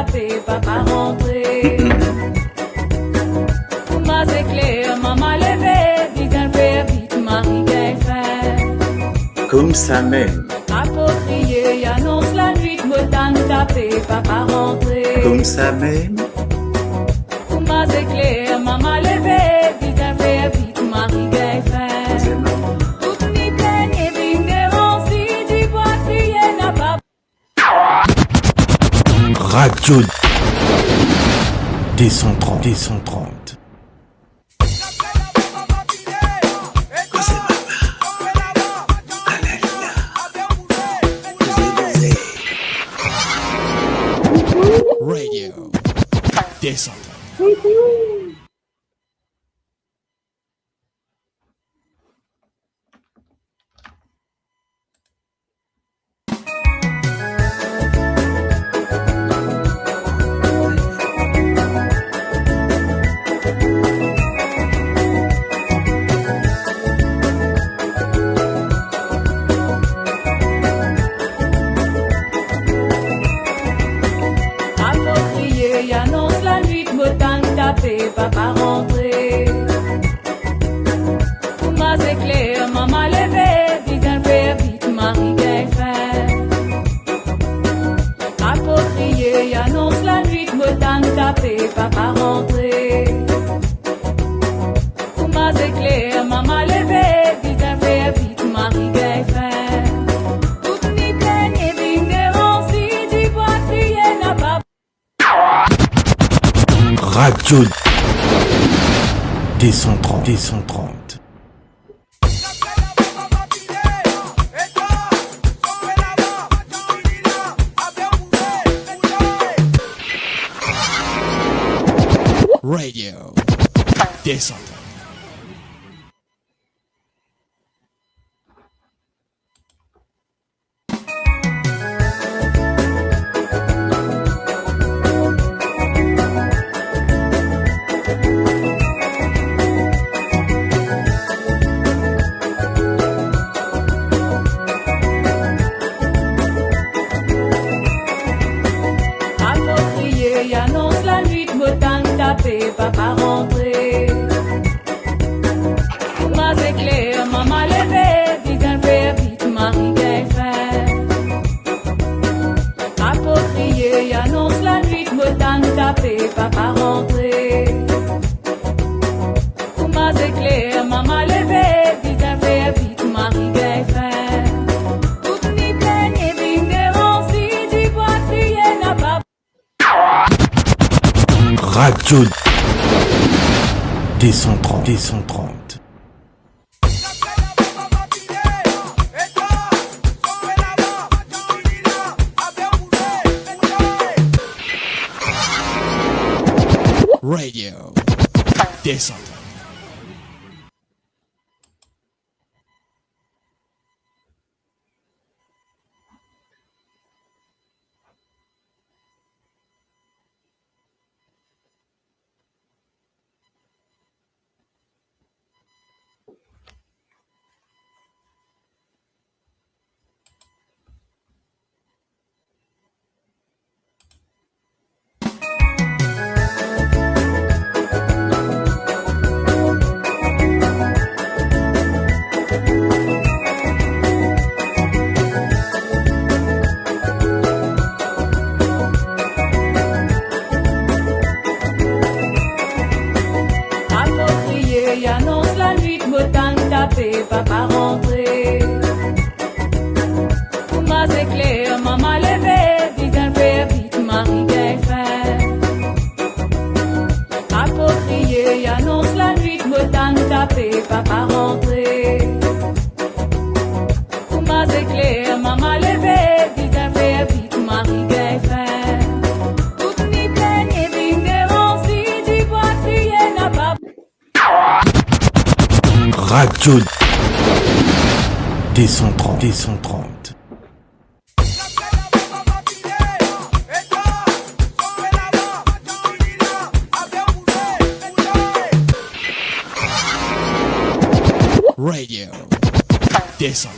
taper, papa rentrer. Ma c'est clair, maman levé, dis-un faire vite, Marie qu'elle fait. Comme ça même. Approprié, annonce la nuit, me tente taper, papa rentrer. Comme ça même. Ma c'est clair, maman levé, dis-un faire vite, Marie qu'elle fait. C'est maman. Toute ni peine et vignerons, si tu vois crier, n'a pas. Radio D130. Radio D130. Approprié, annonce la nuit, me tente taper, papa rentrer. Ma c'est clair, maman levé, dis-un faire vite, Marie qu'elle fait. Approprié, annonce la nuit, me tente taper, papa rentrer. Ma c'est clair, maman levé, dis-un faire vite, Marie qu'elle fait. Toute ni peine et vignerons, si tu vois crier, n'a pas. Radio D130. Radio D130. Approprié, annonce la nuit, me tente taper, papa rentrer. Ma c'est clair, maman levé, dis-un faire vite, Marie qu'elle fait. Approprié, annonce la nuit, me tente taper, papa rentrer. Ma c'est clair, maman levé, dis-un faire vite, Marie qu'elle fait. Toute ni peine et vignerons, si tu vois crier, n'a pas. Radio D130. Radio D130. Approprié, annonce la nuit, me tente taper, papa rentrer. Ma c'est clair, maman levé, dis-un faire vite, Marie qu'elle fait. Approprié, annonce la nuit, me tente taper, papa rentrer. Ma c'est clair, maman levé, dis-un faire vite, Marie qu'elle fait. Toute ni peine et vignerons, si tu vois crier, n'a pas. Radio D130. Radio D130.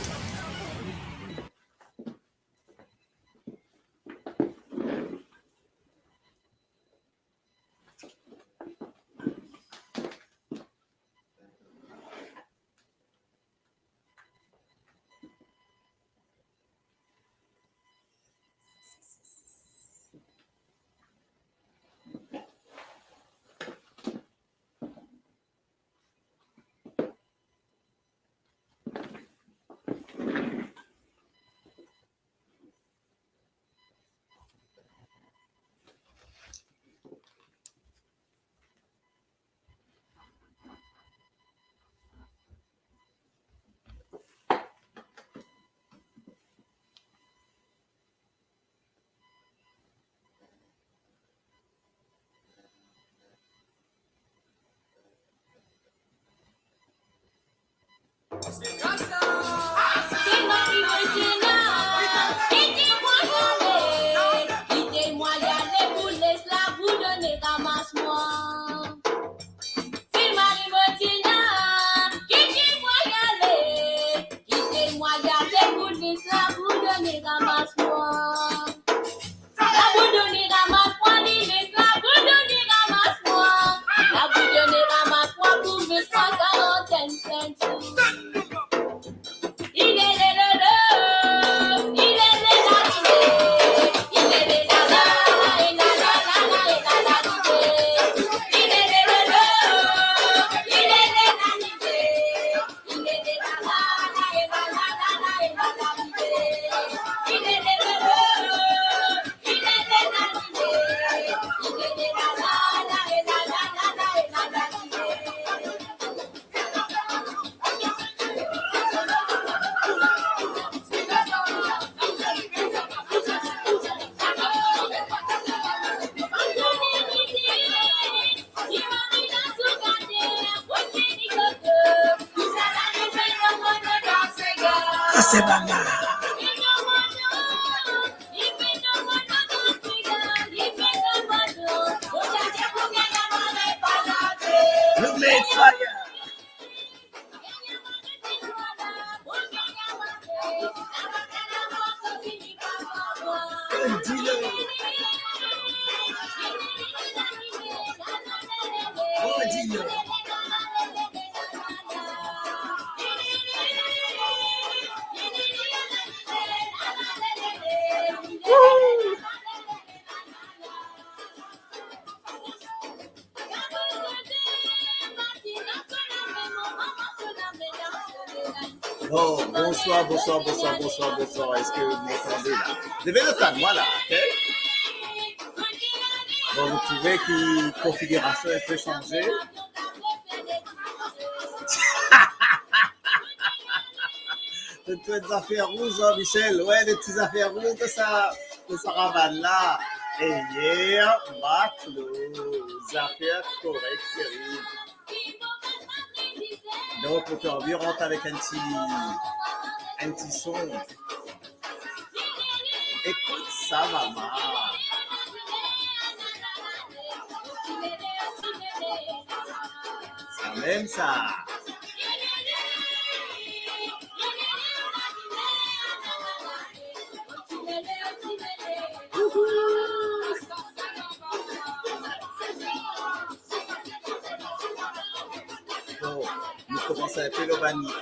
Ça, c'est maman. Roommate fire. Dis-le. Oh, dis-le. Oh, bonsoir. Est-ce que vous m'entendez là? Vous devez l'entendre, moi là, ok? Bon, vous trouvez que la configuration peut changer? De toutes les affaires rouges, hein, Michel. Ouais, des petites affaires rouges de ça ravane là. Et hier, les affaires correctes, sérieux. Donc, aujourd'hui, on rentre avec un petit son. Écoute ça, maman. Ça même ça. Bon, nous commençons un peu le vanille.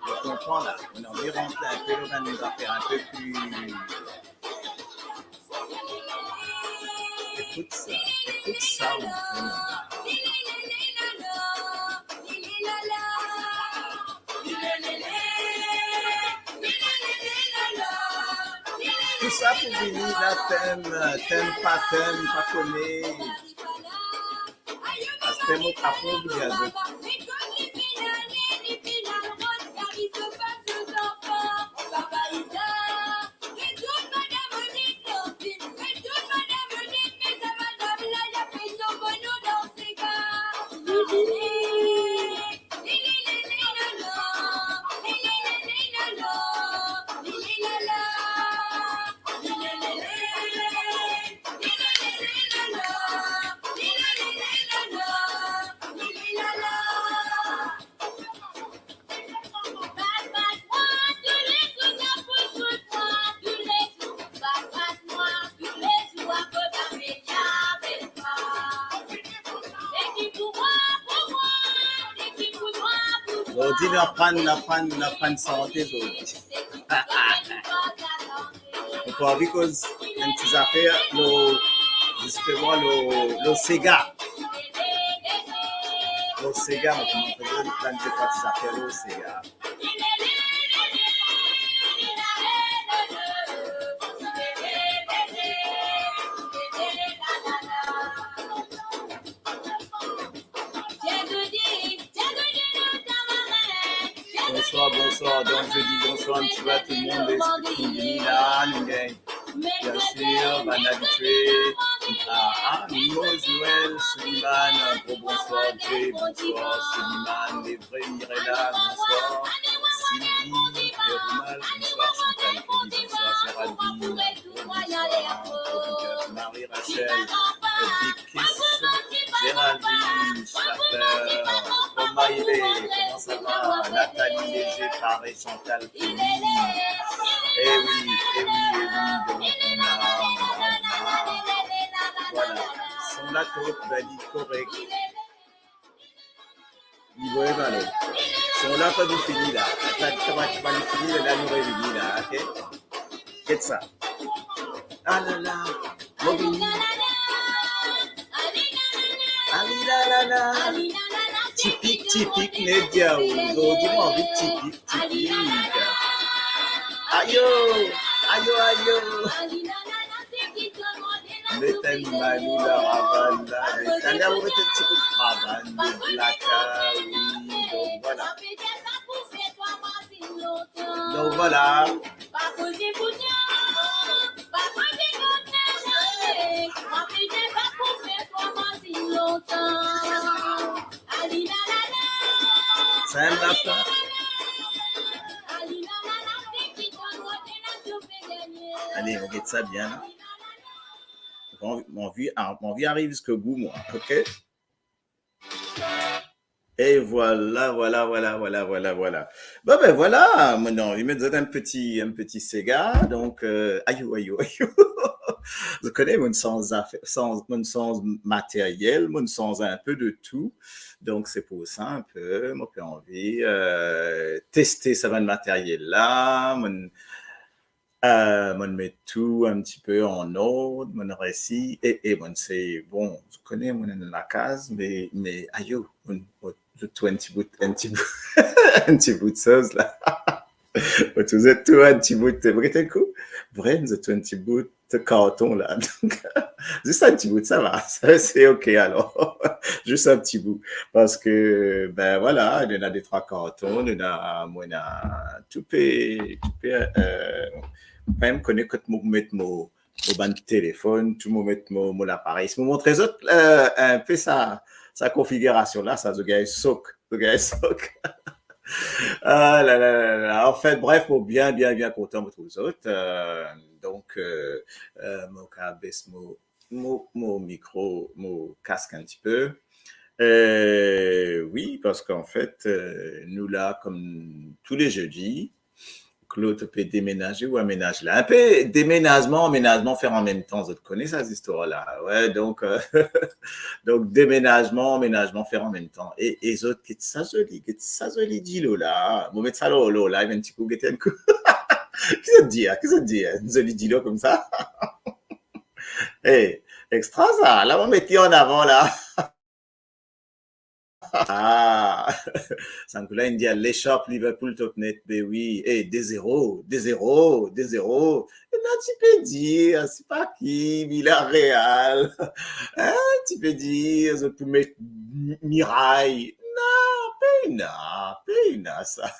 On comprend là, on a envie de rentrer un peu le vanille, on va faire un peu plus. Écoute ça, mon frère. Tout ça pour venir là, thème, pas connaître. À ce thème, au capot, vous dites. Aujourd'hui, on prend santé aujourd'hui. Pourquoi? Because une petite affaire, justement, le Sega. Le Sega, on faisait une plan de petites affaires, le Sega. Bonsoir. Donc, je dis bonsoir un petit peu à tout le monde. Est-ce là, nous gagnons? Bien sûr, on habitué. Mimose, Noël, Suliman, un gros bonsoir. Jay, bonsoir. Suliman, les vrais Mirella, bonsoir. Sylvie, Pérumal, bonsoir. Chantal, Kelly, bonsoir. Géraldine, bonsoir. Marie-Rachel, Big Kiss, Géraldine, Schaffer, Romaïlé, comment ça va? Nathalie Léger, Carré, Chantal, Kelly. Eh oui, donc on a. Voilà, son la top, valide, correct. Niveau et valeur. Son là, pas du fini là. Tu vas le finir, là, nous réunir là, ok? Qu'est-ce ça? Ah là là, Bobby. Ah typique, Nedia. Aujourd'hui, on dit typique. Ayo. Mettez Malou la ravane là. Mettez un petit peu de ravane, de blacka, oui. Donc voilà. C'est un lapin. mettre ça bien là. Mon vie arrive jusqu'au bout, moi. OK? Et voilà. Bon, ben voilà, maintenant, il me donne un petit Sega, donc, aïe. Je connais mon sens matériel, mon sens un peu de tout. Donc, c'est pour ça un peu, moi, j'ai envie, tester ce matériel là, mon met tout un petit peu en ordre, mon récit, et mon c'est bon, je connais mon la case, mais aïe, mon 20 bout, un petit bout, un petit bout de sauce là. Vous êtes tout un petit bout de britannique, vrai, vous êtes un petit bout de carton là. Donc, juste un petit bout, ça va, ça, c'est ok alors. Juste un petit bout, parce que ben voilà, il y en a des trois cartons, il y en a, moi, il y a tout même connaît quand je mets mon téléphone, tout le mettre mon appareil. Je me montre les autres un peu sa configuration là, ça, le gars est soc. Ah là. En fait, bref, moi, bien content de tous les autres. Donc, mon baisse mon micro, mon casque un petit peu. Oui, parce qu'en fait, nous là, comme tous les jeudis, Claude peut déménager ou aménager là. Un peu déménagement, emménagement, faire en même temps. Vous connaissez cette histoire-là. Ouais, donc, donc déménagement, emménagement, faire en même temps. Et les autres, qu'est-ce que ça joli dit là. Vous mettez ça là, il y a un petit coup, un coup. Qu'est-ce que ça dit, un joli dit là comme ça. Eh, extra ça. Là, on met en avant là. Ah, Sankula India, l'échoppe Liverpool Totnet, ben oui, et des zéros. Et là, tu peux dire, c'est pas qui, Villarreal, hein, tu peux dire, je peux mettre Mirail, peine, ça.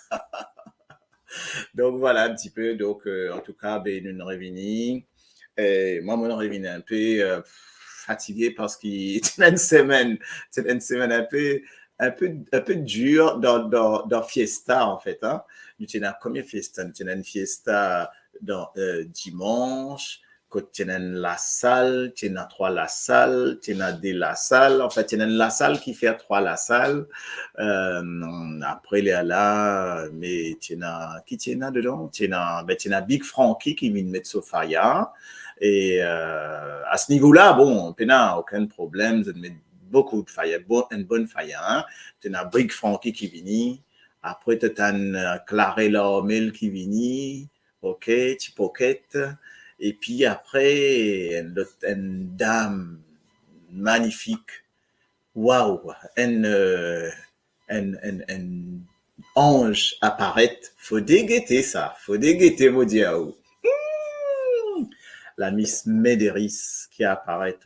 Donc voilà un petit peu, donc en tout cas, ben, nous revenons. Moi, je reviens un peu fatigué parce qu'il c'est une semaine un peu dure dans Fiesta, en fait. Hein. Nous tenons combien de fiesta? Nous tenons une fiesta dans dimanche, quand tu as la salle, tu as trois la salle, tu as des la salle, en fait, tu as la salle qui fait trois la salle. Après, il y a là, mais tu as qui tu as dedans? Tu as Big Frankie qui vient de mettre Sofia. Et à ce niveau-là, bon, tu n'as aucun problème de mettre beaucoup de faille, une bonne faille. Hein? Tu as Big Frankie qui vient. Après, tu as Clarella Mel qui vient. OK, tu pocket. Et puis après, une dame magnifique. Waouh! Un ange apparaît. Faut déguetter ça. Faut déguetter, mon Dieu. La Miss Médéris qui apparaît.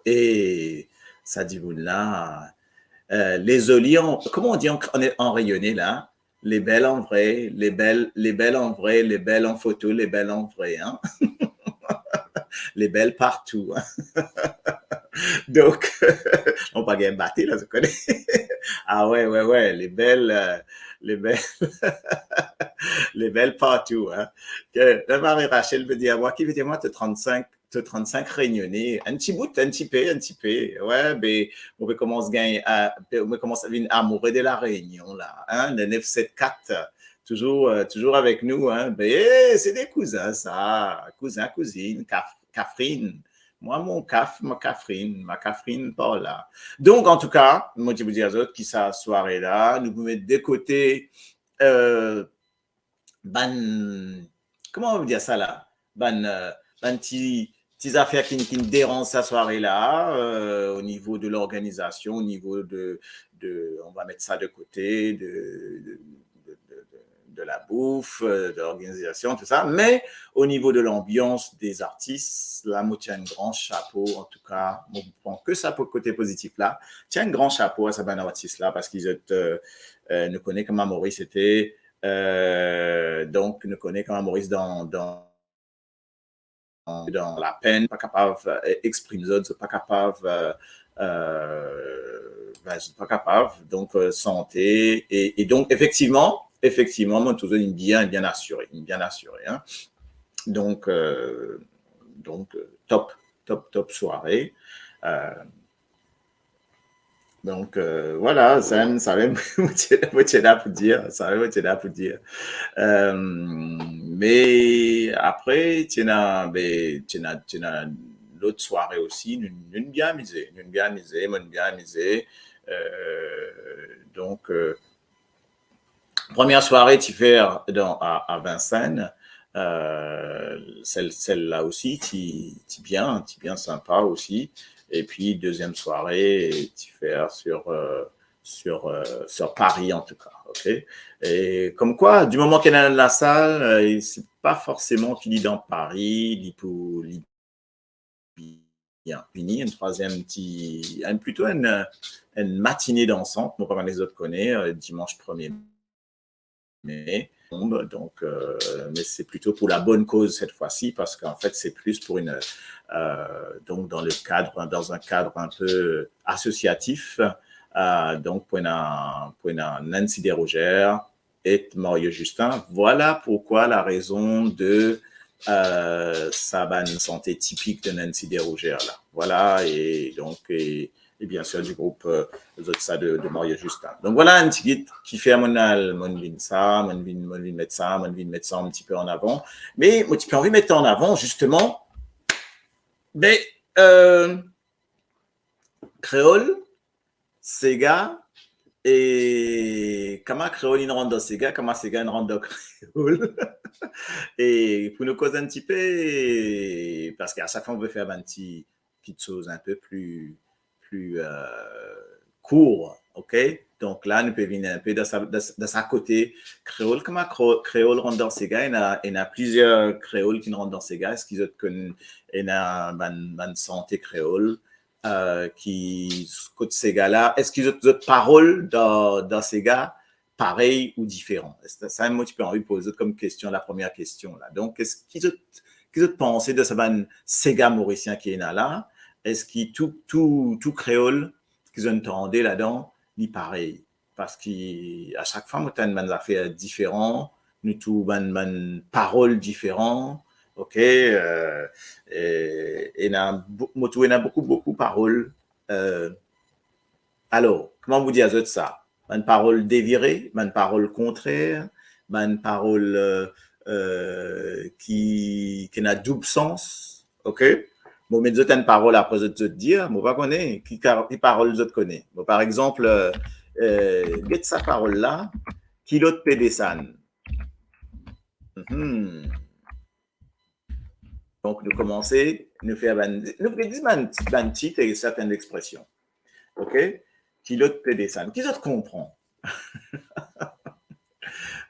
Et ça dit vous là. Les olions, comment on dit en rayonné là? Les belles en vrai, les belles en vrai, les belles en photo, les belles en vrai, hein? Les belles partout, hein? Donc, on pas gagner battu là, je connais. Ah ouais, les belles, les belles partout, hein? Que la Marie-Rachel veut dire, moi, qui veut dire, moi, t'as 35 réunionnais, un petit peu, ouais, mais on peut commencer à venir amourer de la Réunion, là, hein, le 974, toujours avec nous, hein, ben, c'est des cousins, ça, cousine, Catherine, moi, ma Catherine, pas là. Donc, en tout cas, moi, je vous dis aux autres qui sa soirée là, nous pouvons mettre de côté, comment on veut dire ça là, petits affaires qui dérangent sa soirée là, au niveau de l'organisation, au niveau de, on va mettre ça de côté, de la bouffe, de l'organisation, tout ça, mais au niveau de l'ambiance des artistes, là, moi, tiens un grand chapeau, en tout cas, on ne prend que ça pour le côté positif là, tiens un grand chapeau à ces artistes là, parce qu'ils nous connaissent comment Maurice était, donc nous connaissent comment Maurice dans la peine, pas capable d'exprimer les autres, pas capable pas capable, donc santé, et donc effectivement, moi toujours bien assuré, hein. Donc, top soirée. Donc, voilà, ça va me là pour dire. Ça va me là pour dire. Mais après, tu as l'autre soirée aussi, une bien amusée, bien amusée. Donc, première soirée, tu fais à Vincennes. Celle-là aussi, tu bien sympa aussi. Et puis, deuxième soirée, tu fais sur Paris en tout cas. Ok. Et comme quoi, du moment qu'elle est dans la salle, c'est pas forcément qu'il est dans Paris, il pour bien fini. Une troisième, plutôt une matinée dansante, moi, comme les autres connaissent, dimanche 1er mai. Donc, mais c'est plutôt pour la bonne cause cette fois-ci, parce qu'en fait, c'est plus pour donc dans un cadre un peu associatif. Donc, pour Nancy Desrogères et Mario Justin. Voilà pourquoi la raison de sa bonne santé typique de Nancy Desrogères là. Voilà, et donc et bien sûr du groupe ça de Mario Justin. Donc voilà un petit guide qui fait à mon vin ça, mon vin mettre ça un petit peu en avant. Mais moi, tu peux envie de mettre en avant justement, mais créole, Sega et comment créole il rentre dans Sega, comment Sega il rentre dans créole. Et pour nous causer un petit peu, parce qu'à chaque fois on veut faire un petit chose un peu plus court, ok? Donc là, nous pouvons venir un peu de sa côté créole. Comment créole rentre dans ces gars? Il y a plusieurs créoles qui rentrent dans ces gars. Est-ce qu'ils ont une santé créole qui côté ces gars-là? Est-ce qu'ils ont d'autres paroles dans ces gars pareils ou différents? C'est ça, moi, tu peux envie de poser comme question, la première question là. Donc, est-ce qu'ils ont pensé de ces gars mauriciens qui est là? Est-ce que tout créole qu'ils ont entendu là-dedans, ni pareil? Parce qu'à chaque fois, nous avons des affaires différentes, nous avons des paroles différentes, ok? Et il y a beaucoup de paroles. Alors, comment vous dire ça? Une parole dévirée, une parole contraire, une parole qui a double sens, ok? Bon, mais d'autres une parole après je te dire, moi pas connais qui parole je te connais. Bon, par exemple, get sa parole là, qui l'autre pédessan. Donc nous commencer, nous faire nous dire un titre et certaines expressions, ok? Qui l'autre pédessan, qui l'autre comprend,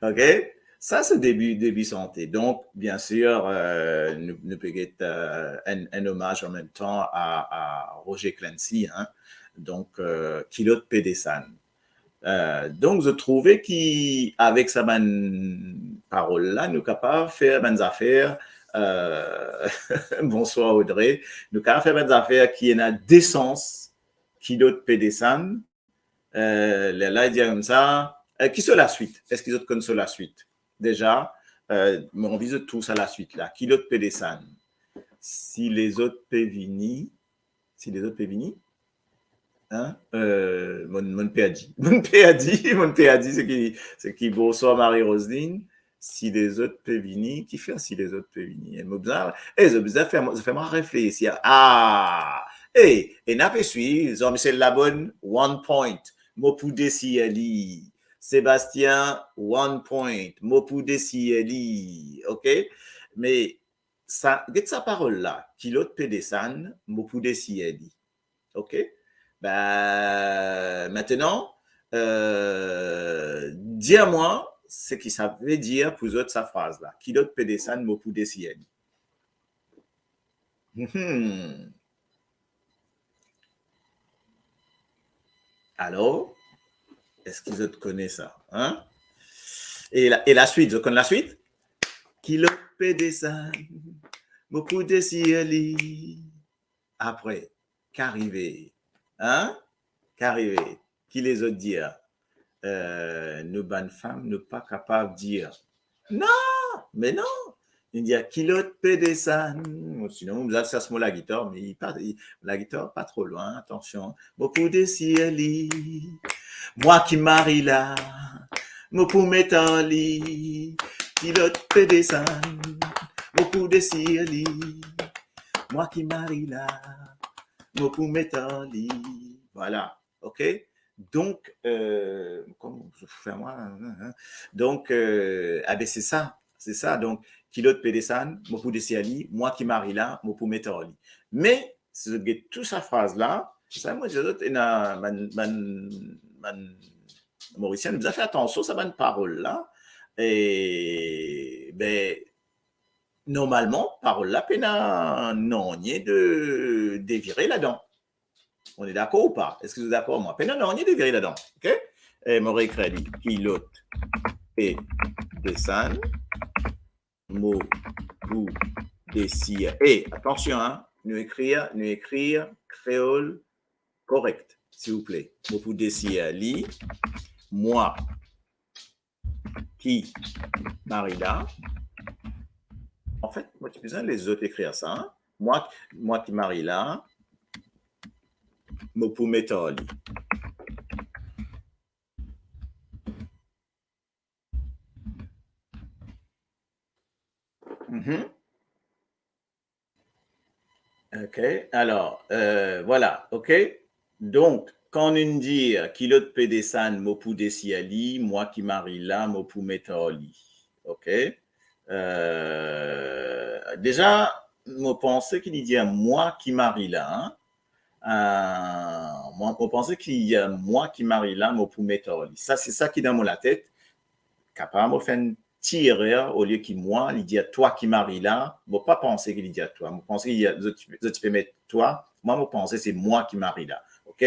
ok? Ça, c'est début santé. Donc, bien sûr, nous pouvons un hommage en même temps à Roger Clancy, hein? Donc, Kilote Pédessan. Donc, je trouvais qu'avec sa parole-là, nous sommes capables de faire des affaires. Bonsoir Audrey. Nous sommes capables de faire des affaires qui ont des sens. Kilote Pédessan. Là, il dit comme ça. Qui sont la suite? Est-ce qu'ils ont connaissent la suite? Déjà, on vise tous à la suite là. Qui l'autre pédessan? Si les autres pévini, hein? Mon péadi, c'est qui bonsoir Marie-Roseline. Si les autres pévini, qui fait si les autres pévini? Et m'observe, ça fait moi réfléchir. Ah, et n'a pas suivi, c'est la bonne 1 point. Mopoude si ali. Sébastien, 1 point. Mopoude si ali. OK? Mais ça, get sa parole là. Kilote pédessan, mopoude si ali. OK? Ben, maintenant, dis-moi ce que ça veut dire pour autres sa phrase là. Kilote pédessan, mopoude si ali. Alors, est-ce qu'ils te connaissent ça? Hein? Et la suite, je connais la suite? Kilote pédessan, mopoude si ali. Après, qu'arriver? Hein? Qu'arriver? Qui les autres dire? Nous, bonnes femmes, nous pas capables de dire. Non, mais non. Il dit kilote pédesane. Sinon, vous avez ça la guitare, mais la guitare pas trop loin, attention. Beaucoup de ciel, moi qui marie là, moi pour mettre en lit, kilote pédesane, beaucoup de ciel, moi qui marie là, moi pour mettre en lit. Voilà, ok? Donc, comment je fais moi? Donc, c'est ça. C'est ça. Donc, kilote pédesane, moi pour ciel, moi qui marie là, moi pour mettre en lit. Mais, si vous avez toute sa phrase-là, ça, moi, je dis, Mauricien nous a fait attention à cette parole-là. Et, ben, normalement, parole-là, pena non, il y a de dévirer là-dedans. On est d'accord ou pas? Est-ce que vous êtes d'accord, moi? Pena non, il y a de dévirer là-dedans. OK? Et mon récrédit, pilote et descend, mot, ou, désir. Et, attention, hein, nous écrire créole correct, s'il vous plaît. Mot pour désir, li, moi, qui, Marida. En fait, moi, tu besoin les autres écrire ça. Hein? Moi qui marie là, moi pour mettre en lit. OK. Alors, voilà. OK. Donc, quand on dit kilote pédesane, moi pour desiali, moi qui marie là, moi pour mettre en lit. OK. Déjà, moi pensais qu'il dit moi qui marie là. Moi, on pensait qu'il y a moi qui marie là, moi pour mettre en lit. Ça, c'est ça qui est dans mon la tête. Capable de faire une tirer au lieu qu'il moi, il dit à toi qui marie là. Moi, pas penser qu'il dit à toi. Moi, penser qu'il y a, tu peux mettre toi. Moi, moi, penser c'est moi qui marie là. OK?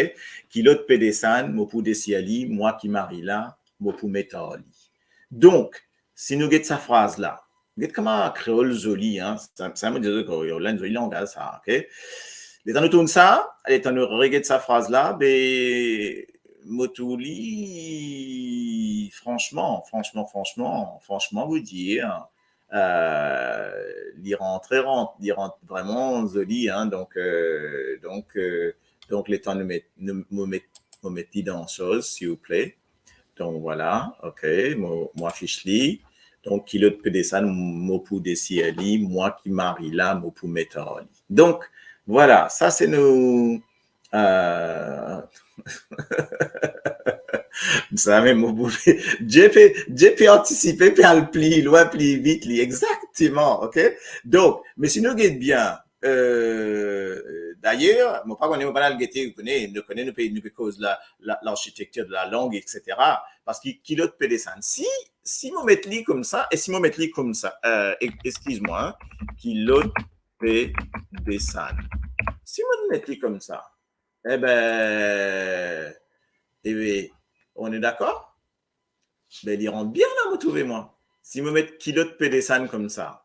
Qui l'autre pédesane, moi pour desiali, moi qui marie là, moi pour mettre en lit. Donc, si nous guettons sa phrase là, guettons comment créole joli, hein? Ça me dit que y a une jolie langage, ça, OK? Les temps nous tourne ça, les temps nous regarde sa phrase là, ben, Motouli, franchement, vous dire, il rentre vraiment joli, hein, donc, les temps nous mettre dans chose, s'il vous plaît. Donc, voilà, ok, moi, fichli. Donc, kilo de pédesane, moi, pour desiali, moi qui marie là, moi, pour mettre en lit. Donc, voilà, ça, c'est nous, vous savez, j'ai anticipé, puis elle plie loin, plie vite, exactement, ok? Donc, mais si nous guettons bien, d'ailleurs, mon pas connaît pas le guetter, nous connaît nous pays, nous cause l'architecture de la langue, etc. Parce qu'il a de descendre. Si mon mettre lit comme ça, et si mon mettre lit comme ça, excuse-moi, hein, qu'il a de descendre. Si mon mettre lit comme ça, eh bien, on est d'accord? Ben, il rentre bien là, vous trouvez, moi. Si vous mettez kilote pédesane comme ça,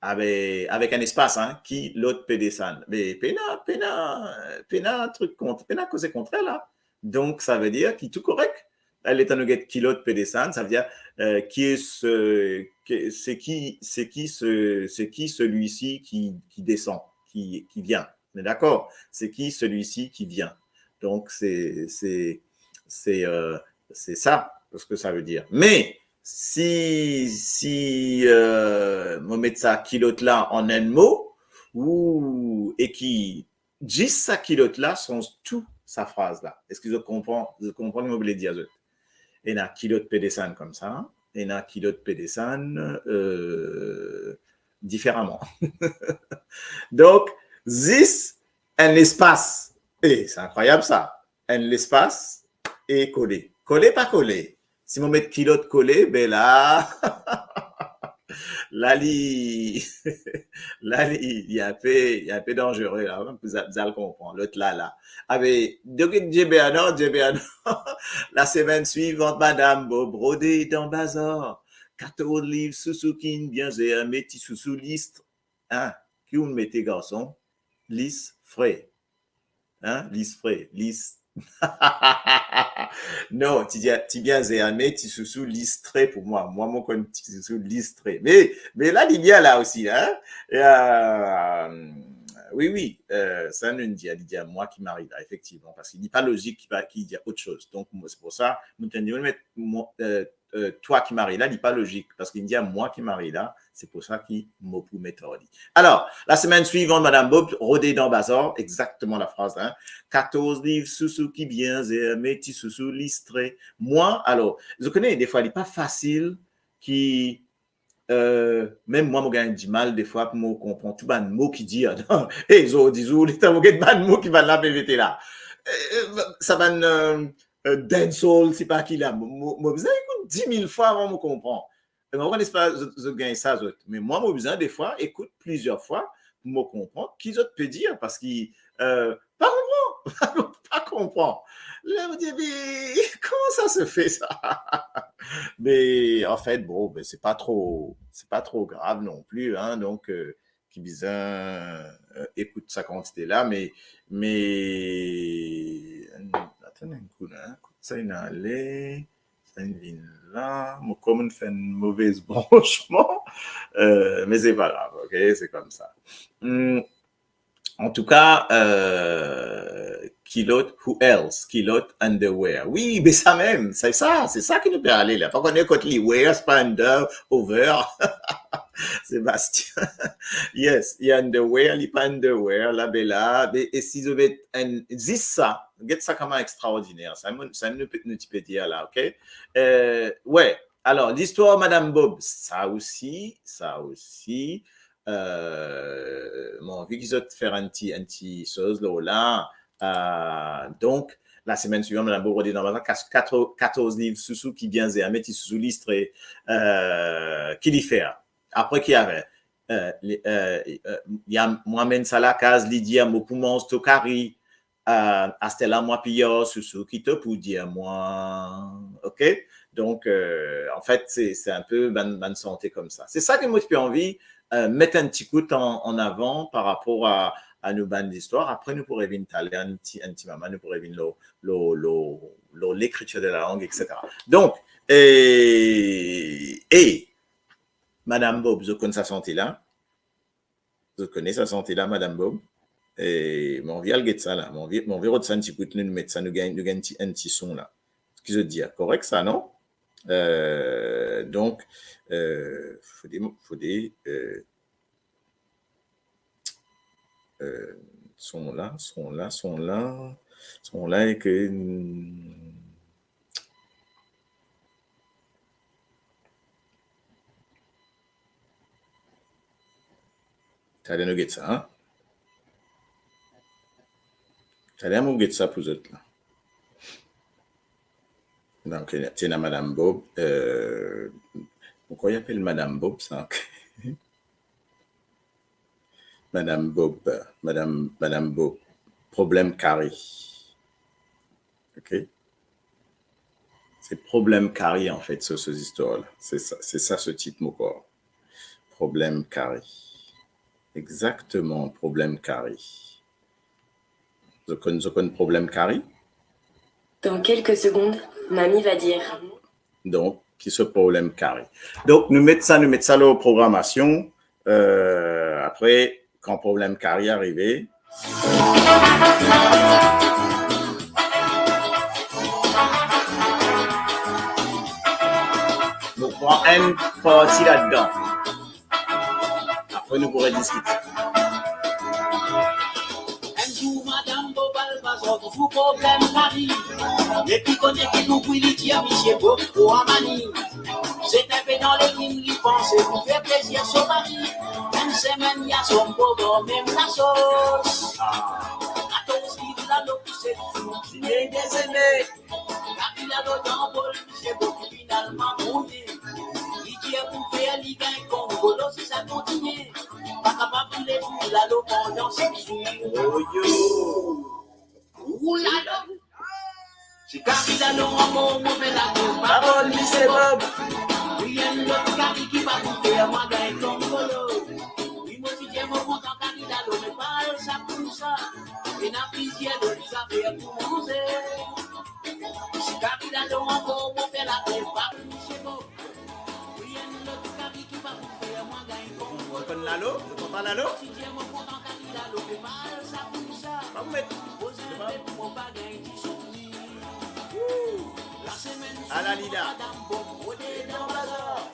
avec un espace, hein, kilote pédesane, mais pena, truc contre, pena cause contraire là. Donc, ça veut dire qu'il est tout correct. Elle est en guette kilote pédesane, ça veut dire c'est qui celui-ci qui descend, qui vient. On est d'accord? C'est qui celui-ci qui vient? Donc, c'est ça, ce que ça veut dire. Mais, si on met ça kilote là en un mot, et qui dit ça kilote là, sont tout sa phrase là. Est-ce que je comprends ce que je voulais dire? Et na kilote pédesane comme ça, et na kilote pédesane différemment. Donc, this, un espace, et c'est incroyable ça, un espace et collé. Collé, pas collé. Si on met kilote collé, ben là, il y a un peu dangereux, là. Vous allez comprendre. L'autre là. Avec, la semaine suivante, madame, brodé dans bazar. 14 livres, sous-sous-kin, bien, j'ai un métier sous-sous-liste. Hein? Qui vous mettez, garçon? Liste frais. Hein? Liste frais. Liste Non, tu bien zéamé, tu sous listré pour moi. Moi, mon con, tu sous listré. Mais là, il y a là aussi, hein. Et, oui, oui, ça nous dit, il dit à moi qui m'arrive là, effectivement, parce qu'il dit pas logique qu'il dit autre chose. Donc, c'est pour ça, nous tenons mettre toi qui m'arrive là, il dit pas logique, parce qu'il dit à moi qui m'arrive là, c'est pour ça qu'il m'a pour mettre. Alors, la semaine suivante, Madame Bob, rodé dans Bazar, exactement la phrase, hein. 14 livres sous qui bien, mais tu sous listré. Moi, alors, je connais des fois, il n'est pas facile qui. Même moi, je gagne du mal des fois pour me comprendre tout le mot qui dit. Et ils ont dit, les temps, de mots qui va là, PVT là. Ça va dancehall, c'est pas qui là. Moi, besoin écoute 10 000 fois avant de me comprendre. Moi, je ne pas, je gagne ça, mais moi, j'ai besoin des fois, écoute plusieurs fois pour me comprendre qui autres peut dire parce qu'il pas comprend, pas comprend. Là, je me dis, mais comment ça se fait ça? Mais en fait, bon, ben, c'est pas trop grave non plus, hein, donc qui bizarre écoute sa quantité là, mais attendez un coup là, ça il allé, ça il vient là, moi comme on fait une mauvaise branchement, mais c'est pas grave, ok, c'est comme ça. En tout cas, kilote, who else? Kilote, underwear. Oui, mais ça même, c'est ça qui nous peut aller là. Pas qu'on est contre les wear, c'est pas under, over. Sébastien. Yes, il y a underwear, il n'y a pas underwear, là, bella. Et si je vais dis ça, get ça comment extraordinaire. Ça nous peut dire là, ok? Ouais. Alors, l'histoire Madame Bob, ça aussi. Mon envie qu'ils ont faire un petit chose là. Donc, la semaine suivante, Madame Bob, dans 14 livres sous qui vient zéamet, qui sous listré, qui l'y fait. Après, qui avait, il y a moi-même ça la case, Lydia, mon poumon, Stokari, Astella, moi, Pio, sous qui te pour dire moi, ok? Donc, en fait, c'est un peu bonne santé comme ça. C'est ça que moi, j'ai envie mettre un petit coup en avant par rapport à nos bandes d'histoire. Après, nous pourrions venir taler un petit maman, nous pourrions venir l'écriture de la langue, etc. Donc, Madame Bob, je connais sa santé là. Madame Bob. Et mon vieux get ça là. Mon vieux de ça, un petit coup de nous mettre ça, nous gagne un petit son là. Ce que je dis, correct ça, non? Donc, faut des sont là et que t'as nous get ça, hein? T'as nous get ça pour vous autres là. Donc, tiens, Madame Bob, pourquoi il appelle Madame Bob ça? Madame Bob, problème carré. Ok? C'est problème carré en fait, sur ces histoires-là. C'est ça ce titre, mon corps. Problème carré. Exactement, problème carré. Vous connaissez problème carré? Dans quelques secondes, mamie va dire. Donc, qui ce problème carré. Donc, nous mettons ça là aux programmations. Après, quand problème carré est arrivé. Nous prenons une partie là-dedans. Après, nous pourrons discuter. Sous problème Paris, et puis connaît qui nous prie l'iti à Michel Bob ou à Mani. C'est un peu dans les rimes, lui pensez, vous fait plaisir sur Paris. Même semaine, il y a son beau, même la sauce. À ton style, la l'eau, c'est toujours signé des aînés. Car il a l'autant pour Michel Bob, finalement mouillé. Il dit à vous faire, il gagne comme Golo, si ça continue. Pas capable de les boules, la l'eau pendant cette suite. Oh yo! Oulala, si Camila non a mon mauvais la Parole, Michel Bob. Oui, elle l'autre Cami qui va goûter à moi gagne ton colo. Oui, moi si j'aime mon content Camila, mais pas ça pour ça. et n'a plusieurs de les affaires pour manger. Si Capilla donc encore pour faire la paix, pas pour Michel Bob. Oui, un autre Capi qui va pour faire moi gagne comme Vous connaissez l'alo? Vous comprenez l'alo? si j'ai mon compte en Capilla, le fait pas ça pour ça. Pas vous mettre. Aux intérêts pour mon bagage qui sourit. La semaine, À la Lida. Madame Bob, au dé dans le bazar.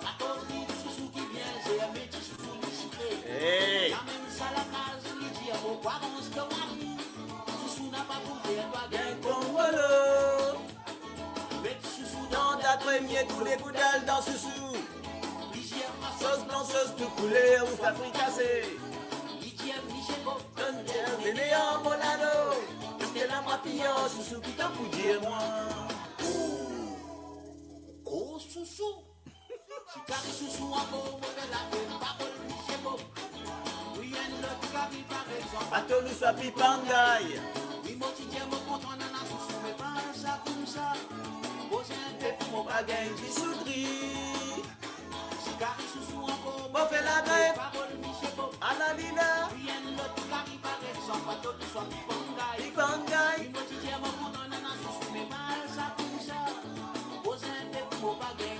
À cause du sous qui vient, j'ai un métier sous le cyclé. Hey! La même ça la case, il dit à vos parents, ce que mari. Sous n'a pas bouffé, elle doit gagner comme Congolo! avec sous Dans ta première, tous les goudales dans sous-sous. plusieurs Sauce blanche, sauce tout coulée, ou fait fricasser. Didier Michel Bob. Donne des meilleurs molano. Parce que la mapillon, sous-sous, qui t'en pour dire moi. Oh, sous-sous. Si Carré sous-sous encore, mauvais la peine, parole Michel Bob. Oui, un autre Carré par exemple. Bateau nous soit pipangay. Oui, moi, tu dis, mon compte, on en a sous-sous, mais pas ça comme ça. Posez un peu pour mon bagage. Bagay qui soudri. Si Carré sous-sous encore, Bon, fait la grève. parole Michel Bob. À la lina. Oui, un autre Carré par exemple, bateau nous soit pipangay. Pipangay. Oui, moi, tu dis, mon compte, on en a sous-sous, mais pas ça comme ça. Posez un peu pour mon bagage.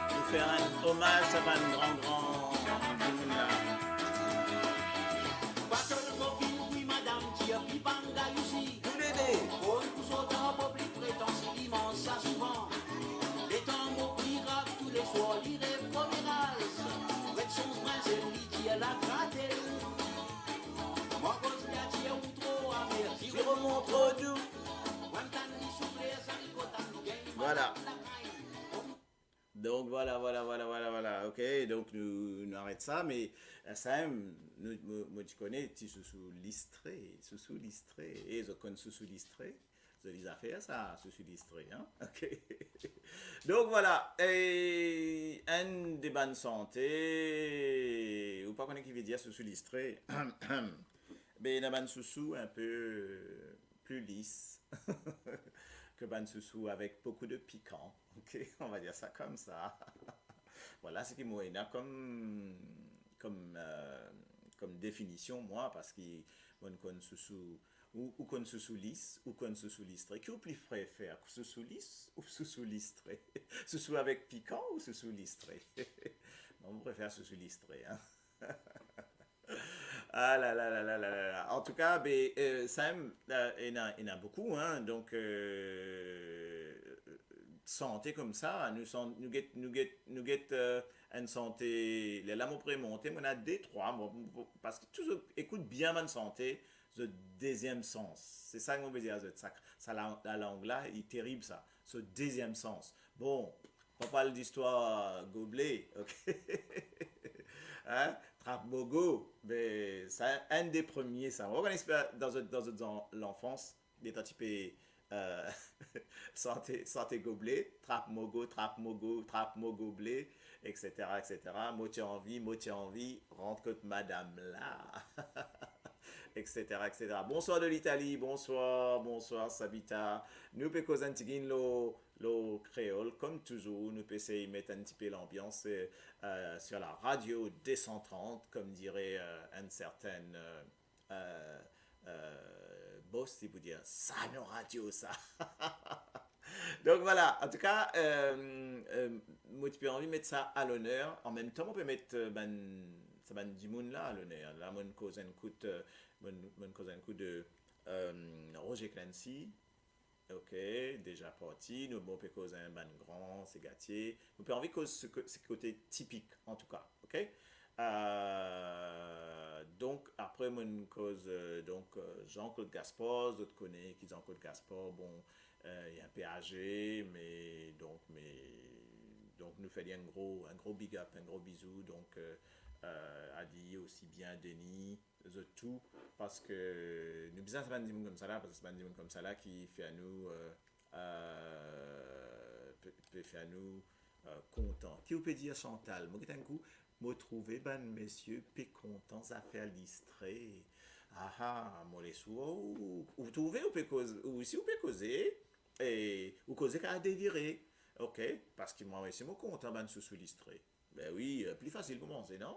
Pour faire un hommage à un grand monde là. Bateau de coquille, oui, madame, qui a pipanga ici. Tous les deux. Pour une pousse au temps, public prétentieux, immense, ça souvent. Les tambours pirates, tous les soirs, il rêve comme Erasme. Avec son prince, elle dit, elle a gratté. Moi, quand il y a tiré ou trop amer, J'y remonte trop doux. Voilà. Donc voilà. Ok, donc nous arrêtons ça, mais ça, moi tu connais, tu sous listré. Et je connais sous listré. Je les affaires ça, sous listré, hein. Ok. Donc voilà, et un débat de santé, ou pas qu'on qui veut dire sous listré, mais une ban sous un peu plus lisse. Que ban sous avec beaucoup de piquant. Ok, on va dire ça comme ça. Voilà ce qui m'a comme définition, moi, parce qu'il connaît sous ou qu'on sous lisse ou qu'on sous listré. Qui vous préfère, sous lisse ou sous listré? Sous avec piquant ou sous listré? On préfère sous listré, hein. Ah là là là là là là. En tout cas, Sam, il y en a beaucoup, hein. Donc, santé comme ça, nous get une santé, les lames prémontées, on a des trois, parce que tout écoute bien ma santé, le deuxième sens. C'est ça que je veux dire, ça la langue là, il est terrible ça, ce deuxième sens. Bon, on parle d'histoire gobelet, ok? Hein? Trappe-bogo, mais c'est un des premiers, ça. On connaît dans l'enfance, des types santé gobelet, trappe-mogo, trappe-mogo, etc., etc. Moitié envie, rentre contre madame là, etc., etc. Bonsoir de l'Italie, bonsoir Sabita. Nous peut causer un petit le créole, comme toujours, nous peut essayer de mettre un petit peu l'ambiance sur la radio D130, comme dirait un certain boss, si vous dire ça, nos radios, ça. Donc voilà, en tout cas, moi, tu peux envie de mettre ça à l'honneur. En même temps, on peut mettre ça ban dimoun là à l'honneur. Là, mon cause un coup de Roger Clancy. Ok, déjà parti. Nous pouvons causer un ban grand, c'est gâtier. Nous pouvons envie cause ce côté typique, en tout cas. Ok. Donc après mon cause Jean-Claude Gaspard, d'autres connaissent qui Jean-Claude Gaspard, bon, il est un peu âgé, mais donc nous faisons un gros big up, un gros bisou, donc à dire aussi bien Denis, tout, parce que nous besoin de dire comme ça là, parce que c'est un comme ça là qui fait à nous peut faire à nous content. Qui vous peut dire Chantal? Moi, un coup, moi trouvé ben messieurs peu contents à faire l'istrer. Ah ah, moi les sous, ou trouvez ou peut causer, ou si vous pouvez causer, et ou causer qu'à dévirer. Ok, parce que moi aussi, moi content ben sous l'istrer. Ben oui, plus facile pour manger, non?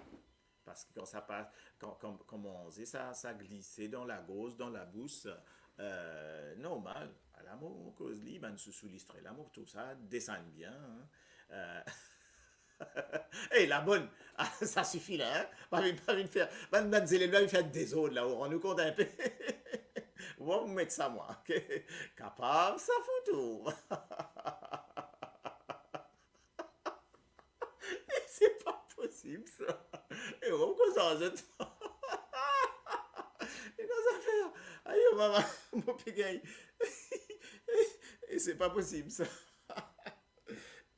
Parce que quand ça passe, quand manger, ça glissait dans la gauche, dans la bouche, normal. À la mot, cause li, ben sous l'istrer, la mot, tout ça descend bien. Hein. Hé, la bonne, ah, ça suffit là, hein? Pas vite faire, ben zélé, là, il fait des autres là, on nous compte un peu. On va vous mettre ça, moi, ok? Capable, ça fout tout. C'est pas possible, ça. Et on va ça, et dans ça faire, aïe, maman, mon pégay. Et c'est pas possible, ça.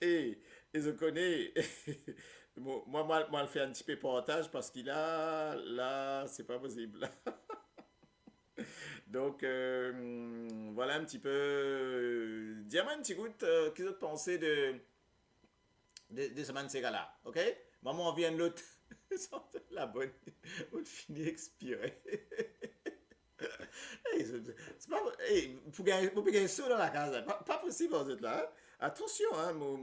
Et je connais, moi, je fais un petit peu portage parce qu'il a, là, c'est pas possible. Donc, voilà un petit peu. Dis-moi un petit goût, qu'est-ce que tu pensais de ce man-là, ok? Maman vient de l'autre. La bonne, on finit expiré. Hey, c'est pas, hey, pour gagner ça dans la case, pas possible vous êtes là. Hein? Attention, hein, moi,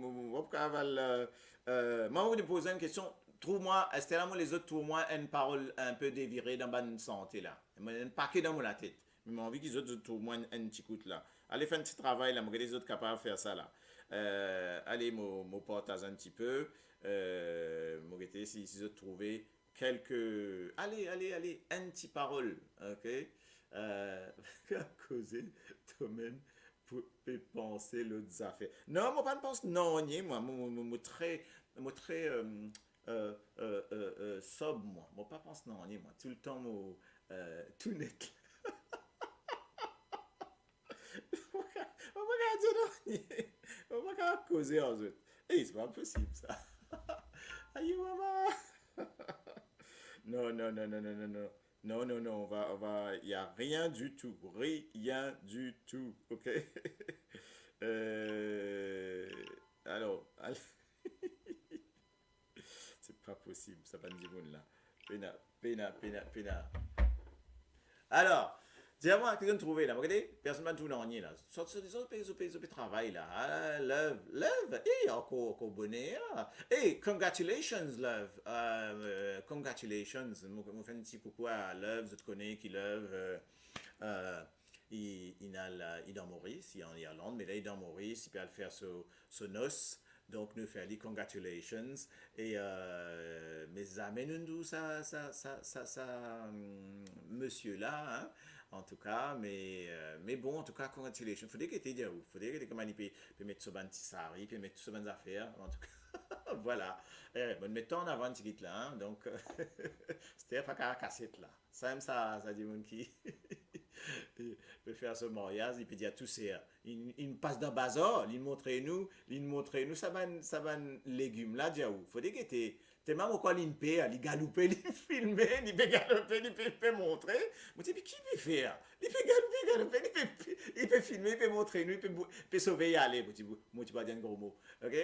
vous poser une question. Trouve-moi, Estella, moi, les autres, trouve-moi une parole un peu dévirée dans ma santé là. Un paquet dans la tête. Mais j'ai envie qu'ils autres trouvent-moi un petit coup là. Allez faire un petit travail là, moi, les autres capables de faire ça là. Allez, me partage un petit peu. Moi, si ils autres trouver quelques. Allez, un petit parole, ok? À causer toi-même pour penser l'autre affaire. Non, moi pas pense non, moi très sobre moi pas pense non, moi tout le temps tout net. On va pas dire non, on va pas causer aux autres. Et c'est pas possible ça. Aïe maman. Non, non, non, non, non, non, non. Non, non, non, il n'y a rien du tout. Rien du tout. OK? Alors, c'est pas possible, ça va dire là. Pena. Alors, dis-moi, qu'est-ce que tu trouves là? Regardez, personne ne m'a tout l'année là. Sortez des autres travail là. Ah, love, encore bonheur. Congratulations, love. Congratulations. Moi, fais un petit coucou à love, je te connais qui love. Il est dans Maurice, il est en Irlande, mais là il est dans Maurice, il peut aller faire ce noce. Donc, nous faisons les congratulations. Et mes amis nous disent monsieur-là, hein, en tout cas. Mais bon, en tout cas, congratulations. Il faudrait que tu aies où. Il faudrait que tu peux mettre ce petit sari, puis mettre ce bonnes affaires. En tout cas, voilà. Bon, mettons en avant un petit là. Hein, donc, c'était pas qu'à la cassette là. Ça dit mon qui peut faire ce mariage, il peut dire tout c'est il passe dans le bazar, il montre nous ça va légumes là dia où faut dire que t'es même quoi il peut galouper, il filmer, il peut galouper, il peut montrer. Moi dis qui peut faire? Il peut galouper, il peut filmer, il peut montrer nous, il peut sauver y aller. Moi tu vas dire un gros mot. OK?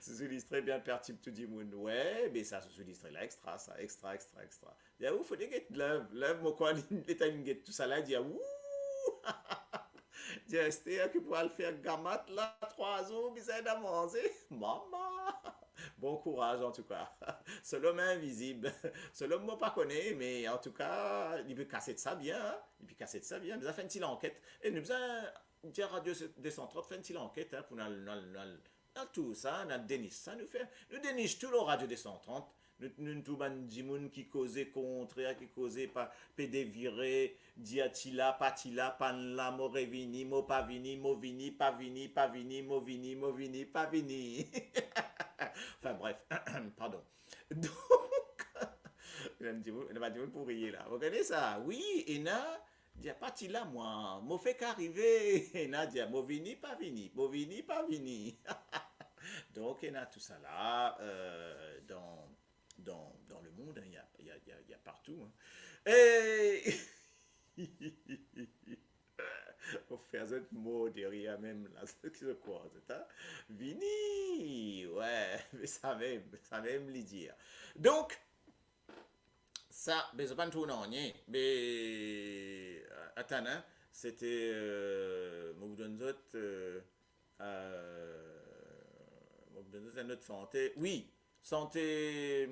C'est illustré bien perturbé tout le monde. Ouais, mais ça c'est illustré là extra. Il y a où faut dire que love moi quoi l'état une tout ça là dit ouh. J'ai resté que pour le faire gamat là 3 jours bizarre à manger. Maman. Bon courage en tout cas. C'est l'homme invisible. C'est l'homme moi pas connaît mais en tout cas, il peut casser de ça bien. Hein? Il peut casser de ça bien. Nous a fait une petite enquête et nous a dire Radio 230 fait une petite enquête hein, pour dans tout ça, dans déniche ça, nous déniche tout le radio des 130. Nous tout ban dimoun qui causait contre, qui causait pas pédéviré, diatila, patila, panla, morevini, mo pavini, movini, pavini, movini, pavini. Enfin bref, pardon. Donc, il va dire pour rire là. Vous regardez ça? Oui, et là, dia patila moi, mo fait qu'arriver, et là, dia movini, pavini. Donc, il y a tout ça là, dans le monde, hein, il y a partout. Hein. Et faire un mot derrière même là, ce qui se croise. Hein? Vini, ouais, mais ça même lui dire. Donc, ça, mais c'est pas tout non, mais attends, hein, c'était, mon c'est notre santé. Oui, santé,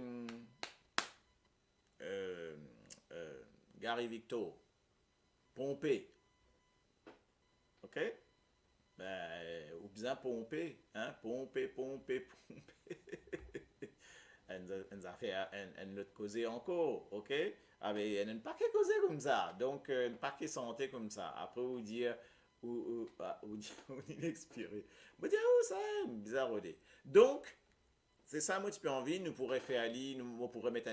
Gary Victor, pomper. OK? Ben, ou bien pomper, hein? Pomper. On a fait un autre causé encore, ok? Ah, mais on n'a pas qu'à causer comme ça, donc on n'a pas qu'à santé comme ça. Après, vous dire, ou inexpiré. Vous dire, oh, ça, bizarre. Donc, c'est ça, moi, tu peux envie, nous pourrions faire aller, nous pourrions mettre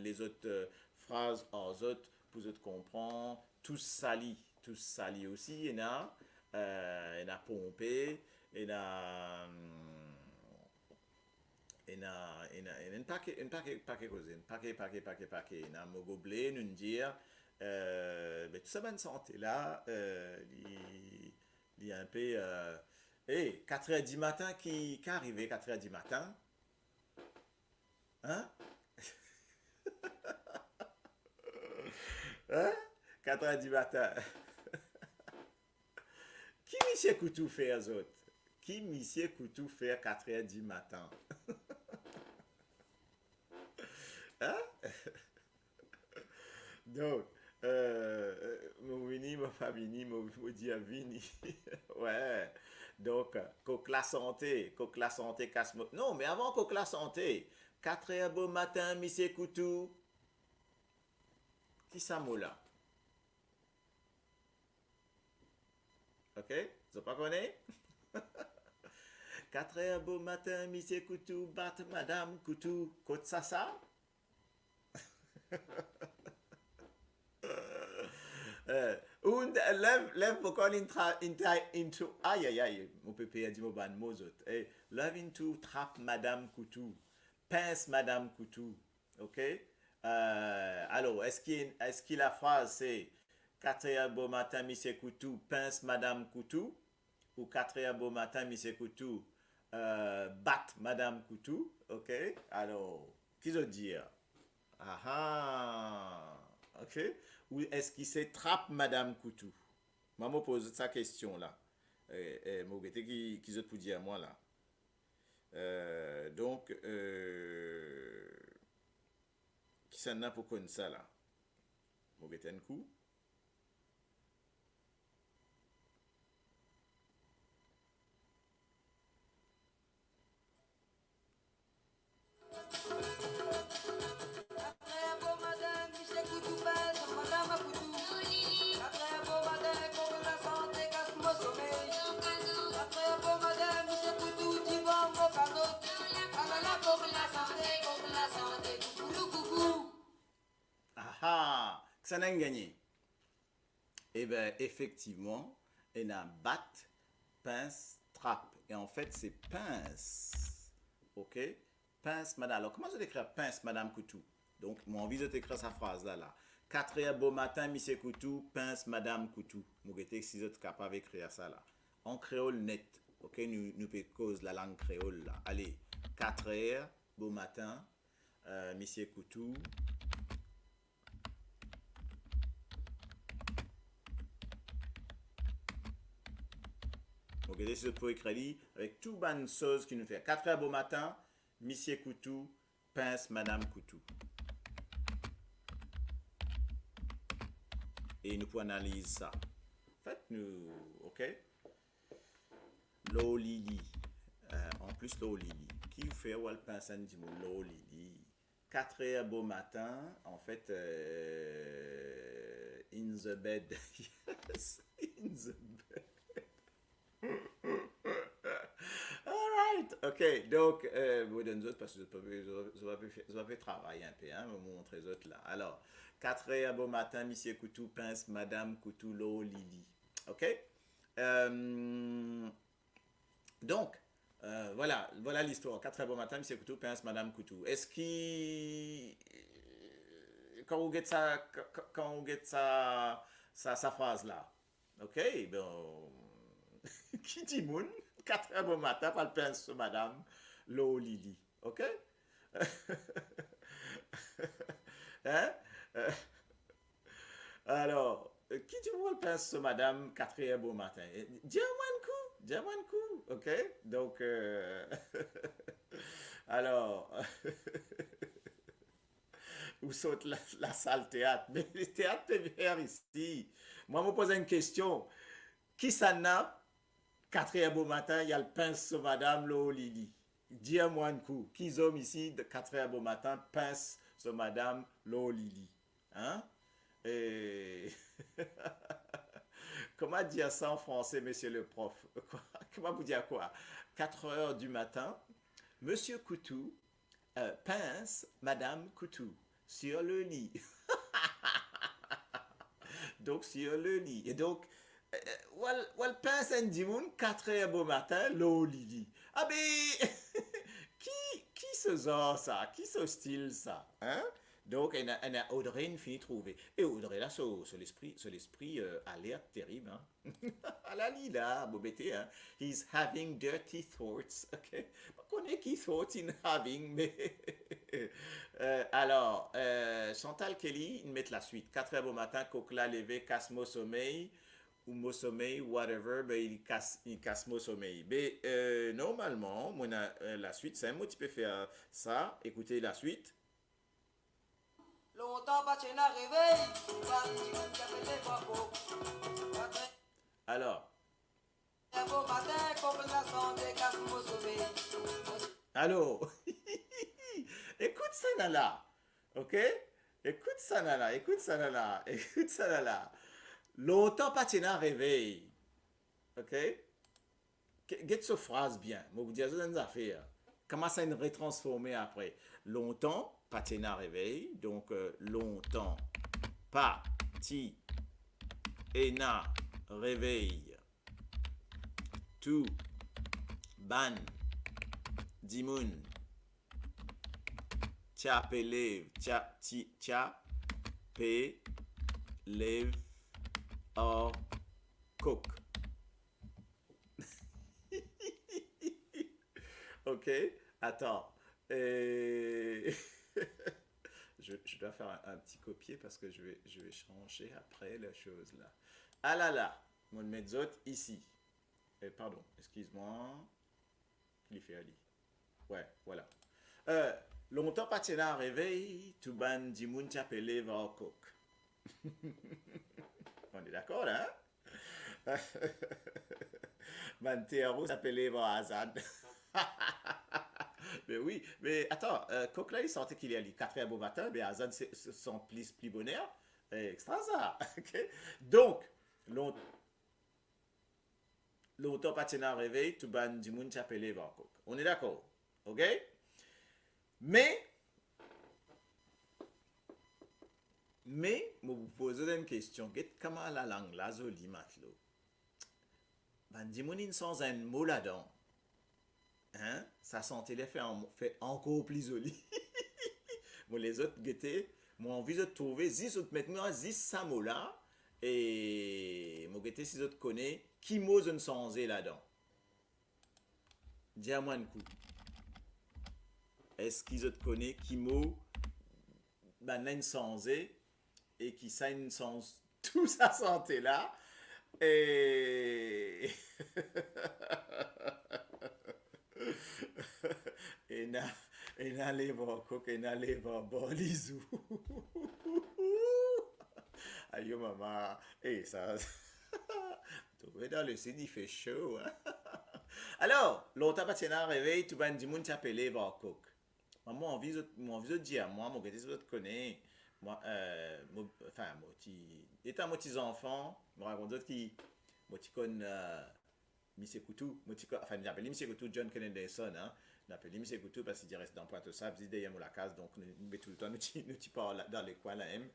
les autres phrases aux autres, pour les autres comprendre, tous salis aussi, il y en a pompé, il y a un paquet causes, un paquet, il y a mogoblé, nous dire, mais tout ça, bonne santé là, il y a un peu, 4h du matin qui arrive, 4h du matin, hein? Hein? 4h du matin. Qui monsieur Koutou fait aux autres? Qui monsieur Koutou fait 4h du matin? Hein? Donc, mon vini, mon famille, mon dia vini. Ouais. Donc, coque la santé, casse. Non, mais avant coque la santé, 4h beau matin, monsieur Koutou. Qui ça là? Ok? Vous pas connaît? 4h beau matin, monsieur Koutou, bat madame Koutou, côte ça? Und lève vokal into aïe, mon pépé a dit mon ban mozot. Love into trap madame Koutou, pince madame Koutou. Ok? Alors, est-ce que la phrase c'est 4h beau matin, monsieur Koutou, pince madame Koutou? Ou 4h beau matin, monsieur Koutou, bat madame Koutou? Ok? Alors, qui veut dire? Ok? Ou est-ce qu'il se trappe madame Koutou? Maman pose sa question là. Moi, qui veut pour dire moi là. Donc, qui s'en a pour connaître ça là? Moi, un coup. Que ça n'a gagné. Eh bien, effectivement, il y a bat, pince, trappe. Et en fait, c'est pince. Ok? Pince, madame. Alors, comment je écrire pince, madame Koutou? Donc, moi, envie de t'écrire sa phrase là. 4h beau matin, monsieur Koutou, pince, madame Koutou. Moi, je suis si vous êtes capable d'écrire ça là. En créole net. Ok? Nous pouvons cause la langue créole là. Allez, 4h, beau matin, monsieur Koutou. Donc, je peux écrire avec tout bonne chose qui nous fait 4h beau matin, monsieur Koutou, pince madame Koutou. Et nous pouvons analyser ça. En fait, nous, ok? L'eau lili. En plus, l'eau lili. Qui fait ou le pince un petit mot? L'eau lili. 4h beau matin, en fait, in the bed. Yes, in the bed. Alright, ok, donc, vous donne autres parce que je vais faire travailler un peu, hein, vous montrer les autres là. Alors, 4h beau matin, monsieur Koutou, pince, madame Koutou, l'eau, Lily. Ok? Donc, voilà l'histoire. 4h beau matin, monsieur Koutou, pince, madame Koutou. Est-ce qu'il. Quand vous guettez ça, sa phrase là, Ok, bon. Qui dit moun? 4 heures bon matin, pas le pince sur madame Lo Lili. Ok? Hein? Alors, qui dit moi le pince sur madame 4 heures bon matin? Dis-moi un coup, ok? Donc, alors, où saute la salle théâtre? Mais le théâtre peut venir ici. Moi, je me pose une question. Qui ça n'a 4 heures bon matin, il y a le pince sur madame Lo Lili? Dis-moi un coup. Qui homme ici de 4 heures bon matin pince sur madame Lo Lili? Hein? Et... Comment dire ça en français, monsieur le prof? Comment vous dire quoi? 4 heures du matin, monsieur Coutou pince madame Coutou sur le lit. Donc, sur le lit. Et donc, wal pince un dimoun 4 heures bon matin, Lo Lili. Ah ben, qui se sort ça? Qui se style ça? Hein? Donc, elle a Audrey une fille trouvée. Et Audrey, là, sur l'esprit alerte terrible. Hein? À la lila, bobété, hein? He's having dirty thoughts. OK? Je connais qui thoughts in having, mais... alors, Chantal Kelly, ils mettent la suite. 4 heures au matin, Coquela levé, casse-moi sommeil, ou mon sommeil, whatever, ben, il casse mon sommeil. Mais normalement, moi, la suite, c'est un mot, tu peux faire ça. Écoutez la suite. Longtemps pas tu n'as réveillé, Alors. Allô. Écoute ça, Nala. Ok? Écoute ça, Nala. Écoute ça, Nala. Écoute ça, Nala. Longtemps pas tu n'as réveillé. Ok? Get ce phrase bien. Moi, vous dire une affaire. Comment ça une retransformer après? Longtemps, patina réveil. Donc, longtemps, patina réveil. Tout, ban, dimoun. Tia, pe, lève. Tia, pe, lève, or, cook. Ok, attends. Je dois faire un petit copier parce que je vais changer après la chose là. Ah là là, mon mezzot ici. Pardon, excuse-moi. Cliffé Ali. Ouais, voilà. Longtemps pas tena réveil, tout ban dimoun t'appelé va au coq. On est d'accord, hein? Mantéaro s'appelait va Azad. Mais oui, mais attends, Coq là, il sentait qu'il y a les 4 heures au matin, mais Azad, c'est son plus bonheur. Extra ça. Okay? Donc, longtemps pas tena réveil, tout ban dimoun t'appelé va au coq. On est d'accord? Ok? Mais, je vous pose une question. Qu'est-ce que la langue là, zoli matlo? Ben, dis-moi sans un mot là-dedans. Hein? Ça sentait les fait encore plus joli. Moi, les autres guettés, moi, envie de trouver 10 autres, maintenant, 10 ça mot là. Et moi, guetté, si autres connaissent, qui mot ne sans là-dedans? Dis-moi un coup. Est-ce qu'ils autres connaissent qui mot ben, n'a une sans et qui ça une sans tout sa santé là? Et et na les coq et na les bolisou. Aïe maman, et ça tu dans le sud il fait chaud hein? Alors l'autre patina réveil tu vas dire moun t'appeler va coq. Maman envie de dire moi mon gars tu connais moi enfin moi qui étant moi petits enfants me raconte d'autres qui moi tu connais Monsieur Coutou, enfin, il appelle Monsieur Coutou John Kennedy-Son, hein. Il appelle Monsieur Coutou parce qu'il reste dans Pointe-aux-Sables, il est derrière la case, donc nous tout le temps, nous parlons dans les coins là, même.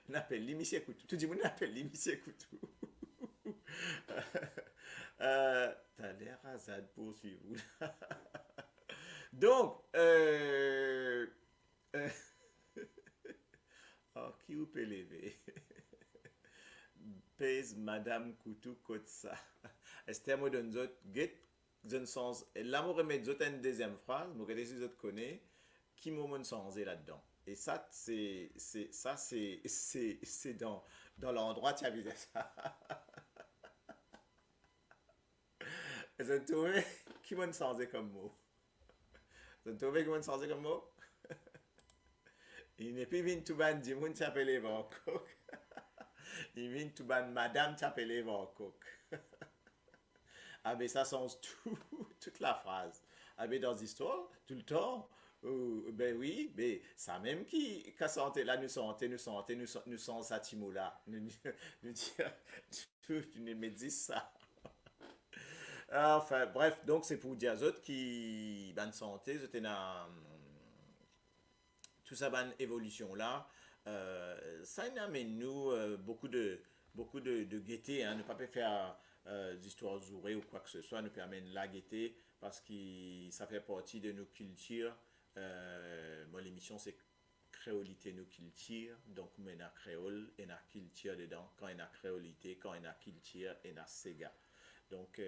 On appelle Monsieur Coutou, tout le monde appelle Monsieur Coutou. T'as l'air rasade pour suivre. Donc, oh, qui vous peut lever? pèse Madame Koutou Kotsa. Esther me donne zot, get, zon sens, et là, me remet zot une deuxième phrase, me regardez si zot connaît, qui me sens là-dedans. Et ça, c'est dans l'endroit, tu as vu ça. Et vous trouvez qui m'a changé comme mot? Vous trouvez qui m'a changé comme mot? Il n'est plus venu tout ban du monde s'appelle Van Cook. Il vient tout ban Madame s'appelle Van Cook. Ah ben ça change toute la phrase. Ah ben dans l'histoire, tout le temps, ben oui, mais ça même qui santé là, nous sommes Satimo là. Nous me dis ça. Enfin, bref, donc c'est pour dire aux autres qui, bonne santé, c'était dans tout ça, bonne évolution là. Ça amène nous beaucoup de gaieté, hein, ne pas faire d'histoires zourées ou quoi que ce soit, nous permet la gaieté parce que ça fait partie de nos cultures. Moi, l'émission c'est créolité nos cultures, donc on a créole et a culture dedans. Quand on a créolité, quand on a culture, on a Sega. Donc,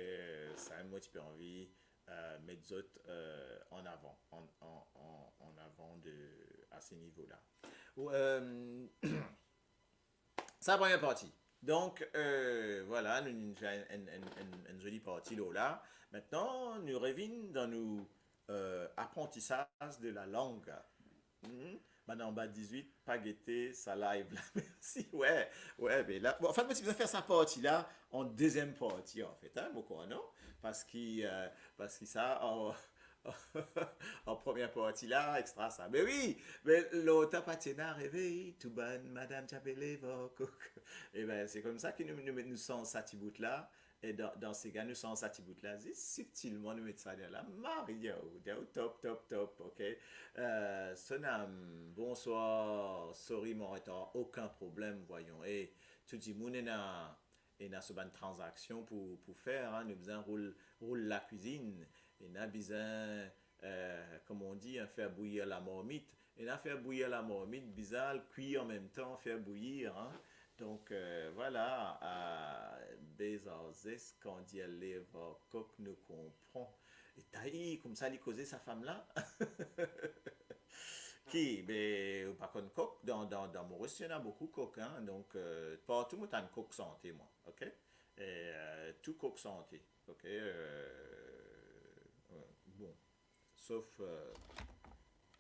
ça a un petit peu envie mettre autres en avant, en avant à ces niveaux-là. Ça, première partie. Donc, voilà, nous avons une jolie partie là. Maintenant, nous revenons dans nos apprentissages de la langue. Maintenant, en bas 18, pas guetter, ça live là. Merci, ouais, mais là, bon, en fait, moi, si vous faire sa partie là, en deuxième partie, en fait, hein, beaucoup, non? Parce que ça, en première partie là, extra ça. Mais oui, mais l'autre patina rêvé, tout ban, Madame Chapelle, et ben, c'est comme ça que nous sommes satibout là. Et dans ces gars, nous sommes satibout là, subtilement, nous mettons ça là. Mario, top, ok. Sonam, bonsoir, sorry mon retard, aucun problème, voyons. Et tout le monde est ce bonne transaction pour faire, hein. Nous besoin roule la cuisine, et nous besoin, comme on dit, faire bouillir la marmite. Et nous faire bouillir la marmite, bizarre, cuire en même temps, faire bouillir, hein. Donc, voilà, Bezazes, quand il y a les coq nous comprend. Et taï, comme ça, il causait sa femme-là. Qui, ben, par contre, coq, dans Maurice, il y en a beaucoup de coq, hein. Donc, partout, moi, t'as un coq santé, moi, ok? Et tout coq santé, ok? Bon, sauf,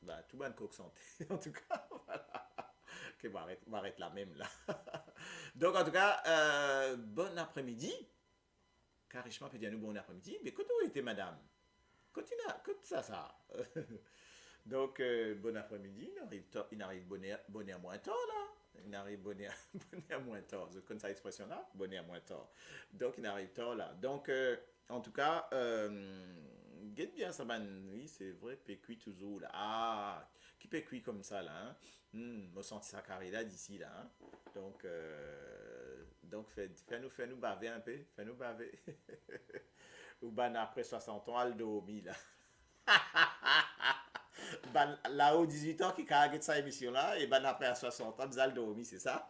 bah, tout bon coq santé, en tout cas, voilà. Ok, on va arrêter là même là. Donc en tout cas, bon après-midi. Carrément, peut dire nous bon après-midi. Mais quand où était madame? Continue, ça. Donc, bon après-midi. Il arrive bonnet à moins tard là. Il arrive bonnet à moins tard. Vous connaissez cette expression là? Bonnet à moins tard. Donc, il arrive tard là. Donc, en tout cas, guette bien ça, oui, c'est vrai, pécuit toujours là. Ah, qui pécuit comme ça là, hein? Me senti ça carré là d'ici là, hein? Donc fais-nous baver un peu, fais-nous baver. Ou ban après 60 ans, Aldo Omi là. Ban là-haut 18 ans qui a ça émission là, et ban après à 60 ans, Aldo Omi, c'est ça?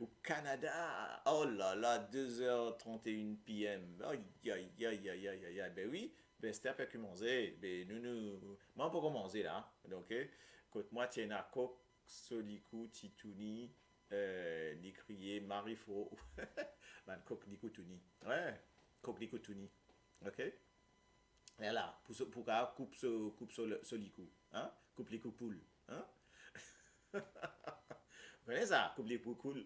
Au Canada, oh là là, 2h31 p.m. Aïe, ben oui, ben c'était après que manger, ben moi on peut commencer là, donc, côté moi tiens à coq, solikou, titouni, l'écrier, marifo, ben coq l'ikoutuni, ouais, coq l'ikoutuni, ok, et là, pour qu'à coupe solikou, hein, coupe les coupoules, hein. Vous connaissez ça? Coupe les poucoules,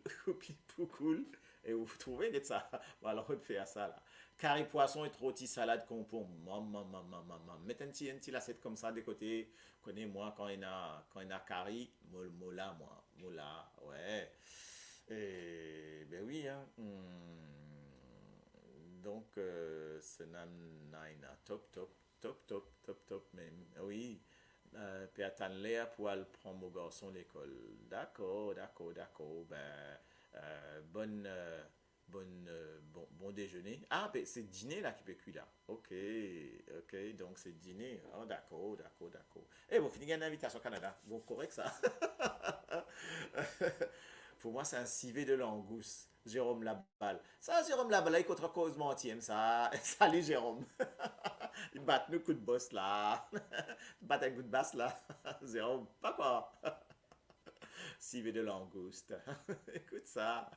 et vous trouvez de ça. Bon, alors on fait ça là. Carré poisson et rôti salade concombre. Maman. Mettez un petit assiette comme ça de côté. Connais-moi quand il y a carré, mola, ouais. Et ben oui, hein. Donc, c'est top, même. Oui. Puis attendre l'air pour aller prendre mon garçon à l'école. D'accord. Ben, bon déjeuner. Ah, ben c'est dîner là qui peut cuire là. Ok, donc c'est dîner. Oh, d'accord. Eh, bon, fini une invitation au Canada. Bon, correct ça. Pour moi, c'est un civet de langouste. Jérôme Laballe. Ça, Jérôme Laballe, il contre cause mentième, ça. Salut, Jérôme. Il bat nous coup de boss, là. Il bat un coup de basse, là. Jérôme, pas quoi. Civet de langouste. Écoute ça.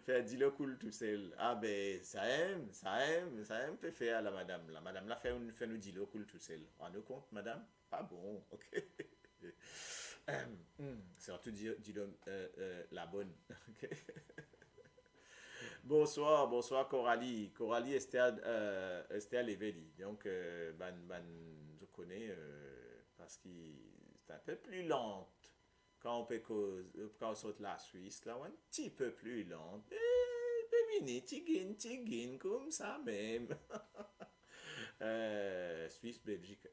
Fait dis-le cool tout seul. Ah ben, ça aime fait faire la madame. La madame là fait nous dis-le cool tout seul. Rendez compte, madame? Pas bon, ok. Surtout dis-le la bonne. Ok. Bonsoir Coralie. Coralie Esther Leveli. Donc, je connais parce que c'est un peu plus lente quand quand on saute la Suisse, là, un petit peu plus lente. Venez, tigine, comme ça même. Suisse, Belgique.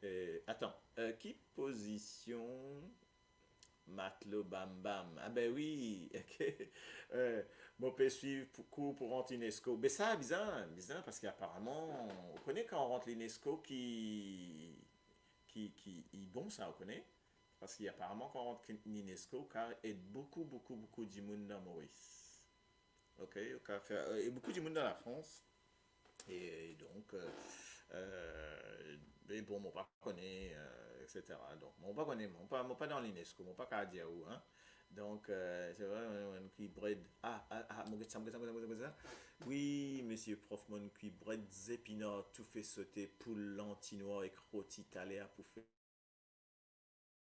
Attends, qui position Matelot Bam Bam? Ah ben oui, ok. Mon peut suivre cours pour rentrer l'UNESCO. Mais ça, bizarre, parce qu'apparemment, on connaît quand on rentre l'UNESCO qui est bon, ça, on connaît. Parce qu'apparemment, quand on rentre l'UNESCO, car il y a beaucoup de monde dans Maurice. Ok, et beaucoup de monde dans la France. Et donc, mais bon, mon pas connaît, etc. Donc, mon pas connaît, mon pas dans l'UNESCO, mon pas qu'à dire où, hein. Donc, c'est vrai, on qui bread. Oui, monsieur prof, mon qui bread zépinard, tout fait sauter poule lentinois et crotty calère pour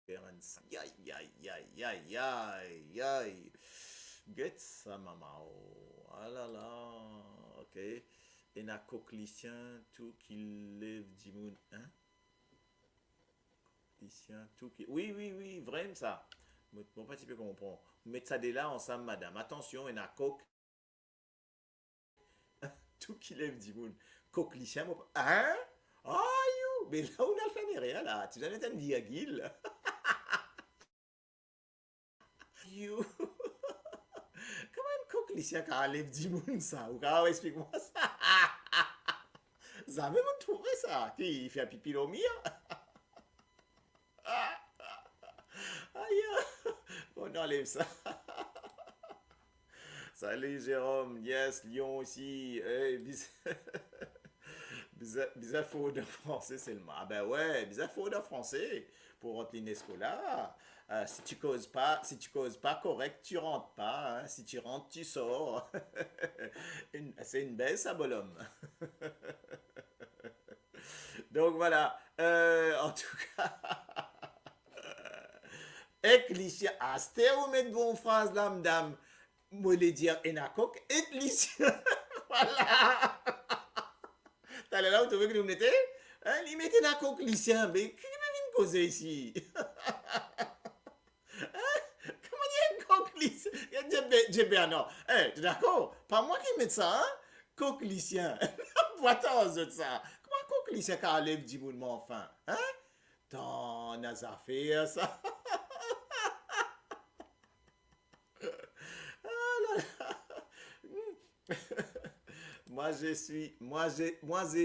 faire un sang. Aïe. Get ça, maman. Ah là là, ok. Et na coquelicien, tout qui lève du monde, hein? Coquelicien, tout qui. Oui, vraiment ça. Mon petit peu comprendre. Mettez ça de là ensemble, madame. Attention, et na coque. Tout qui lève du monde. Coquelicien, mon. Hein? Ah, you! Mais là, on a le fait rien, là. Tu jamais entendu dire Gil? You! Coquelicien qui lève du monde, ça. Ou quand explique-moi ça. Ça même trouvé ça. Qui fait un pipi au mien? Aïe! On enlève ça. Salut Jérôme, yes, Lyon aussi. Hey, bizarre faux de français seulement. Ah ben ouais, bizarre faux de français pour rentrer l'UNESCO là. Si tu causes pas correct, tu rentres pas. Hein. Si tu rentres, tu sors. C'est une belle ça, bonhomme. Donc voilà. En tout cas. Éclicien. Ah, c'était où mettre bonne phrase là, madame. Moi, les dire Enakok, éclicien. Voilà. T'as là où tu veux que nous mettons? Hein, il mettait Enakok, lycien. Mais qui vient causer ici? Comment dire coq lycien? J'ai non. Hey, tu es d'accord? Pas moi qui mets ça, hein? Coq lycien. Vois-t'en de ça. Comment coq lycien qui enlève du mouvement enfin? Hein? T'en as affaire, ça. Moi je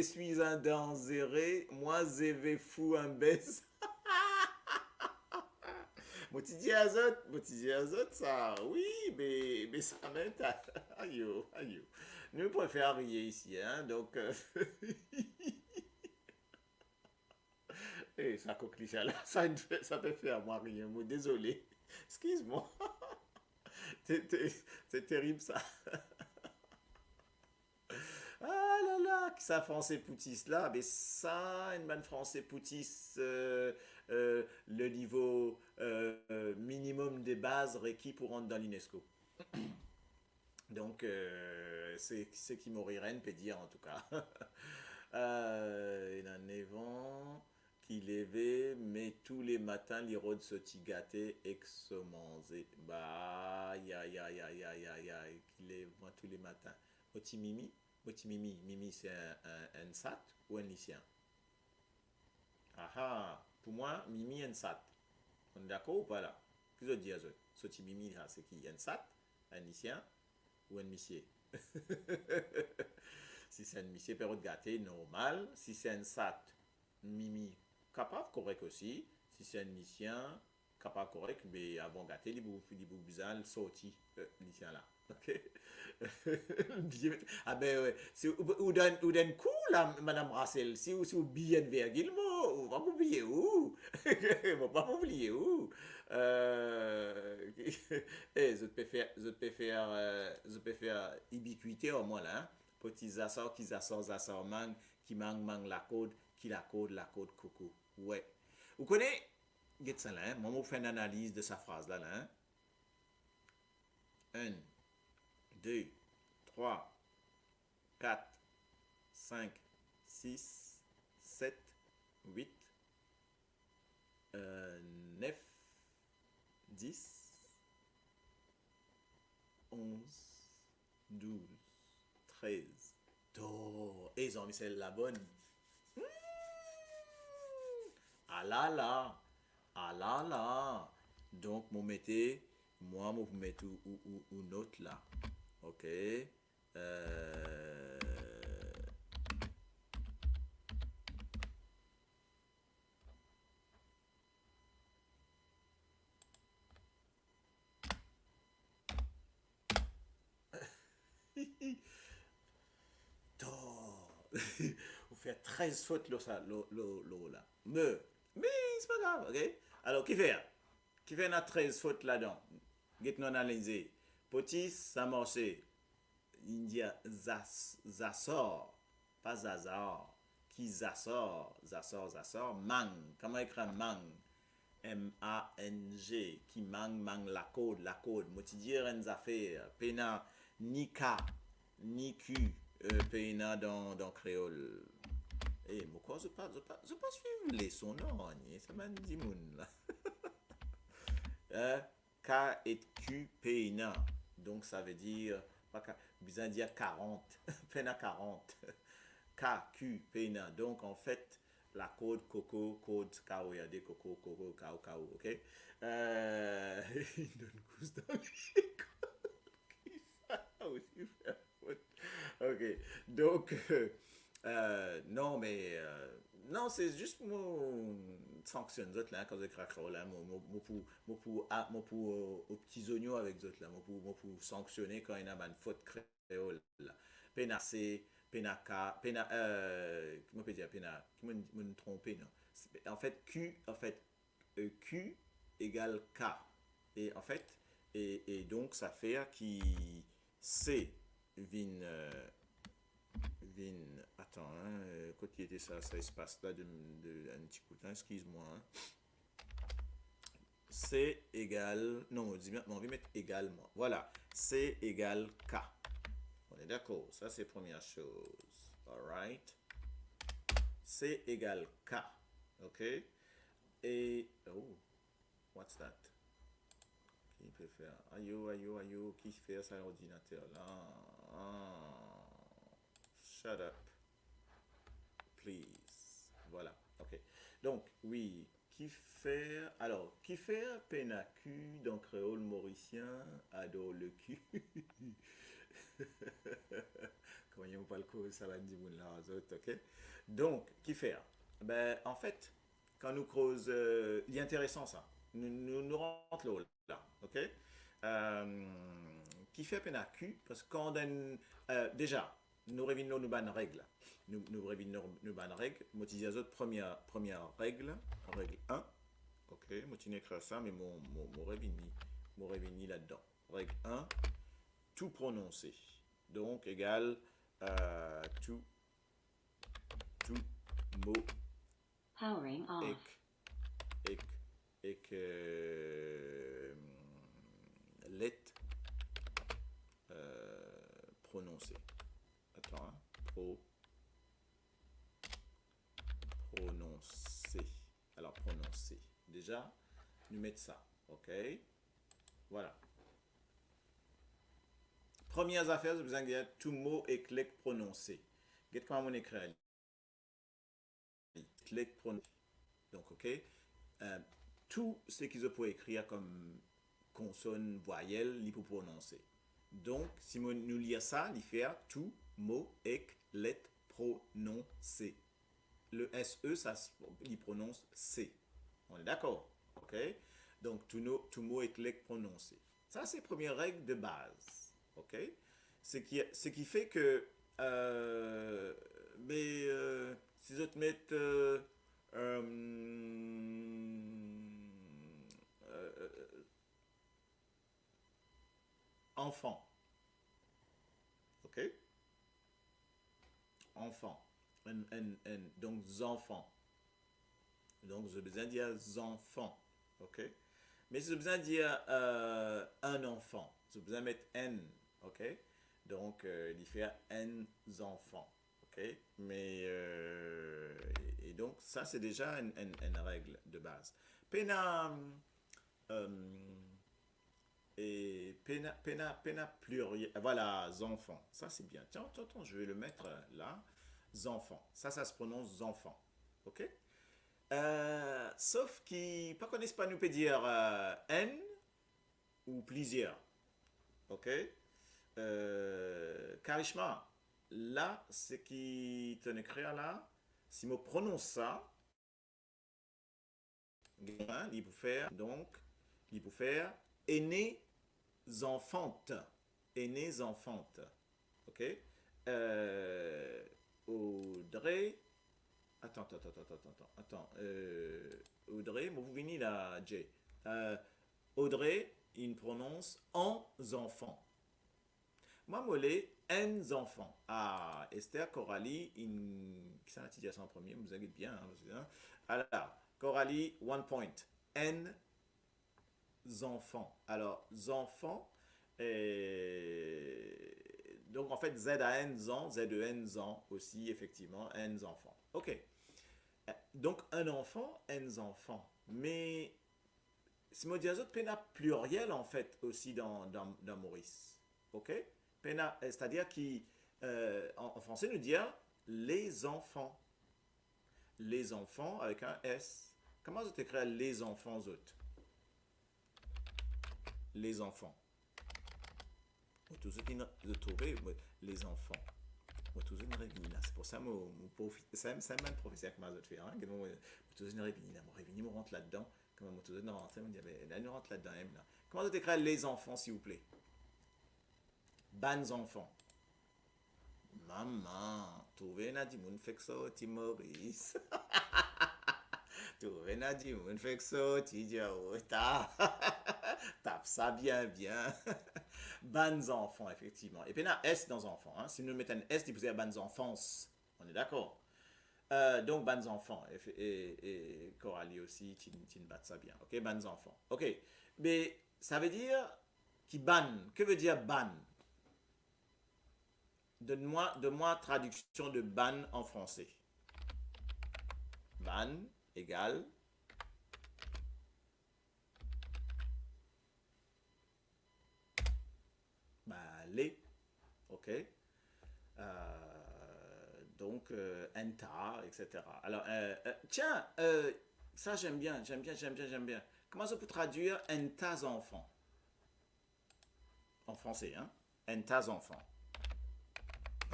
suis un dangereux, moi je vais fou un baisse. Moi tu dis à autres, ça, oui, mais ça m'intéresse. Aïe. Nous préférons rire ici, hein, donc. Et ça coqueliche là, ça peut faire moi rire, moi, désolé. Excuse-moi. C'est terrible ça. Ah là là, que ça français poutis là, mais ça, une bonne français poutis, le niveau minimum des bases requis pour rentrer dans l'UNESCO. Donc, c'est ce qui m'aurait peut dire en tout cas. Il y a un évent qui levait, mais tous les matins, les rods se gâtaient et que se mangeaient. Bah, aïe, qui lève moi tous les matins. Oti Mimi? Mimi c'est un SAT ou un lycéen? Ah, pour moi, Mimi un SAT. On est d'accord ou pas là? Qu'est-ce que je dis à eux? Soti Mimi, c'est qui? Un SAT? Un lycéen? Ou un missier? Si c'est un missier, période gâtée, normal. Si c'est un SAT, Mimi, capable, correct aussi. Si c'est un lycéen, capable correct, mais avant gâter, il vous besoin sorti l'ici là. OK? Ah ben ouais, si ou d'un coup là madame Rachel, si vous bien virgule, on va pas oublier où. On va pas oublier où. Je peux faire ubiquité au moins là. Hein? Petits assorts qui assorts mang, qui mang la code, qui la code coco. Ouais. Vous connaissez, get ça là, hein? Moi, je fais une analyse de sa phrase là, hein? 1, 2, 3, 4, 5, 6, 7, 8, 9, 10, 11, 12, 13. Oh, et ils ont mis celle la bonne. Ah là là, ah là là. Donc, moi, vous mettez une note là. OK. Vous faites 13 fautes là, là. Mais c'est pas grave, ok? Alors, qui fait 13 fautes là-dedans? Get non analysé. Petit, ça marché. India, Zassor, pas Zazar. Qui Zassor, Mang. Comment écrire Mang? M-A-N-G. Qui mang la code. Moi, tu dis rien affaires. Pena, ni K, ni Q. Pena dans créole. Eh, pourquoi je pas suivre les sons, non, ça m'a dit moun là. K et Q, Pena. Donc, ça veut dire, besoin de dire 40. Pena 40. K, Q, Pena. Donc, en fait, la code Coco, code Kaoyade, Coco, Kao, ok? Il donne couche dans les ok, donc, non, mais, non, c'est juste mon sanctionne d'autres là, quand je craque là, moi pour aux petits oignons avec d'autres là, moi pour sanctionner quand il y a une faute créole là. Pénacé, pénaca, comment peut dire péna, qui me trompé, non? En fait, Q égale K. Et en fait, et donc ça fait qui C attends, hein, côté était ça espace là un petit coup de temps, excuse-moi. Hein. C égale, non, on va mettre également. Voilà, C égale K. On est d'accord, ça c'est première chose. Alright. C égale K. Ok. Et, oh, what's that? Qui peut faire? Ayo, qui fait ça l'ordinateur là? Shut up. Please. Voilà. OK. Donc, oui. Qui fait Penacu dans créole mauricien adore le cul. Comment on parle que ça va dire là aux autres, OK? Donc, qui fait? Ben, en fait, quand nous creuse, il est intéressant ça. Nous rentrons là, OK? Qui fait Penacu parce que quand on donne, déjà, nous revenons nous ban règle. Nous revenons nous ban règle. Moi, je dis aux autres, première règle 1. Ok, moi, je n'écris ça, mais mon revenu là-dedans. Règle 1, tout prononcer. Donc, égal tout mot Powering off. Let prononcer. Attends, hein. Prononcer. Alors, prononcer. Déjà, nous mettons ça. OK? Voilà. Premières affaires, vous avez besoin de tout mot et clic prononcé. Regardez comment on écrit. Clic prononcé. Donc, OK? Tout ce qu'ils peuvent écrire comme consonne, voyelle, il peut prononcer. Donc, si nous lisons ça, il fait tout mot et lettre prononcé. Le SE, ça, il prononce C. On est d'accord? OK? Donc, tout mot est clair prononcé. Ça, c'est la première règle de base. OK? Ce qui fait que, si je te mets enfant. OK? Enfant. Donc, enfants. Donc, j'ai besoin de dire enfants. OK? Mais j'ai besoin de dire un enfant. J'ai besoin de mettre N. OK? Donc, il fait N enfants. OK? Mais, et donc, ça, c'est déjà une règle de base. Pena pluriel. Voilà, enfants. Ça, c'est bien. Tiens, attends, je vais le mettre là. Enfants. Ça se prononce enfants. OK? Sauf qui, pas qu'on pas nous peut dire N ou plusieurs. OK? Karishma, là, ce qui te écrit là, si je prononce ça, il peut faire, donc, il peut faire aînés enfantes. Aînés enfantes. OK? Audrey. Attends. Audrey, vous venez là, Jay. Audrey, il prononce en enfants. Moi, mollet, en enfants. Ah, Esther, Coralie, qui s'en a dit en premier, vous avez bien. Hein? Alors, Coralie, 1 point. En enfants. Alors, enfants, donc en fait, Z à N ans, Z de N ans aussi, effectivement, N enfants. OK. Donc, un enfant, N enfants. Mais, si je dis à pena pluriel, en fait, aussi dans Maurice. OK? Pena, c'est-à-dire en français, nous dire les enfants. Les enfants avec un S. Comment vous écrivez les enfants autres? Les enfants. Tout ce qui vous trouvez, les enfants. C'est pour ça que c'est même professeur qui m'a fait. Tout ce qui rentre là-dedans. Comment tout ce rentre là-dedans. Comment vous écrivez les enfants, s'il vous plaît? Bans enfants. Maman, trouvé n'a dit mon fait que ça, Maurice. Trouvé n'a dit mon fait que ça, tape ça bien. Bans enfants, effectivement. Et puis là, S dans enfants. Hein. Si nous mettons un S, il peut dire bans enfants. On est d'accord. Donc, bans enfants. Et Coralie aussi, tu ne battes ça bien. OK, bans enfants. OK. Mais ça veut dire qui ban. Que veut dire ban? Donne-moi traduction de ban en français. Ban égale les. OK. Donc, enta, etc. Alors, tiens, ça j'aime bien. Comment ça peut traduire entas enfants? En français, hein? Entas enfants.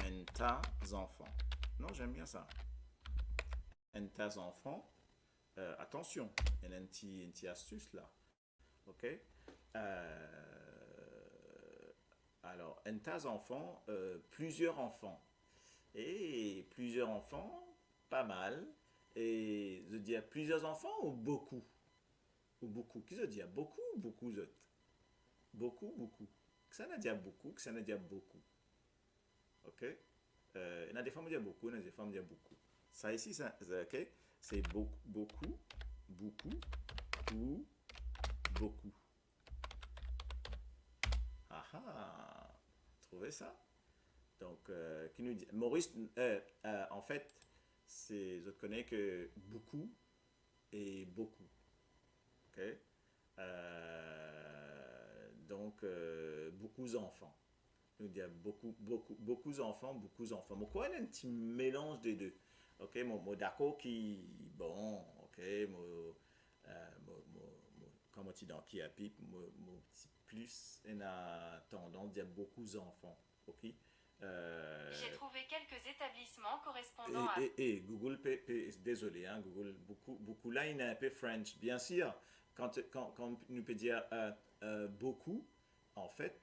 Entas enfants. Non, j'aime bien ça. Entas enfants. Attention, il y a une petite astuce là. OK? Alors, entas enfants, plusieurs enfants. Et plusieurs enfants, pas mal. Et je dis plusieurs enfants ou beaucoup? Ou beaucoup? Qui se dit beaucoup ou beaucoup d'autres? Beaucoup. Que ça n'a dit beaucoup, que ça n'a dit beaucoup. OK? Il y a des femmes qui disent beaucoup, il y a des femmes qui disent beaucoup. Ça ici, OK? C'est beaucoup, ou beaucoup. Ah, trouvez ça? Donc, qui nous dit Maurice, en fait, je connais que beaucoup et beaucoup. OK? Donc, beaucoup d'enfants. Nous dit beaucoup d'enfants. Mais quoi, il y a un petit mélange des deux. OK? Mon d'accord qui, bon, OK, comment tu dis, qui a pipe, mon petit plus, il a tendance à dire beaucoup d'enfants. OK? J'ai trouvé quelques établissements correspondant à... Et Google, désolé, hein, Google, beaucoup là, il est un peu French. Bien sûr, quand nous peut dire beaucoup, en fait,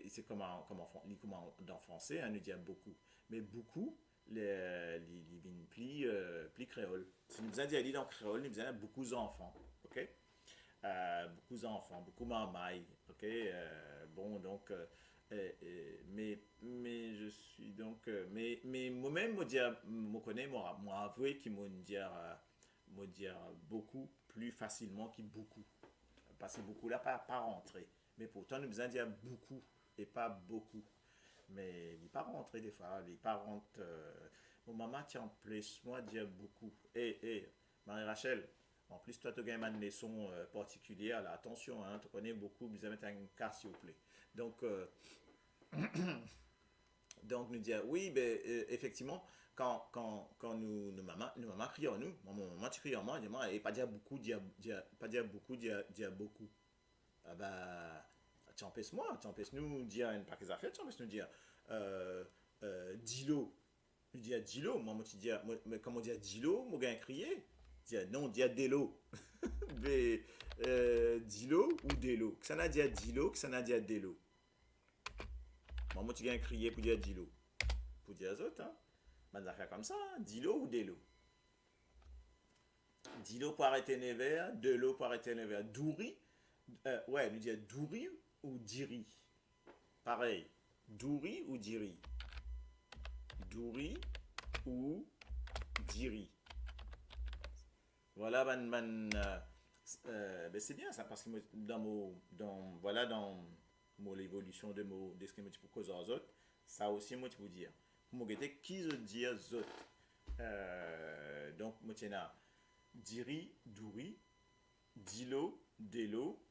c'est comme en français, hein, nous dire beaucoup. Mais beaucoup, les pli créole. Si nous avons dit dans créole, nous avons beaucoup d'enfants, ok? Beaucoup d'enfants, beaucoup mamailles, ok? Bon, donc, mais je suis donc, mais moi-même, moi connais, moi avoué qu'il m'a dire beaucoup plus facilement que beaucoup. Parce que beaucoup là, pas rentrer. Mais pourtant, nous besoin dire beaucoup et pas beaucoup. Mais il n'est pas rentré des fois, il n'est pas rentré. Mon maman tient en plus, moi, dire beaucoup. Marie-Rachel, en plus, toi, tu as une leçon particulière, là, attention, hein, tu connais beaucoup, vous avez un cas, s'il vous plaît. Donc, donc nous dire, oui, ben, effectivement, quand nous maman crie en nous, maman tu cries en moi, et pas dire beaucoup, pas dire beaucoup, dire beaucoup. Ah bah, tu empêches moi, tu empêches nous dire une paquet d'affaires, tu empêches nous dire dilo. Nous dire dilo, moi tu dis, mais comment dire dilo, moi gagne crier. Dire non, dire délo. Mais dilo ou délo. Que ça n'a dit dilo, que ça n'a dit délo. Moi tu gagne crier pour dire dilo. Pour dire aux autres, hein. Des affaires comme ça, hein. Dilo ou délo. Dilo pour arrêter les verres, délo pour arrêter les verres. Douri. Ouais, nous dire douri ou diri. Pareil, douri ou diri. Douri ou diri. Voilà, ben c'est bien ça, parce que dans l'évolution de ce que je pour cause aux autres, ça aussi, moi, tu peux dire. Pour moi, qui je dis aux autres. Donc, moi, tiens là, diri, douri, dilo, délo.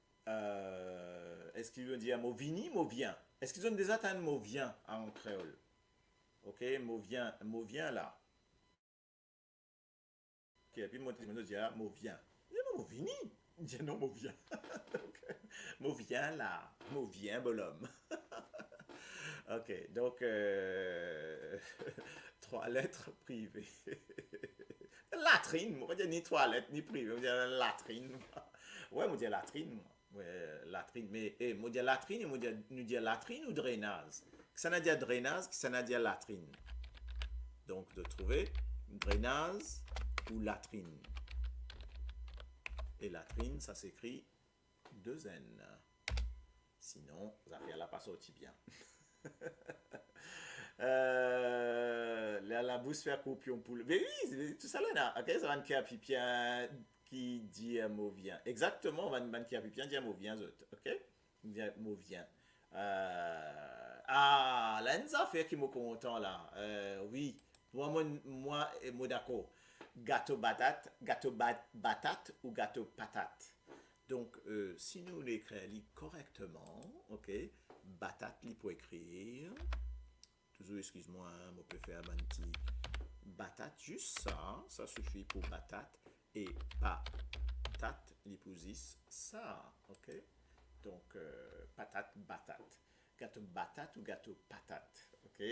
Est-ce qu'ils veulent dire mot vini, mot vient? Est-ce qu'ils ont déjà un mot vient en créole? Ok, mot vient là. Ok, et puis moi je dis mot vient. Il dit non, mot vini. Il dit non, mot vient. Mot vient là. Mot vient, bonhomme. Ok, donc 3 lettres privées. Latrine, on va dire ni toilette ni privée, on va dire latrine. Ouais, on va dire latrine. Ouais, latrine, mais on va dire latrine, on va dire latrine ou drainage. Ça n'a dit drainage, ça n'a dit latrine. Donc de trouver drainage ou latrine. Et latrine, ça s'écrit 2 N. Sinon, ça ne va pas sortir bien. La bouche faire coupion pour mais oui, tout ça là, ok, ça va un capipien qui dit un mot vient. Exactement, on va un capipien dit un mot vient, ok? Mot vient. Là, une affaire qui me content là. Oui, moi, d'accord. Gâteau batate ou gâteau patate. Donc, si nous l'écrivons correctement, ok, batate, il pour écrire. Toujours, excuse-moi, on peut faire un petit batate, juste ça suffit pour batate, et patate, il pour ça, ok? Donc, patate, batate. Gâteau batate ou gâteau patate, ok?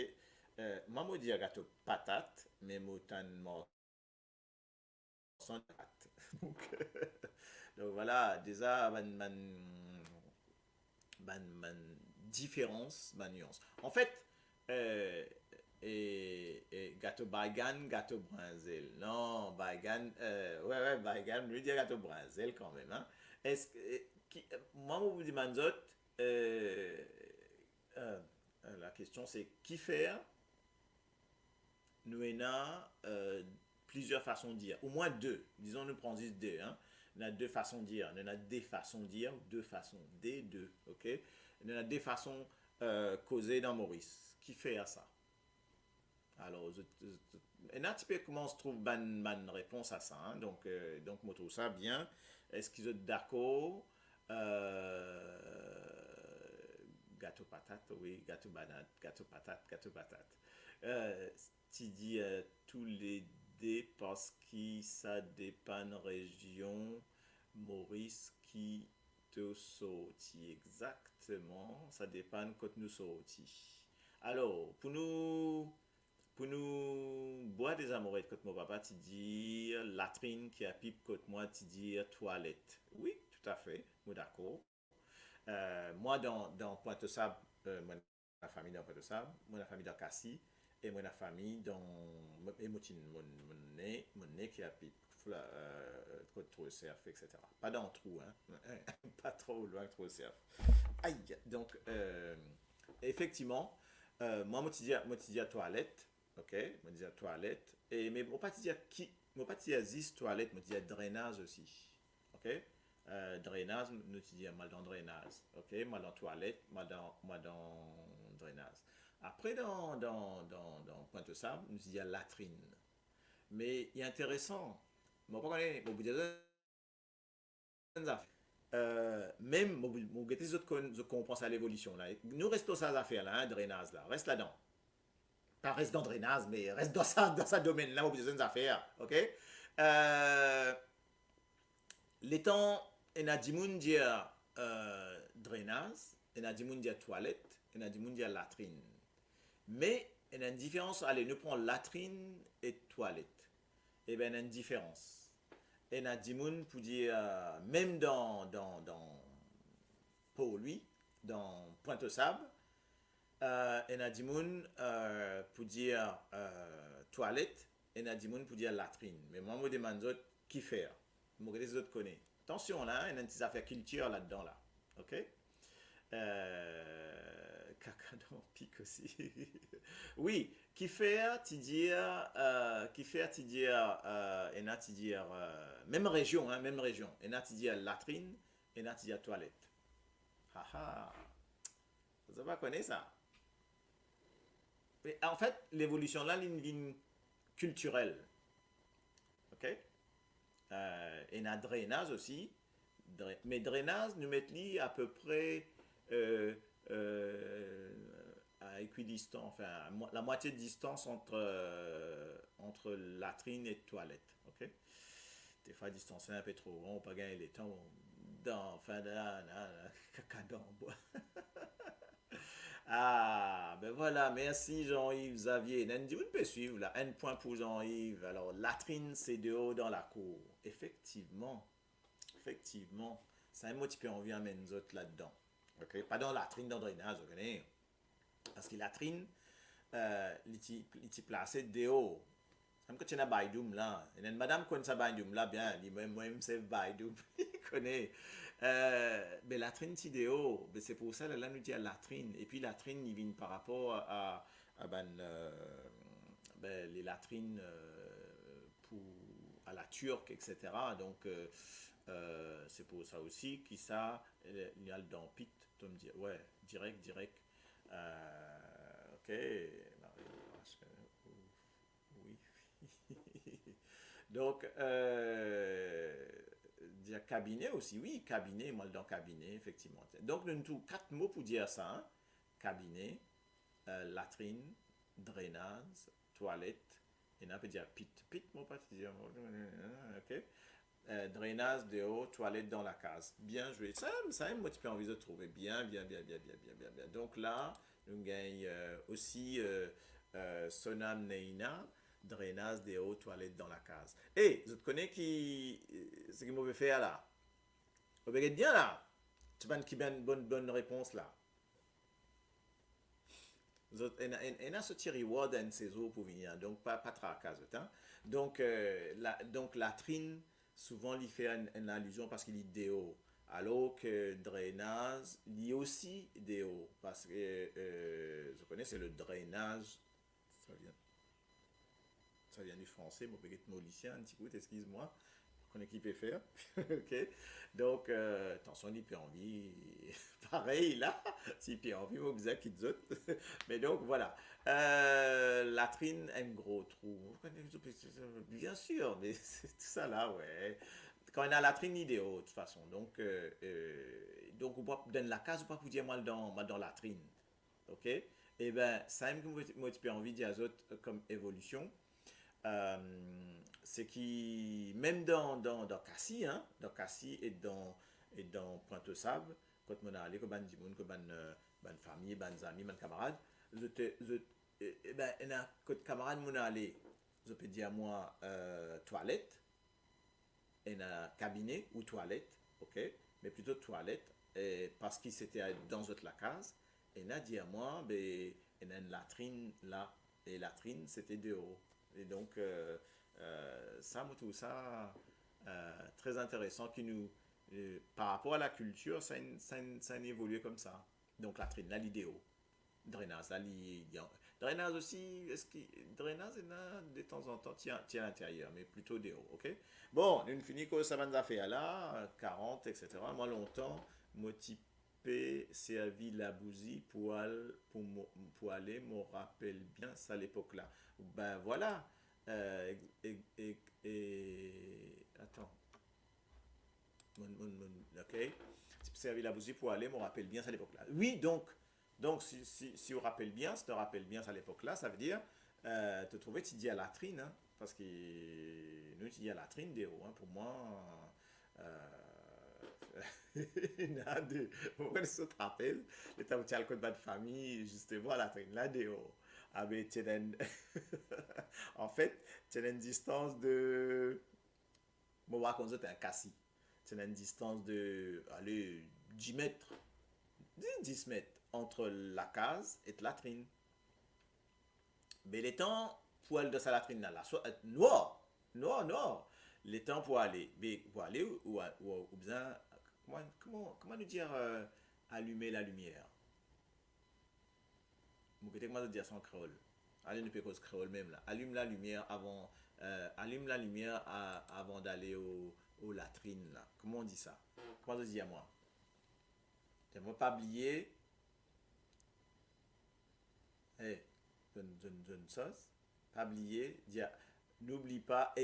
Moi, je dis gâteau patate, mais moi, sans patate. Donc, voilà, déjà, différence, ma nuance. En fait, gâteau baigan, gâteau brinzel. Non, baigan, ouais, baigan, je veux dire gâteau brinzel quand même. Hein. Est-ce que, moi, je vous dis, la question c'est qui faire? Nous avons plusieurs façons de dire, au moins 2. Disons, nous prenons 2. Hein. On a 2 façons de dire. On a des façons de dire, 2 façons. Des 2, ok? On a des façons causer dans Maurice. Qui fait à ça? Alors, et un petit peu comment se trouve ma réponse à ça. Hein? Donc, moi, je trouve ça bien. Est-ce qu'ils sont d'accord? Gâteau patate, oui, gâteau banane, gâteau patate. Tu dis tous les deux parce que ça dépend région Maurice qui te sorti exactement, ça dépend quand nous sorti. Alors, pour nous boire des amourettes quand mon papa tu dis latrine qui a pipe quand moi tu dis toilette. Oui, tout à fait, moi d'accord. Moi, dans Pointe-aux-Sable, moi, la famille dans Pointe-aux-Sable, moi, la famille dans Cassis, et moi, la famille dans. Et moi, mon nez qui a trop de cerf, etc. Pas dans le trou, hein. Pas trop loin, trop de cerf. Aïe! Donc, effectivement, moi, je dis à toilette, ok? Je dis à toilette, et, mais je ne pas dire qui, je pas dire 10 toilettes, je dis drainage aussi, ok? Drainage, nous disons mal dans drainage, ok? Mal dans toilette, mal dans drainage. Après, dans Pointe-aux-Sable, nous disons latrine. Mais il est intéressant, moi, pas bon, vous dire même, mon les autres qu'on pense à l'évolution, là. Nous restons ça affaires là, hein, drainage, là. Reste là-dedans. Pas reste dans drainage, mais reste dans ça domaine là, vous des affaires, ok? Les temps, il y a des gens qui drainage, il y a des gens qui toilette, il y a des gens qui latrine. Mais il y a une différence, allez, nous prenons latrine et toilette. Eh bien, il y a une différence. Il y a des gens pour dire, même pour lui, dans Pointe-aux-Sable, il y a des gens pour dire toilette, et il y a des gens pour dire latrine. Mais moi, je me demande qui faire. Je les autres connaissent. Attention là, il y a une petite affaire culture là-dedans là. Ok? Caca dans pique aussi. Oui, qui faire, tu dire, qui faire, tu dire, et là, tu dire, même région, hein, même région. Et là, tu dire latrine, et là, tu dire toilette. Haha. Vous n'avez pas connu ça? Mais en fait, l'évolution là, c'est une ligne culturelle. Ok? Et la drainage aussi. Mais drainage, nous mettons à peu près à équidistance, enfin, la moitié de distance entre latrine et toilette. Ok? Des fois, distancer un peu trop grand, on peut gagner les temps dans, enfin, caca dans bois. Ah, ben voilà, merci Jean-Yves Xavier. Nandy, vous pouvez suivre là, un point pour Jean-Yves. Alors, latrine, c'est de haut dans la cour. Effectivement, ça a un petit peu envie à mettre nous autres là-dedans. Ok, pas dans latrine, dans drainage, vous connaissez. Parce que latrine, il est placé de haut. C'est comme quand tu as un baïdoum là. Il y a une madame qui connaît sa baïdoum là, bien, elle dit, moi-même, c'est baïdoum. Il connaît. Mais latrine, c'est de haut. C'est pour ça, là, nous dit latrine. Et puis, latrine, il vient par rapport à les latrines à la turque, etc. Donc, c'est pour ça aussi qu'il y a le dans pit, tu me dis, ouais, direct. Ok, oui. Donc, dire cabinet aussi, oui, cabinet, moi dans cabinet, effectivement. Donc, nous avons 4 mots pour dire ça, hein? Cabinet, latrine, drainage, toilette, et on peut dire pit. Pit, moi pas dire, ok? Drainage de haut, toilette dans la case. Bien joué. Ça, moi, tu peux envie de trouver. Bien. Donc là, nous gagnons aussi Sonam Neina, drainage de haut, toilette dans la case. Et, vous connaissez ce que je vais faire là? Vous regardez bien là? Tu vas qui bien une bonne réponse là? On a ce petit reward en saison pour venir, donc pas très à case. Donc, latrine, souvent, il fait une allusion parce qu'il est déo. Alors que drainage, il y a aussi déo. Parce que, je connais, c'est le drainage. Ça vient du français, mon petit molicien, un petit coup, excuse-moi. Qu'on qui peut faire. Ok. Donc, attention, il peut envie. Pareil, là. S'il peut envie, vous vous qui d'autres. Mais donc, voilà. Latrine, un gros trou. Bien sûr, mais c'est tout ça là, ouais. Quand on a latrine, il est haut, de toute façon. Donc, on peut dans la case, on peut pas vous dire mal dans latrine. Ok? Eh bien, ça me motive envie de dire aux autres comme évolution. C'est qui même dans Cassis, hein, dans Cassis et dans Pointe-aux-Sable, quand on a allé que ban dimoun que ban famille, ban amis, ban camarades, ben quand camarade mon allé, je peux dire moi toilette, et un cabinet ou toilette, ok, mais plutôt toilette, et parce qu'il s'était dans la case, et il a dit à moi, ben, il y a une latrine là, et latrine c'était dehors. Et donc, ça, moi, tout ça, très intéressant, qui nous, par rapport à la culture, ça a évolué comme ça. Donc, latrine, là, l'idéo. Drainage, là, drainage aussi, drainage, il y en a de temps en temps, tient à l'intérieur, mais plutôt dehors, ok? Bon, une finie que ça va faire là, 40, etc. Moi, longtemps, motivé, servi la bousie pour aller, me rappelle bien ça à l'époque-là. Ben voilà, attends, ok? Servi la bousie pour aller, me rappelle bien ça à l'époque-là. Oui, donc si on rappelle bien, si tu te rappelles bien ça à l'époque-là, ça veut dire te trouver, tu dis à la latrine, hein, parce que nous, tu dis à la latrine des hauts, hein, pour moi, il y a des, on se rappelle, les temps où tu as le code de famille, justement, à la latrine, là, des hauts. Ah, mais tu as en fait, tu as une distance de, bon, on va comme ça, tu es un cassis. Tu as une distance de, allez, 10 mètres. 10 mètres entre la case et la latrine. Mais les temps pour aller de sa latrine là, noir. Les temps pour aller ou bien, comment nous dire allumer la lumière. Comment nous dire ça en créole. Allez, nous pouvons créole même là. Allume la lumière avant avant d'aller aux latrines là. Comment on dit ça? Comment on dit à moi? Je ne pas oublier. Jeune sauce. Pas oublier. N'oublie pas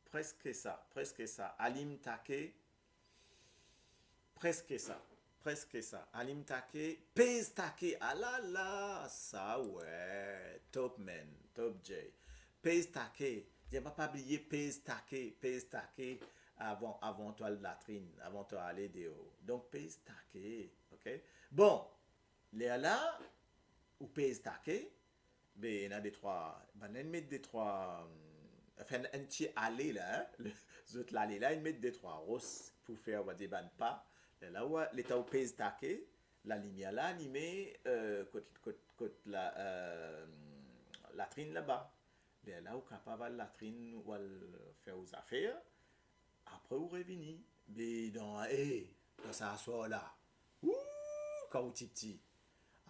presque ça. Alim take. Presque ça. Alim take. Pèse take. Ah là là. Ça ouais. Top man. Top J. Pèse take. Je ne pas oublier pèse take. Avant toi la latrine, avant toi aller dehors. Donc, pèse taqué, ok? Bon, là, ou pèse taqué, ben, il y en a des trois, ben, ils mettent des trois, enfin, un petit aller là, hein? Les autres aller là, ils mettent des trois roses pour faire, on va dire, ben, pas. Là où, l'état où pèse taqué, la lumière là, animée, côté la latrine là-bas. Là où capable la latrine, ou faire aux affaires. Après, vous revenez. Mais dans ça soit là. Ouh, quand vous petit.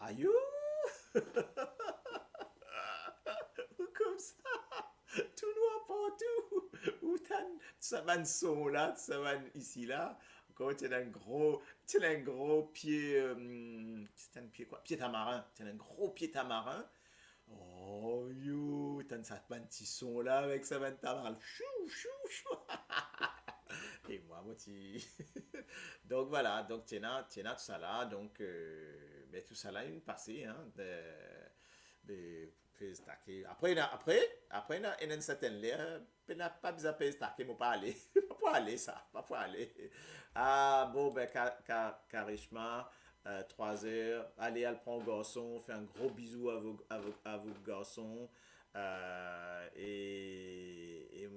Aïe, comme ça. Tout noir partout. Où ça va un son là, ça va ici là. Quand tu as un gros pied. C'est un pied quoi? Pied tamarin. Tu as un gros pied tamarin. Oh, you, t'as ça petit son là avec ça va tamarin. Chou. Et moi, donc voilà, donc tu as tout ça là, donc mais tout ça là, une passée, hein, après, il y a une certaine l'air, il n'a pas besoin de stacker, mais pas aller, pas pour aller. Ah, bon, ben, carrément, 3 heures, allez, elle prend le garçon, fait un gros bisou à vos garçons, et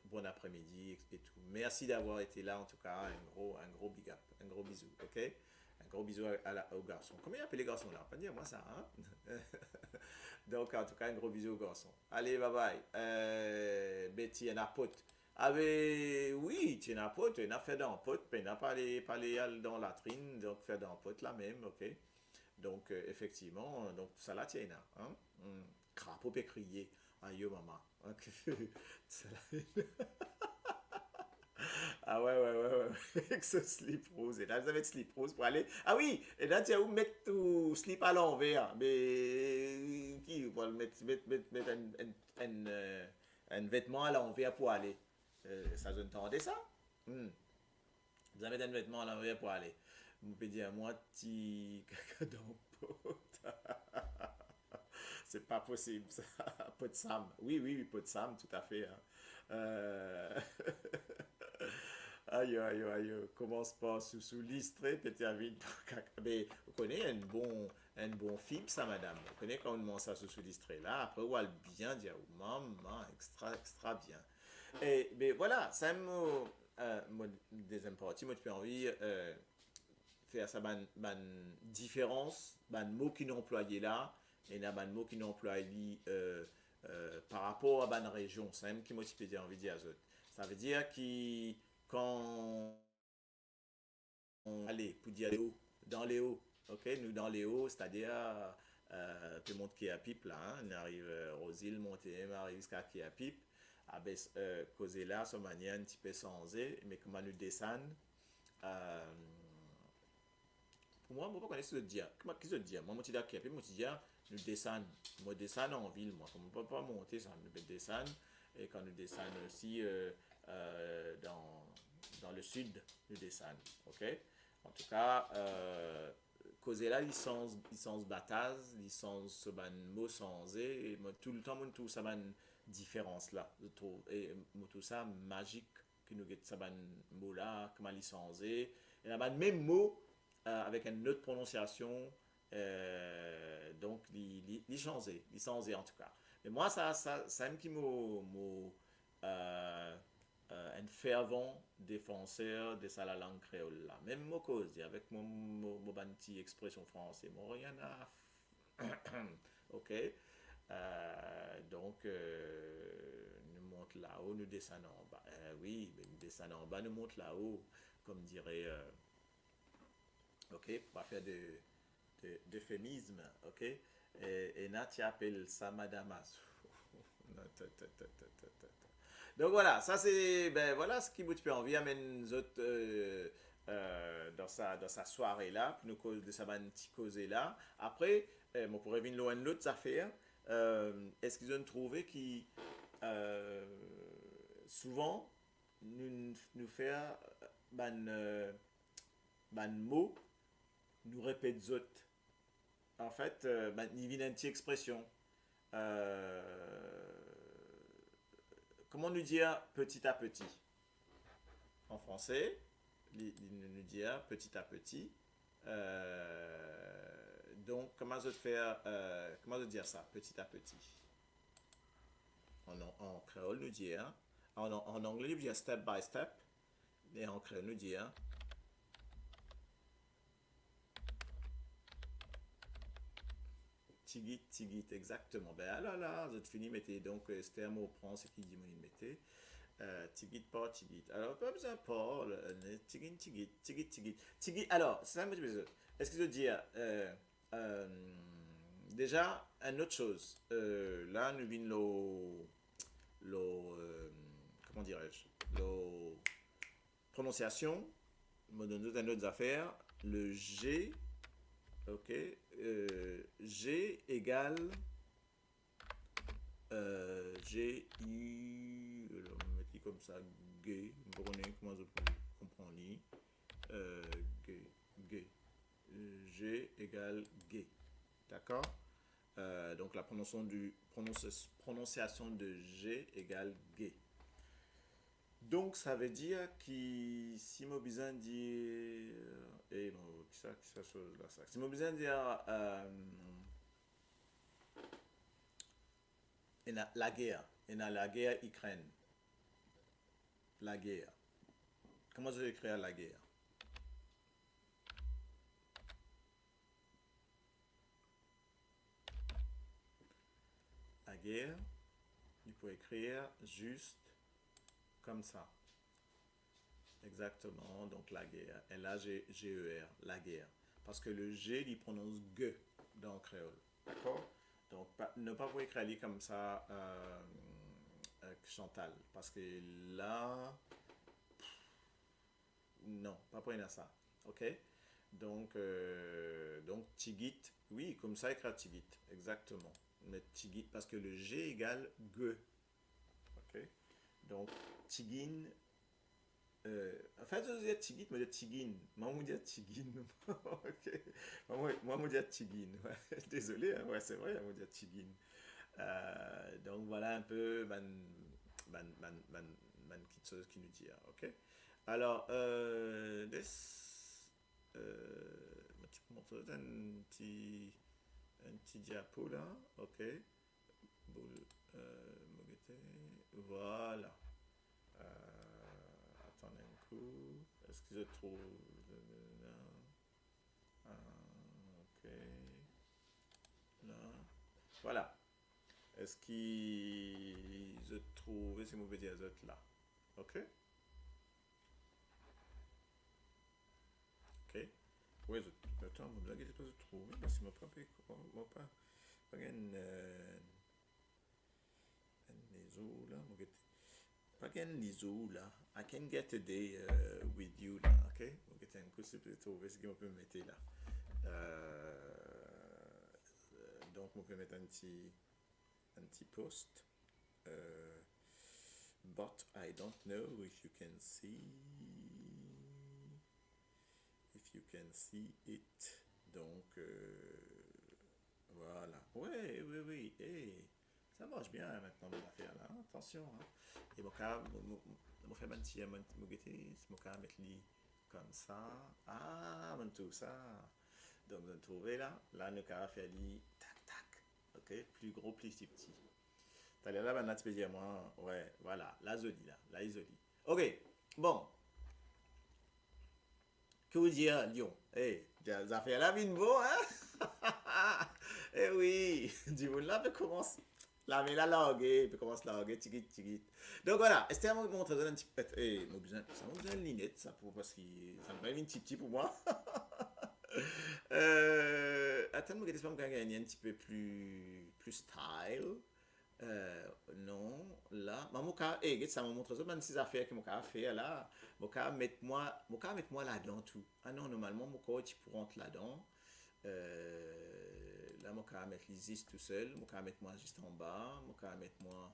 bon après-midi et tout. Merci d'avoir été là en tout cas, un gros big up, un gros bisou, ok? Un gros bisou aux garçons. Comment il appelle les garçons là? Pas dire moi ça, hein? Donc en tout cas, un gros bisou aux garçons. Allez, bye bye. Betty, un pote. Ah ben oui, tu es un pote, tu as fait dans pote, puis tu n'as pas aller dans la latrine, donc faire dans pote là même, ok? Donc, effectivement, donc tout ça là, tiens, hein? Crapaud peut crier. Aïe, maman. Ah ouais. Avec ce slip rose. Et là, vous avez de slip rose pour aller. Ah oui, et là, tu as où mettre tout slip à l'envers. Mais qui va mettre un vêtement à l'envers pour aller? Ça, je entendais ça? Vous avez un vêtement à l'envers pour aller. Vous pouvez dire, moi, petit caca dans pote. C'est pas possible, ça. Pot de Sam. Oui, pot de Sam, tout à fait. Hein. Aïe. Commence pas sous listré, petit avide. Mais vous connaissez un bon film, ça, madame. Vous connaissez quand on demande ça sous listré. Là, après, on va bien dire, maman, extra bien. Mais voilà, ça me. deuxième partie, moi, tu as envie faire ça, différence, mot qui n'est employé là, et là, mot qui n'est employé par rapport à la région. C'est même qui moi, tu peux envie de dire. Ça veut dire que quand on allait, pour dire les hauts, dans les hauts, ok, nous dans les hauts, c'est-à-dire tout le monde qui est à pipe là, hein, on arrive aux îles montées, on arrive jusqu'à qui est à pipe, causer là, son manière un petit peu sans mais comment nous descendre. Pour moi, je ne sais pas ce que je dire. Qu'est-ce que je dire? Moi, je dis à qui, moi, je dis, nous descendons. Moi, descendre en ville, moi. Comme on ne peut pas monter, ça nous peut descendre. Et quand nous descendons aussi dans le sud, nous descendons. OK? En tout cas, causer la licence bataille, licence mot sans et tout le temps, tout ça, différence là, je trouve. Et tout ça, magique, que nous avons ça, mot là, comme licence et là, même mot, avec une autre prononciation, donc il changé en tout cas. Mais moi, ça me qui un fervent défenseur de la langue créole là. Même mon cause, avec mon petite expression française, moi rien à ok. Donc, nous montons là-haut, nous descendons en bas. Oui, mais nous descendons en bas, nous montons là-haut, comme dirait. Ok, pour pas faire d'euphémisme, ok. Et là, tu appelles ça Madame As. Donc voilà, ça c'est, voilà ce qui vous fait envie, amène nous autres dans sa soirée là, pour nous cause de sa petite cause là. Après, on pourrait venir loin de l'autre affaire. Est-ce qu'ils ont trouvé qui souvent nous faire mot nous répète zot. En fait, il vient une petite expression. Comment nous dire petit à petit? En français, nous dire petit à petit. Donc, comment je faire, comment je dire ça, petit à petit? En créole, nous dire. En anglais, nous dire step by step. Et en créole, nous dire. Tigit, exactement. Ben alors là, vous fini, mettez donc c'était un mot prend ce qui dit mon mettez. Tigit, pas tigit. Alors, pas besoin pas. Tigit. Alors, c'est un petit peu. Est-ce que je veux dire déjà, une autre chose. Là, nous vîmes comment dirais-je? La prononciation. Me donne une autre affaire. Le G. Ok, G égale G, I, on va mettre comme ça, G, vous comprenez comment je comprends li, G, G égale G, d'accord? Donc la prononciation de G égale G. Donc, ça veut dire que si je besoin de dire. Et non, qui ça chose là, ça. Si je besoin de dire. La guerre. La guerre Ukraine. La guerre. Comment je vais écrire la guerre? La guerre, il faut écrire juste comme ça. Exactement, donc la guerre. L-A-G-E-R, la guerre. Parce que le G, il prononce G dans le créole. D'accord? Donc, ne pas vous écrire comme ça, Chantal. Parce que là, non, pas pour ça. Ok? Donc, Tigit, oui, comme ça, écrire Tigit. Exactement. Mais Tigit, parce que le G égale G. Ok? Donc, Tigin. En fait, je dis Tigit, mais je dis Tigin. Moi, je dis Tigin. Ok. Moi, je dis Tigin. Ouais. Désolé, hein. Ouais, c'est vrai, je dis Tigin. Donc, voilà un peu petite chose qui nous dit. Ok. Alors, tu peux montrer un petit diapo là. Ok. Voilà. Attendez un coup, est-ce que je trouve... Ok. Là. Voilà. Est-ce que je trouve... Est-ce que vous pouvez dire là? Ok. Ok. Oui, attends, je vais pas trouver, parce que je ne pas les eaux là, pas les eaux là. I can get a day with you là, ok? Ok, un coup, c'est peut trouver ce qu'on peut mettre là. Donc, on peut mettre un petit post. But I don't know if you can see. If you can see it. Donc, voilà. Ouais, oui, oui. Hey, ça marche bien hein, maintenant, mon affaire là. Attention. Hein. Et mon cas, mon fait un petit mon cas mettre lui comme ça. Ah, mon tout ça. Donc, vous trouvez là. Là, le cas fait lui tac, tac. Ok, plus gros, plus petit. T'as l'air là, maintenant, tu peux dire moi. Ouais, voilà. La jolie là. La jolie. Ok, bon. Que vous dire, Lyon? Eh, des affaires là, bien beau, hein? Eh oui, du monde là peut commencer. La mais la langue, peut commencer la langue, tigit, tigit. Donc voilà, Esther m'a montré un petit peu. Eh, mon besoin, ça m'a besoin de lunettes, ça pour parce que ça me fait un petit pour moi. Attends, je vais gagner un petit peu plus style. Non, là, mais mon cas, ça me montre ça, même si affaires que mon cas fait là, mon cas mettre moi là-dedans tout. Ah non, normalement, mon cas, tu peux rentrer là-dedans. Là, mon cas mettre les tout seul, mon cas mettre moi juste en bas, mon cas mettre moi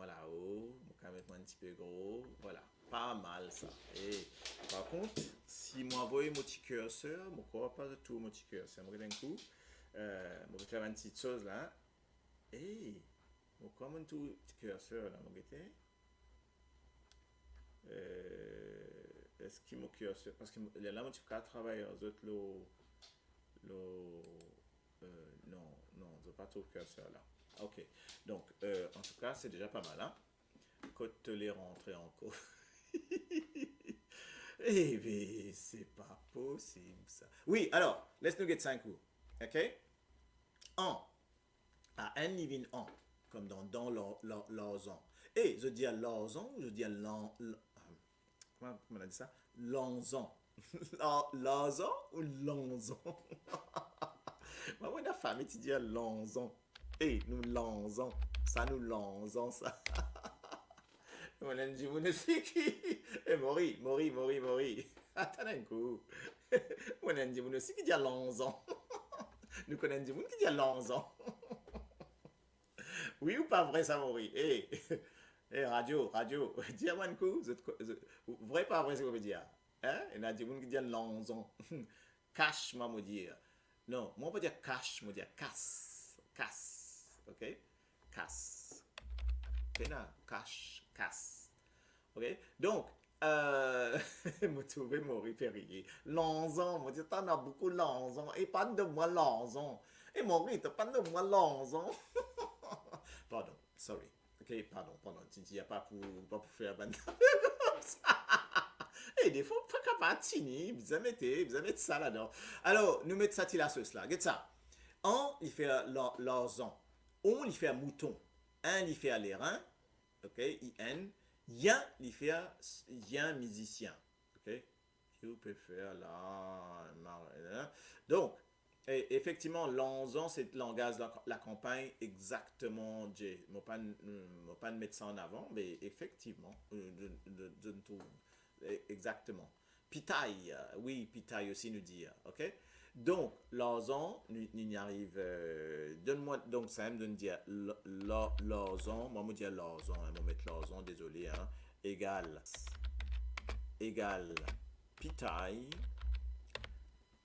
là-haut, mon cas mettre moi un petit peu gros, voilà, pas mal ça. Et par contre, si moi envoie mon petit curseur, mon cas pas de tout mon petit curseur, moi d'un coup, je vais faire une petite chose là. Et bon, comme tout curseur là, mon gars, est-ce qu'il mon curseur, parce que là, mon petit cas travaille aux autres non, je pas trop curseur là. Ok, donc en tout cas, c'est déjà pas mal, hein. Quand te les rentrer encore. Eh bien, c'est pas possible ça. Oui, alors, laisse-nous get 5 coups. Ok? En. À un living en. Comme dans l'orson. Et je dis à l'orson, je dis à comment on a dit ça? L'onzon. L'orson ou l'onzon? Moi, la famille, tu dis à l'onzon. Et nous l'onzon. Ça, nous l'onzon, ça. On a dit, vous ne savez qui? Eh, Mori. Attends un coup. On a dit, vous ne savez qui dit à l'onzon? Nous connaissons du monde qui dit à l'onzon. Oui ou pas vrai, ça, Mori? Eh, radio. Dis-moi un coup. Vrai pas vrai, c'est ce qu'on veut dire. Hein? Il y a du monde qui dit à l'onzon. Cash, moi, me dire. Non, moi, on peut dire cash, moi, dire casse. Ok? Casse. Ok, là? Casse. Ok? Donc, me trouver Maurice Perrier. L'onzon, moi, t'en as beaucoup l'onzon. Et pas de moi l'onzon. Et Maurice, t'as pas de moi l'onzon. Pardon, sorry. Ok, pardon. Tu dis, pas pour faire un comme ça. Et des fois, pas capable de tini, vous mettez ça là-dedans. Alors, nous mettons ça, la sauce là. Regarde ça. On, il fait l'orzon. On, il fait un mouton. Un, il fait les reins. Ok, I-N. Yan, il fait un musicien. Ok, you préfère la. Donc, effectivement, l'onzon, c'est le langage de la campagne exactement. Je ne vais pas mettre ça en avant, mais effectivement, je ne trouve. Exactement. Pitaille, oui, pitaille aussi nous dit, ok? Donc, l'ozon, nous y arrive, donne-moi, donc ça me donne dire l'ozon, moi je dis l'ozon, on va mettre l'ozon, désolé, hein, égal, pitaille,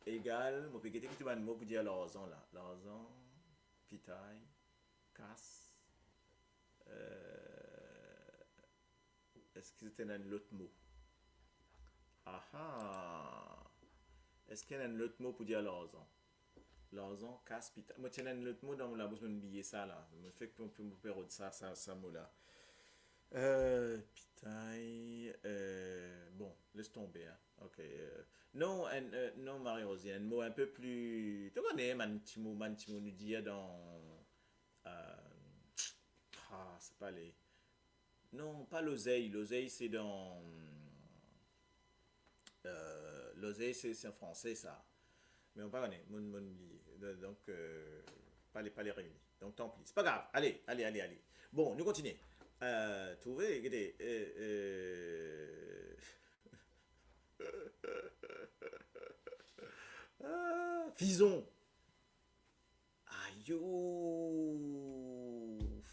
égal, moi je peux dire un mot pour dire l'ozon là, l'ozon, pitaille, casse, est-ce que c'était un autre mot? Ah. Est-ce qu'il y a un autre mot pour dire l'orzon? L'orzon, casse, pita. Moi, il y a un autre mot dans la bouche, je me billet ça là. Je me fais que je peux me perdre ça mot là. Pitaille. Bon, laisse tomber. Hein. Ok. Non, non, Marie-Rosine, un mot un peu plus. Tu connais, Manchimo nous dit dans. C'est pas les. Non, pas l'oseille. L'oseille, c'est dans. L'oseille, c'est en français, ça. Mais on pas connaît. Donc, pas les réunir. Donc, tant pis. C'est pas grave. Allez. Bon, nous continuons. Trouvez, regardez. Fison. Aïe,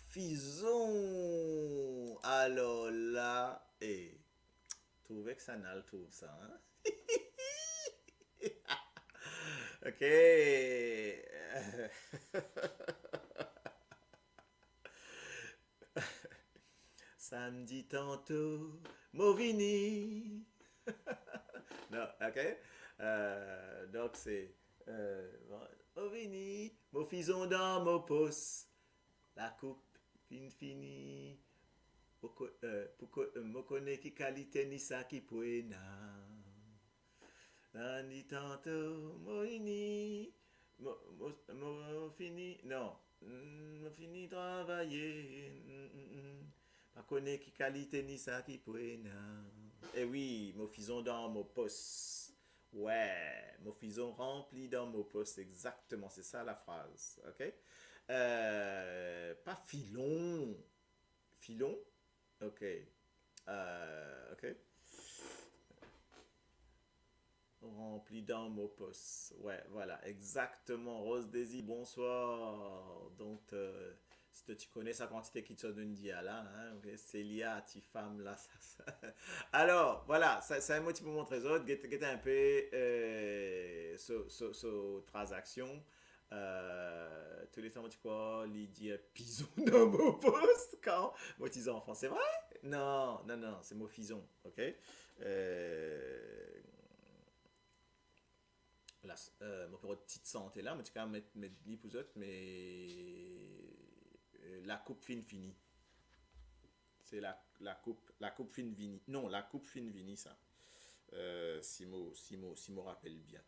Fison. Alors là, trouvez que ça n'a le trouve ça, hein? Ok. Samedi tantôt, Movini. Non, ok. Donc c'est Movini, mon fison dans mon poste. La coupe finie. Mo connais qui qualité ni ça qui poena. Samedi tantôt, Movini. Mo fini. Non. Mo fini travailler. Pas connaît qui qualité ni ça qui poena. Eh oui, mon fison dans mon poste. Ouais, mon fison rempli dans mon poste. Exactement, c'est ça la phrase. Ok? Pas filon. Filon? Ok. Ok. Rempli dans mon poste. Ouais, voilà, exactement. Rose Daisy, bonsoir. Donc, si tu connais sa quantité qui te donne dia là, hein, okay? Célia, ti femme là, ça. Alors, voilà, c'est un mot qui peut montrer autres. Get un peu sur transaction. Tous les temps, tu crois, Lydia Pison dans mon poste quand moi, tu enfants, c'est vrai? Non, c'est mon fison, ok? Mon petite santé là, mais tu peux mettre l'hyposite, mais la coupe finie. C'est la coupe fine vini. Non, la coupe fine vini, ça. Si me rappelle bien.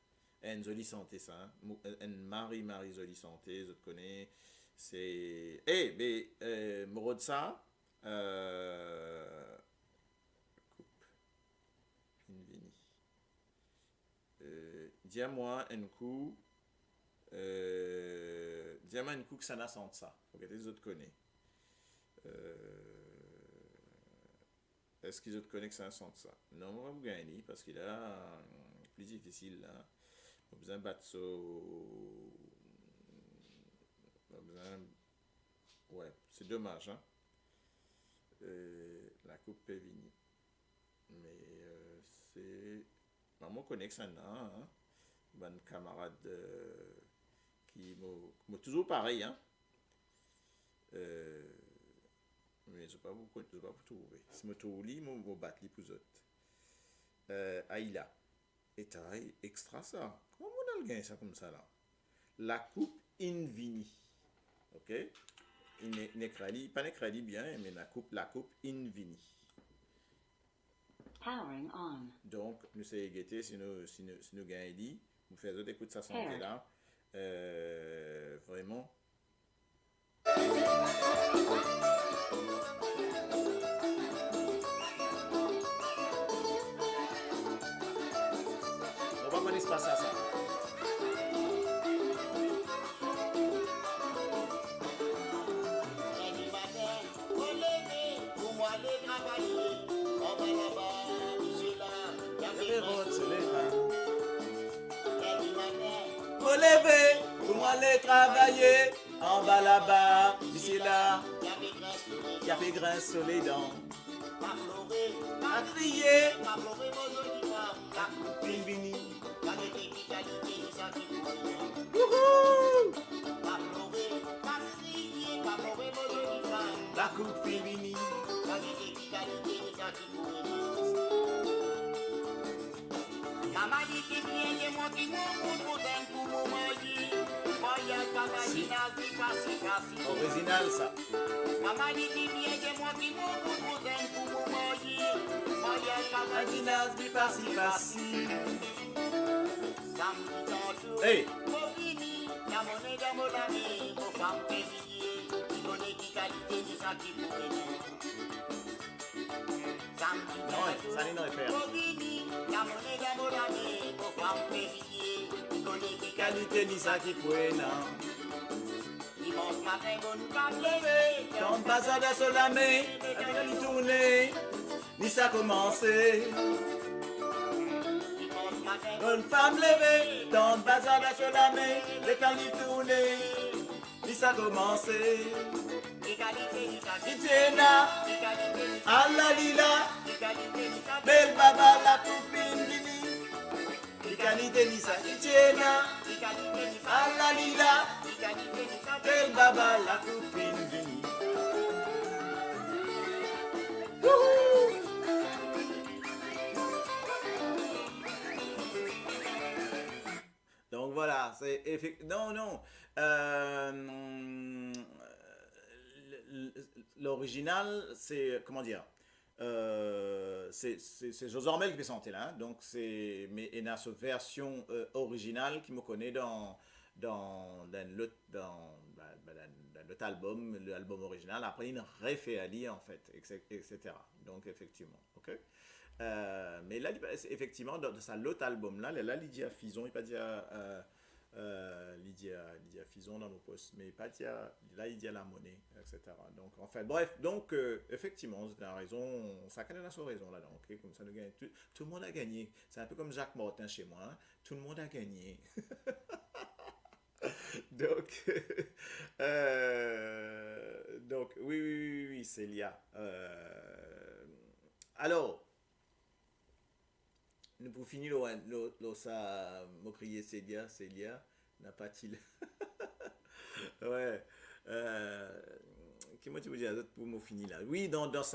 Une jolie santé, ça. Hein? Une Marie jolie santé, je te connais. C'est. Mais, moro de ça. Coupe fine vini. Dis-moi un coup. Dis-moi un coup que ça n'a senti ça. Ok, les autres connaissent. Est-ce qu'ils autres connaissent que ça n'a senti ça? Non, on va vous gagner parce qu'il est plus difficile là. On a besoin de battre ça. On a besoin. Ouais, c'est dommage, hein. La coupe Pévini. Mais c'est. Maman connaît que ça n'a, hein. Bonne camarade qui m'a toujours pareil, hein. Mais je ne vais pas vous trouver. Si je trouve, je vais battre les pour autres. Aïla. Et taille extra ça. Comment on a gagné ça comme ça là? La coupe Invini. Ok? Pas necrali bien, mais la coupe Invini. Powering on. Donc, nous sommes guettés si nous gagnons. Nous faisons des coups de sa santé là. Vraiment. On va pas laisser passer à ça. Faut lever, pour moi aller travailler en bas là-bas, d'ici là, qui a fait grince sur les dents, à crier, Invini. La coupe Invini. Maman dit que bien, moi qui m'en pour pour moi. Moyen Cavalinas, Picassi, Cassi. Original, ça. Maman dit bien que moi qui m'en cousin pour mon moyen. Moyen Original, Cavalinas, passi, passi. Samedi tantôt. Hey. Mogini, la monnaie de mon ami, pour femme février. Qui connaît qui qualité, qui ça qui pourrait. Samedi Non, tantôt. ça n'est non, faire. Mogini, la monnaie de mon ami, pour femme février. Qui connaît qui Qualité, ni ça qui pourrait, non. Dimanche matin, bonne femme levée. Dans le bazar de Solamé, avec un tourné, ni ça commencé. Dimanche matin, Bonne femme levée, dans le bazar de Solamé, le cani tourné, ni ça commencé. égalité, égalité, Itiena, égalité, alla lila, égalité, égalité. belle baba la copine Lili. Égalité ni ça, Itiena, alla lila, belle baba la copine Lili. Donc voilà, c'est effectivement. Non, non. L'original, c'est. Comment dire? C'est José Ormel qui fait chanter là. Hein, donc c'est. Mais il y a cette version originale qui me connaît dans l'autre album, l'album original. Après, il refait Ali en fait, etc. Donc effectivement. Ok? Mais là, effectivement, dans l'autre album-là, Lydia Fison, il pas dit Lydia Fison dans nos postes, mais pas dit là, il dit la monnaie, etc. Donc, en fait, bref, donc, effectivement, tu as raison, chacun a son raison là, donc, comme ça, tout le monde a gagné. C'est un peu comme Jacques Martin chez moi, hein? Tout le monde a gagné. Donc, oui, Célia. Alors, nous pour finir, ça m'a crié Célia, n'a pas-il. Ouais. Qu'est-ce que tu veux dire pour me finir là? Oui, dans chose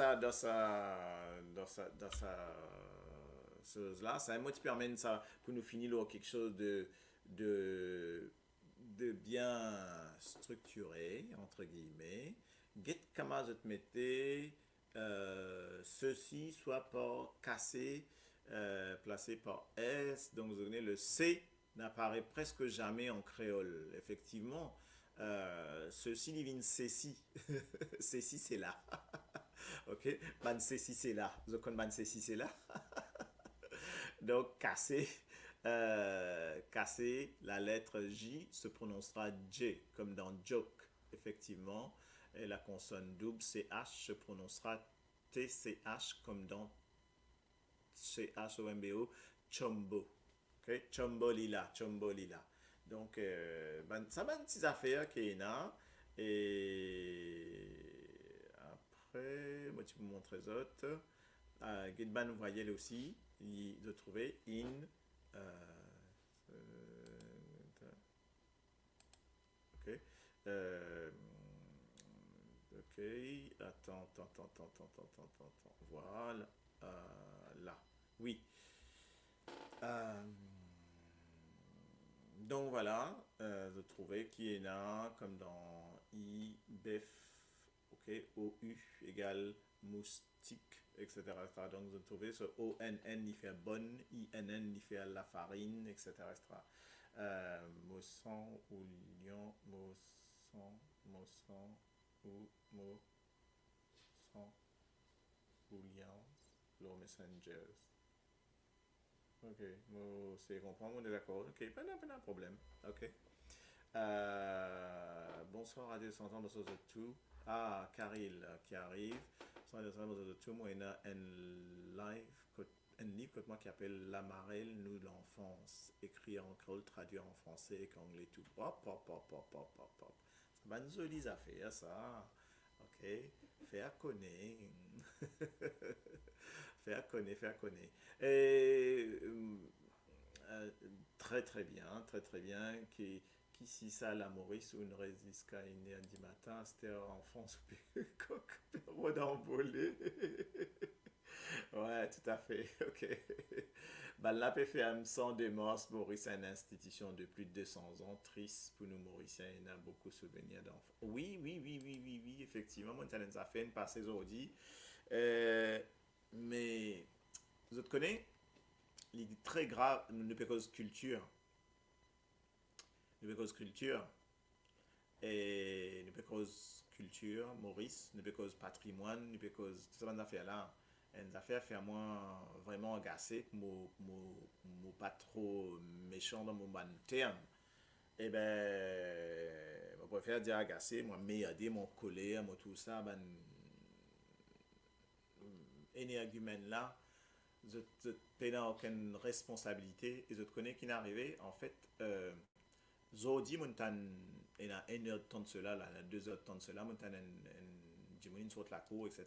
là, ça moi qui permet ça pour nous finir là, quelque chose de bien structuré entre guillemets. Get comment je te mettais ceci soit par cassé placé par S, donc vous avez le C n'apparaît presque jamais en créole. Effectivement, ceci divine ceci. Ceci c'est là. Ok, ban ceci c'est là. Vous connaissez ban ceci c'est là. Donc cassé, la lettre J se prononcera J comme dans joke. Effectivement, et la consonne double CH se prononcera TCH comme dans CHOMBO, Chombo. Ok, Chombo lila. Donc, ça va une petite affaire qui est là. Et après, moi, tu peux me montrer les autres. Gitban, vous voyez aussi, de trouver in. Ok. Ok. Attends. Voilà. Là. Oui. Donc voilà, de trouver qui est là, comme dans I, bef, ok, OU égale moustique, etc. Donc de trouver ce ONN, il fait bonne, INN, il fait la farine, etc. Mousson ou lion, mousson ou lion, le messengers. Ok, c'est comprendre, on est d'accord. Ok, pas de problème. Ok. Bonsoir à 200 ans de ce tout. Ah, Karil qui arrive. Bonsoir à 200 ans de ce tout. Moi, il y a un livre que moi qui appelle La Marelle, nous l'enfance. Écrit en créole, traduit en français et en anglais tout. Hop. C'est pas une jolie affaire, ça. Ok. Faire connaître. Faire connaître. Et très bien. Qui si ça la Maurice ou une résiste qu'à une lundi matin, c'était en France coq d'envolé. Ouais, tout à fait. Ok. Là, PFM, sans démence, Maurice a une institution de plus de 200 ans. Triste pour nous, Mauriciens, il y a beaucoup de souvenirs d'enfants. Oui, effectivement, moi, ça fait une passée aujourd'hui. Mais, vous connaissez, il est très grave, nous cause culture. Nous cause culture. Et nous cause culture, Maurice, nous cause patrimoine, nous cause tout ça, des affaires-là. Une affaire fait moi vraiment agacé, moi pas trop méchant dans mon bon terme. Eh ben, je préfère dire agacé, moi m'aider, mon colère, moi tout ça, ben, énergumène là, je n'ai aucune responsabilité et je te connais qui n'est arrivé, en fait, Zodi montan il y a 1 heure de temps de cela, là, 2 heures de temps de cela, montan une sur la cour, etc.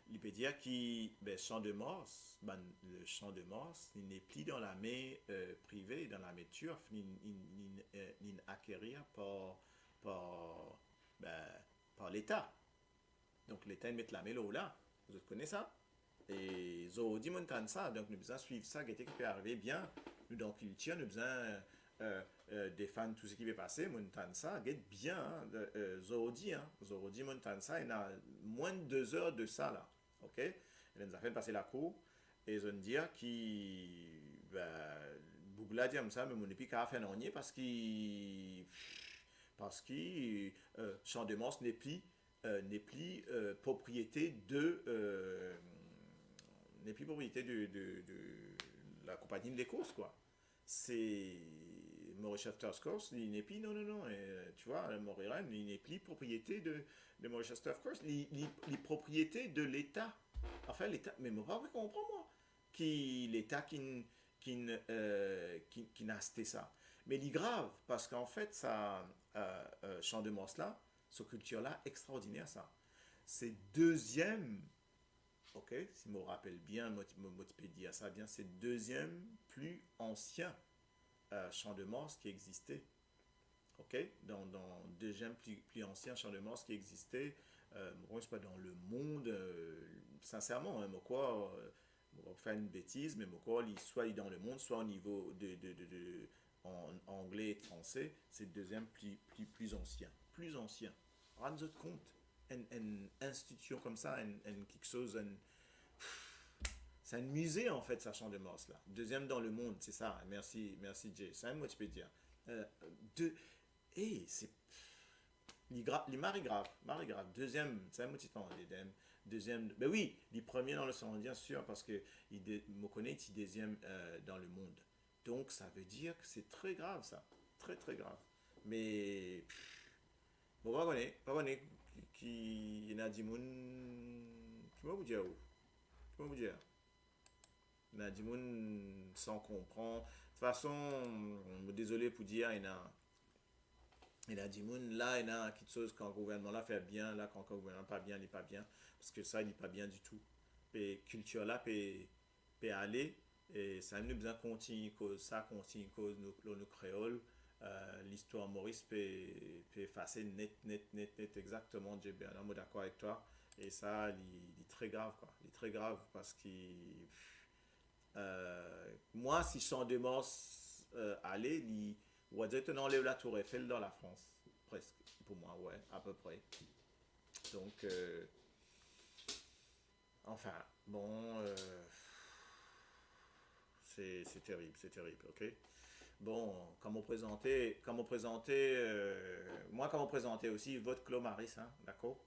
Il peut dire que ben, champ de Morse, ben, le champ de Morse, il n'est plus dans la main privée, dans la main turf, ni acquérir par l'État. Donc l'État met la main là. Vous connaissez ça? Et Zodi montan ça, donc nous devons suivre ça, qui peut arriver bien. Nous dans culture, nous devons défendre tout ce qui va passer, montan ça, get bien, hein, Zodi montan ça, il y a moins de 2 heures de ça là, ok? Il nous a fait passer la cour, et ils ont dit qu'il, Bougla dit comme ça, mais mon épi n'a fait non parce que Champ de Mons n'est plus propriété de la compagnie de l'Écosse, quoi. C'est Maurice Shafter's Course, il n'est plus, non, tu vois, Montréal, il n'est plus propriété de Maurice Shafter's Course, il est propriété de l'État. Enfin, l'État, mais moi, pas comprendre, moi, l'État qui n'a acheté ça. Mais il est grave, parce qu'en fait, ça, Champ de Mons là, cette culture-là, extraordinaire, ça. C'est deuxième, ok, si je me rappelle bien, je peux dire ça bien, c'est deuxième plus ancien Champ de Mons qui existait. Ok, dans deuxième plus ancien Champ de Mons qui existait, je ne sais pas dans le monde, sincèrement, hein, on va faire une bêtise, mais soit dans le monde, soit au niveau en anglais et français, c'est le deuxième plus ancien. Plus ancien. Rendez-vous compte, une institution comme ça, quelque chose, c'est un musée en fait, ça Champ de Mons là. Deuxième dans le monde, c'est ça. Merci Jay. C'est un mot tu peux dire. C'est les maris grave. Deuxième, c'est un mot titan. Deuxième, ben oui, les premiers dans le sang, bien sûr, parce que me connaît, il deuxième dans le monde. Donc ça veut dire que c'est très grave ça, très très grave. Mais bon, pas connaît qui y a des gens qui m'ont dit où, il y a des gens sans comprendre. De toute façon, désolé pour dire, il y a des gens là, il y a quelque chose quand le gouvernement là fait bien, là quand le gouvernement pas bien, il n'est pas bien, parce que ça il n'est pas bien du tout. Et culture là peut aller. Et ça nous besoin continue cause nos créoles, l'histoire Maurice peut effacer net exactement. J'ai bien d'accord avec toi. Et ça il est très grave quoi. Il est très grave parce que moi si Champ de Mons allait, on va dire que enlève la Tour Eiffel dans la France presque pour moi, ouais, à peu près. Donc enfin bon. C'est terrible, ok? Bon, comme on présentait, moi comme on présentait aussi, vote Claude Maris, hein, d'accord?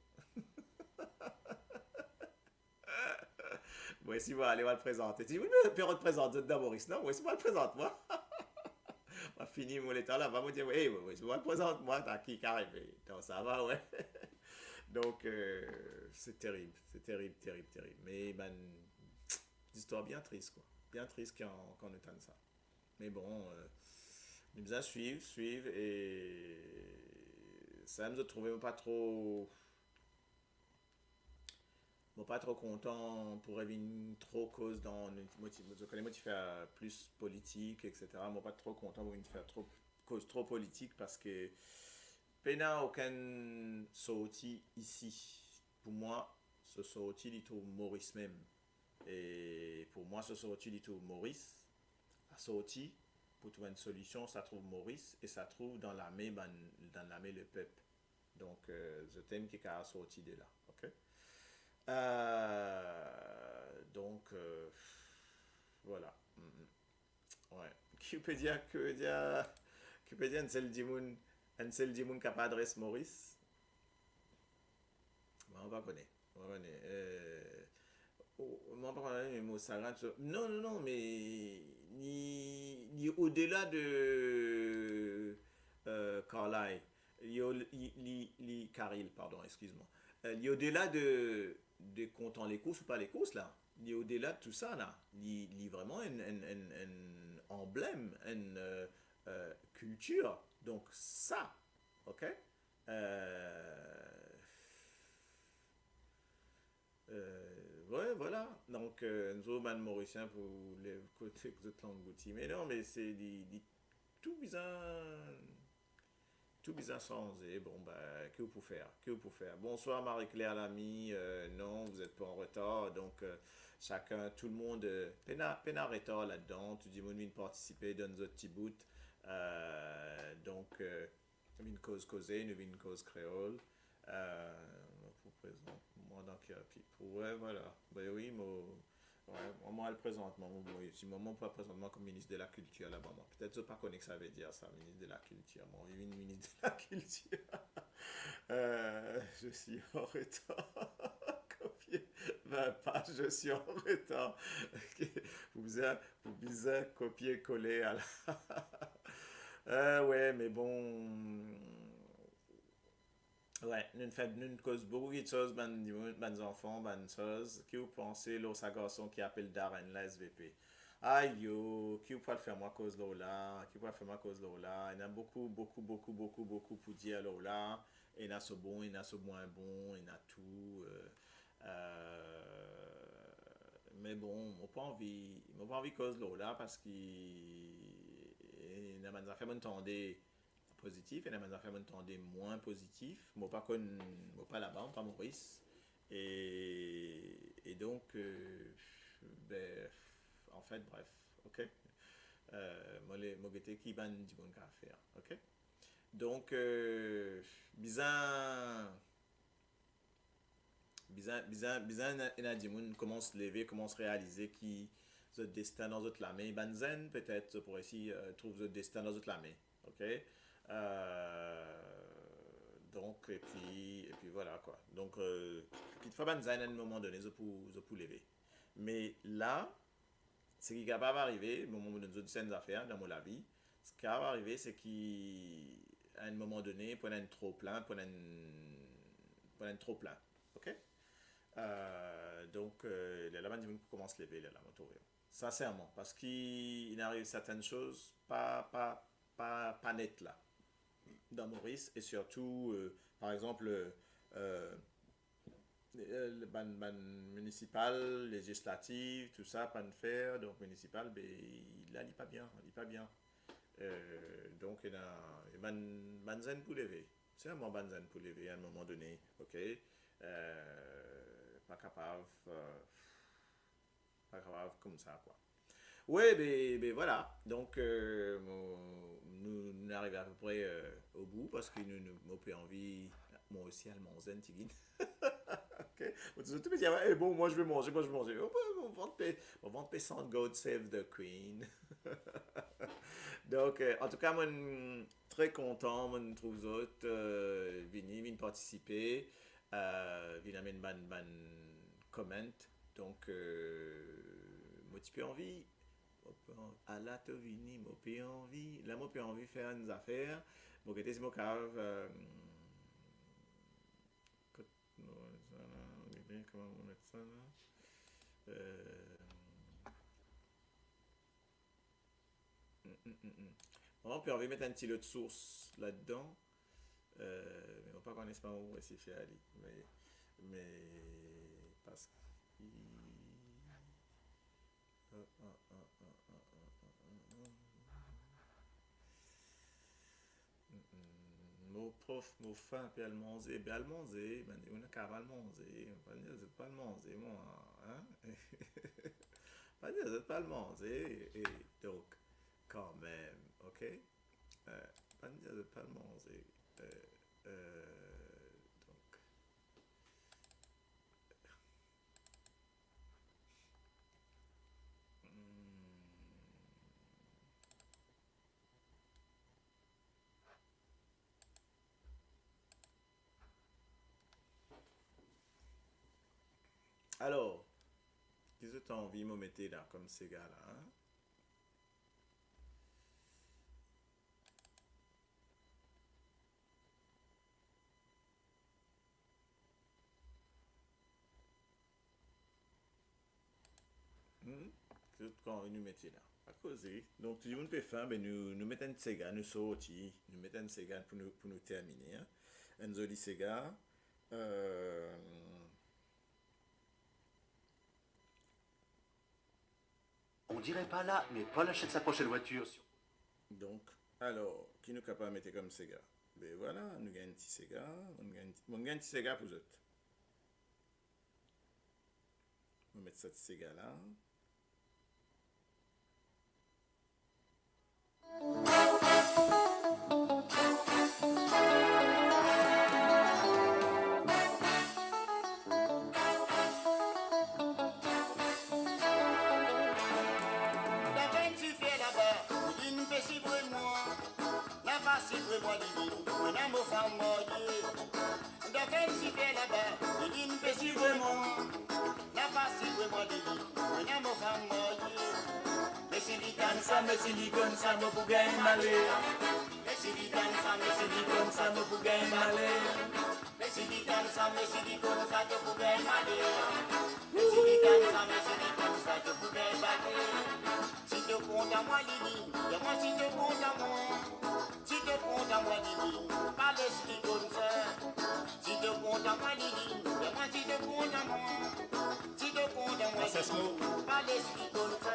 Bon, si vous allez le présenter. Tu dis, oui, mais on te présente d'abord Maurice, non? Oui, si moi le présente, moi. On va finir mon état là, va me dire, oui, si moi le présente, moi, t'as qui arrive? Donc, ça va, ouais. Donc, c'est terrible. Mais, l'histoire bien triste, quoi. Bien triste quand on entend ça. Mais bon, nous devons suivre et ça nous a trouvé pas trop content pour revenir trop cause dans je connais moi tu fais plus politique etc. Moi pas trop content pour faire trop politique parce que pena aucun sorti ici pour moi ce sorti du tout Maurice même. Et pour moi, ce sorti du tout Maurice, sorti pour trouver une solution, ça trouve Maurice et ça trouve dans l'armée le peuple. Donc, je t'aime qui a sorti de là. Ok? Donc, voilà. Ouais. Qui peut dire un seul dimoun qui n'a pas adresse Maurice? On va connaître. Moi, par exemple, non, non, non, mais ni au-delà de Carlyle, Caril, pardon, excuse-moi. Au-delà de comptant les courses ou pas les courses, là. Au-delà de tout ça, là. Vraiment un emblème, une culture. Donc, ça, ok? Ouais, voilà. Donc, nous sommes mauriciens pour les côtés de langue goutti. Mais non, mais c'est tout bizarre sans et bon, bah, que vous pouvez faire? Que vous pouvez faire? Bonsoir Marie-Claire Lamy. Non, vous n'êtes pas en retard. Donc, chacun, tout le monde, peine en retard là-dedans. Tout le monde vient participer dans notre petit bout. Donc, nous venons causer, nous venons cause créole. Pour présent, moi dans qui ouais, voilà. Ben oui, moi, elle présente, moi, si moi, pas présentement comme ministre de la Culture là-bas. Peut-être que je ne pas connais que ça veut dire ça, ministre de la Culture. Moi, oui, ministre de la Culture. Je suis en retard. Copier 20 pages, je suis en retard. Vous avez copier-coller à la. Ouais, mais bon. Ouais, nous cause beaucoup de choses, ben enfants, ben choses, qui vous pensez, là, sa garçon qui appelle Darren, la SVP. Aïe yo, qui vous peut le faire moi cause là, qui peut le faire moi cause là, il y a beaucoup pour dire là, il y a ce bon, il y a ce moins bon, il y a tout, mais bon, moi pas envie cause là, parce qu'il y a des affaires, m'entendez, positif et la manière de faire moins positif moi pas là-bas pas Maurice et donc ben en fait bref ok moi qui ban du bon qu'à faire ok donc bizarre il a dit commence à lever commence à réaliser qui notre destin dans notre la main banzen peut-être pour essayer trouve notre destin dans notre la main ok donc et puis voilà quoi donc petite fois banzen à un moment donné je pour lever mais là ce qui est capable d'arriver au moment de nos scènes affaires dans mon avis ce qui va arriver c'est qu'à un moment donné pour un trop plein ok donc la bande commence à lever la moto sincèrement parce qu'il arrive certaines choses pas nettes là dans Maurice et surtout par exemple le ban municipal, législatif, tout ça, pas de faire, donc municipal, ben, il n'est pas bien, donc il y a banzen pour lever, c'est un banzen pour lever à un moment donné, ok, pas capable comme ça quoi. Ouais, ben voilà. Donc, nous arrivons à peu près au bout parce que nous avons envie, moi aussi, allemand, zen, tigine. Ok. Tout le monde dit, bon, moi je vais manger. On va te payer 100 God Save the Queen. Donc, en tout cas, moi, très content, moi, nous trouve autres, venir participer, venir amener une bonne comment. Donc, moi, tu peux envie. À la tovini, moi j'ai envie, là moi j'ai envie de faire une affaire, moi que c'est mon cave, comment on met ça là, on peut envie de mettre un petit lot de source là-dedans, mais on pas qu'on pas où c'est fait aller, mais parce que mon prof, mon fin, puis elle manger, ben elle manger, ben on a qu'à manger, pas dire vous pas le manger, moi, hein, pas dire vous pas le manger, et donc, quand même, ok? Pas dire de pas manger. Donc. Alors, qu'est-ce que tu as envie de me mettre là, comme ces gars-là, hein? Qu'est-ce que tu as envie de nous mettre là? À causer. Donc, tout le monde peut faire, ben, nous mettons un Sega, nous sortons, nous mettons un Sega pour nous terminer. Hein? Un joli Sega. On dirait pas là, mais Paul achète sa prochaine voiture. Donc, alors, qui nous capable de mettre comme Sega? Ben voilà, nous gagnons un petit Sega. On gagne un petit Sega pour vous autres. On va mettre ce petit Sega là. Messi li kon sa mo pou gen male. Messi li kon sa, Messi li kon sa mo pou gen male. Messi li kon sa, Messi li kon sa to pou gen male. Messi li kon sa, Messi li kon sa to pou gen male. Si te compte à moi Lili, et moi si te compte à moi. Si te compte à moi Lili, pas l'esprit comme ça. Si te compte à moi Lili, et moi si te compte à moi. Si te compte à moi Lili, pas l'esprit comme ça.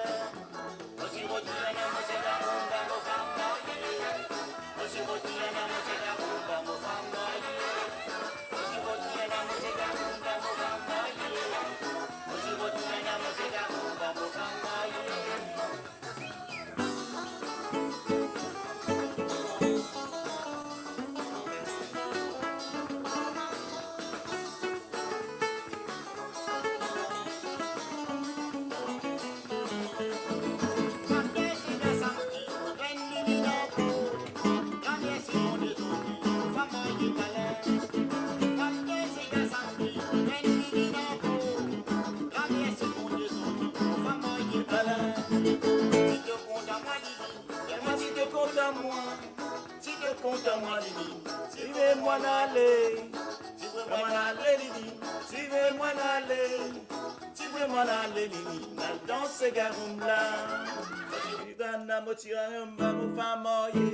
Compte à moi, Lili, suivez-moi d'aller, suivez-moi d'aller, Lili, suivez-moi d'aller, suivez-moi d'aller, Lili, dans ce garum-là. Dana motiramba mo famoye,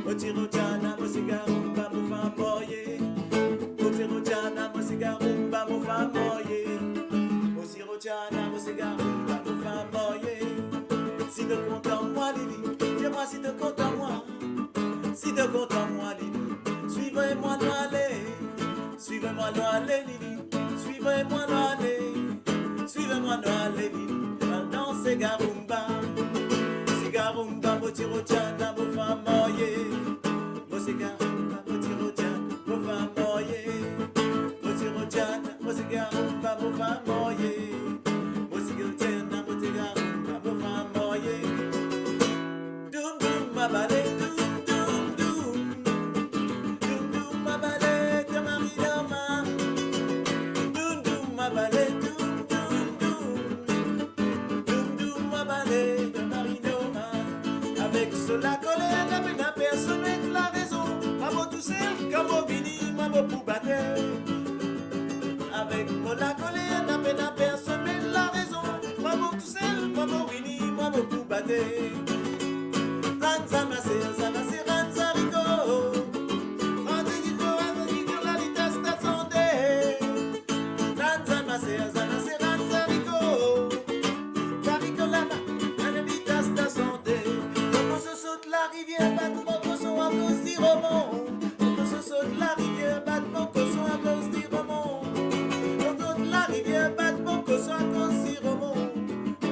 motirojana mo cigarumba mo famoye, motirojana mo cigarumba mo famoye, motirojana mo cigarumba mo famoye. Si te compte à moi, Lili, dis-moi si te compte à moi. Si te compte à moi, Lili, suivez-moi aller, suivez-moi aller, Lili, suivez-moi aller, suivez-moi aller, Lili, dans ces garumba, cigarumba, motirojana, mo famoye, mo cigarumba, motirojana, mo famoye, motirojana, mo cigarumba, mo famoye, mo cigarujana, mo cigarumba, mo famoye, dum dum ma balé. La colère n'a peine à personne avec la raison. Maman tout seul, comme au vini, maman pour battre. Avec la colère n'a peine à personne avec la raison. Maman tout seul, maman vini, maman pour battre. Ranza masse, ranza rico. Ranza rico, la lita sta sonde. Ranza masse, ranza rico. Carico lama, la lita sta sonde. La rivière bat mon cochon à cause du roman. On se saute la rivière bat mon cochon à cause du roman. On saute la rivière bat mon cochon à cause du roman.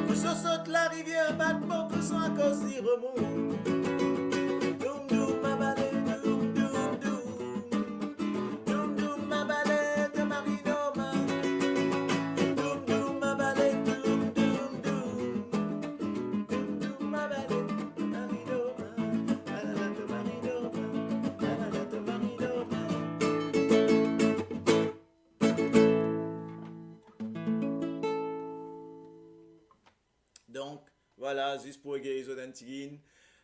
On se saute la rivière bat mon cochon à cause du roman. mou. Doum doum ma balé, doum doum doum. Doum doum ma balé de Marinoma. Doum doum ma balé, doum doum doum. Doum doum ma balé de Marinoma. Alala de Marinoma. Alala de Marinoma. Donc, voilà, juste pour égayer les autres Antiguines.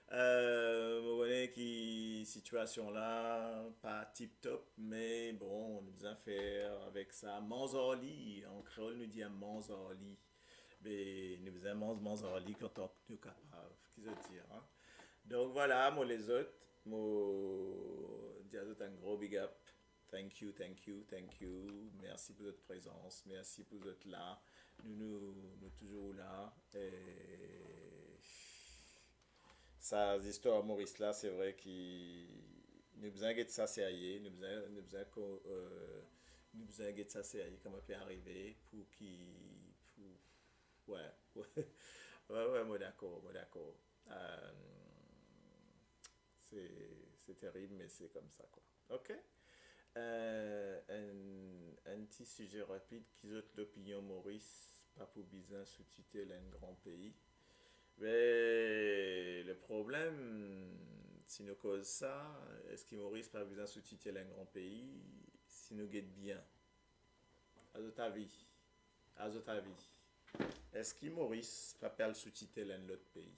Vous voyez qui situation là, pas tip top, mais bon, on nous a fait avec ça. Manzorli, en créole, nous dit Manzorli. Mais nous faisons Manzorli quand on est capable, qu'est-ce que dire. Hein? Donc voilà, moi les autres, moi, dis à un gros big up. Thank you, thank you, thank you. Merci pour votre présence, merci pour votre là. Nous toujours là. Et ça, l'histoire Maurice là, c'est vrai qu'il nous besoin de ça sérieux, nous besoin de ça sérieux, comment peut arriver pour qui, ouais, ouais, moi d'accord, c'est terrible, mais c'est comme ça quoi. Ok. Un petit sujet rapide qui est l'opinion Maurice, pas pour besoin sous-titrer un grand pays. Mais le problème, si nous cause ça, est-ce que Maurice pas besoin sous-titrer un grand pays si nous guette bien? À votre avis, est-ce que Maurice pas perdre sous-titrer un autre pays?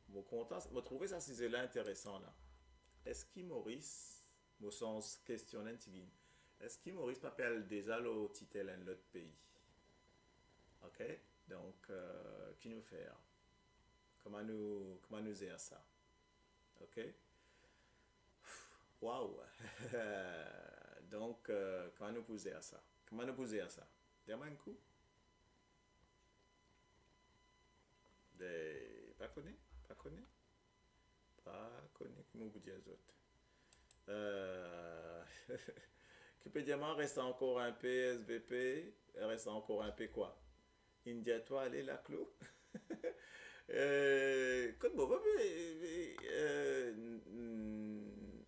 Mon content, vous trouvez ça c'est là intéressant là. Est-ce que Maurice au sens questionnant, est-ce que Maurice pas perdre déjà le titre un autre pays? Ok, donc qui nous fait? Comment nous dire ça? Ok, waouh. Donc comment nous poser à ça? Dis-moi un coup. Pas connu, comment vous dire les autres? Que peut dire reste encore un peu SVP, reste encore un peu quoi? India toi aller la clou.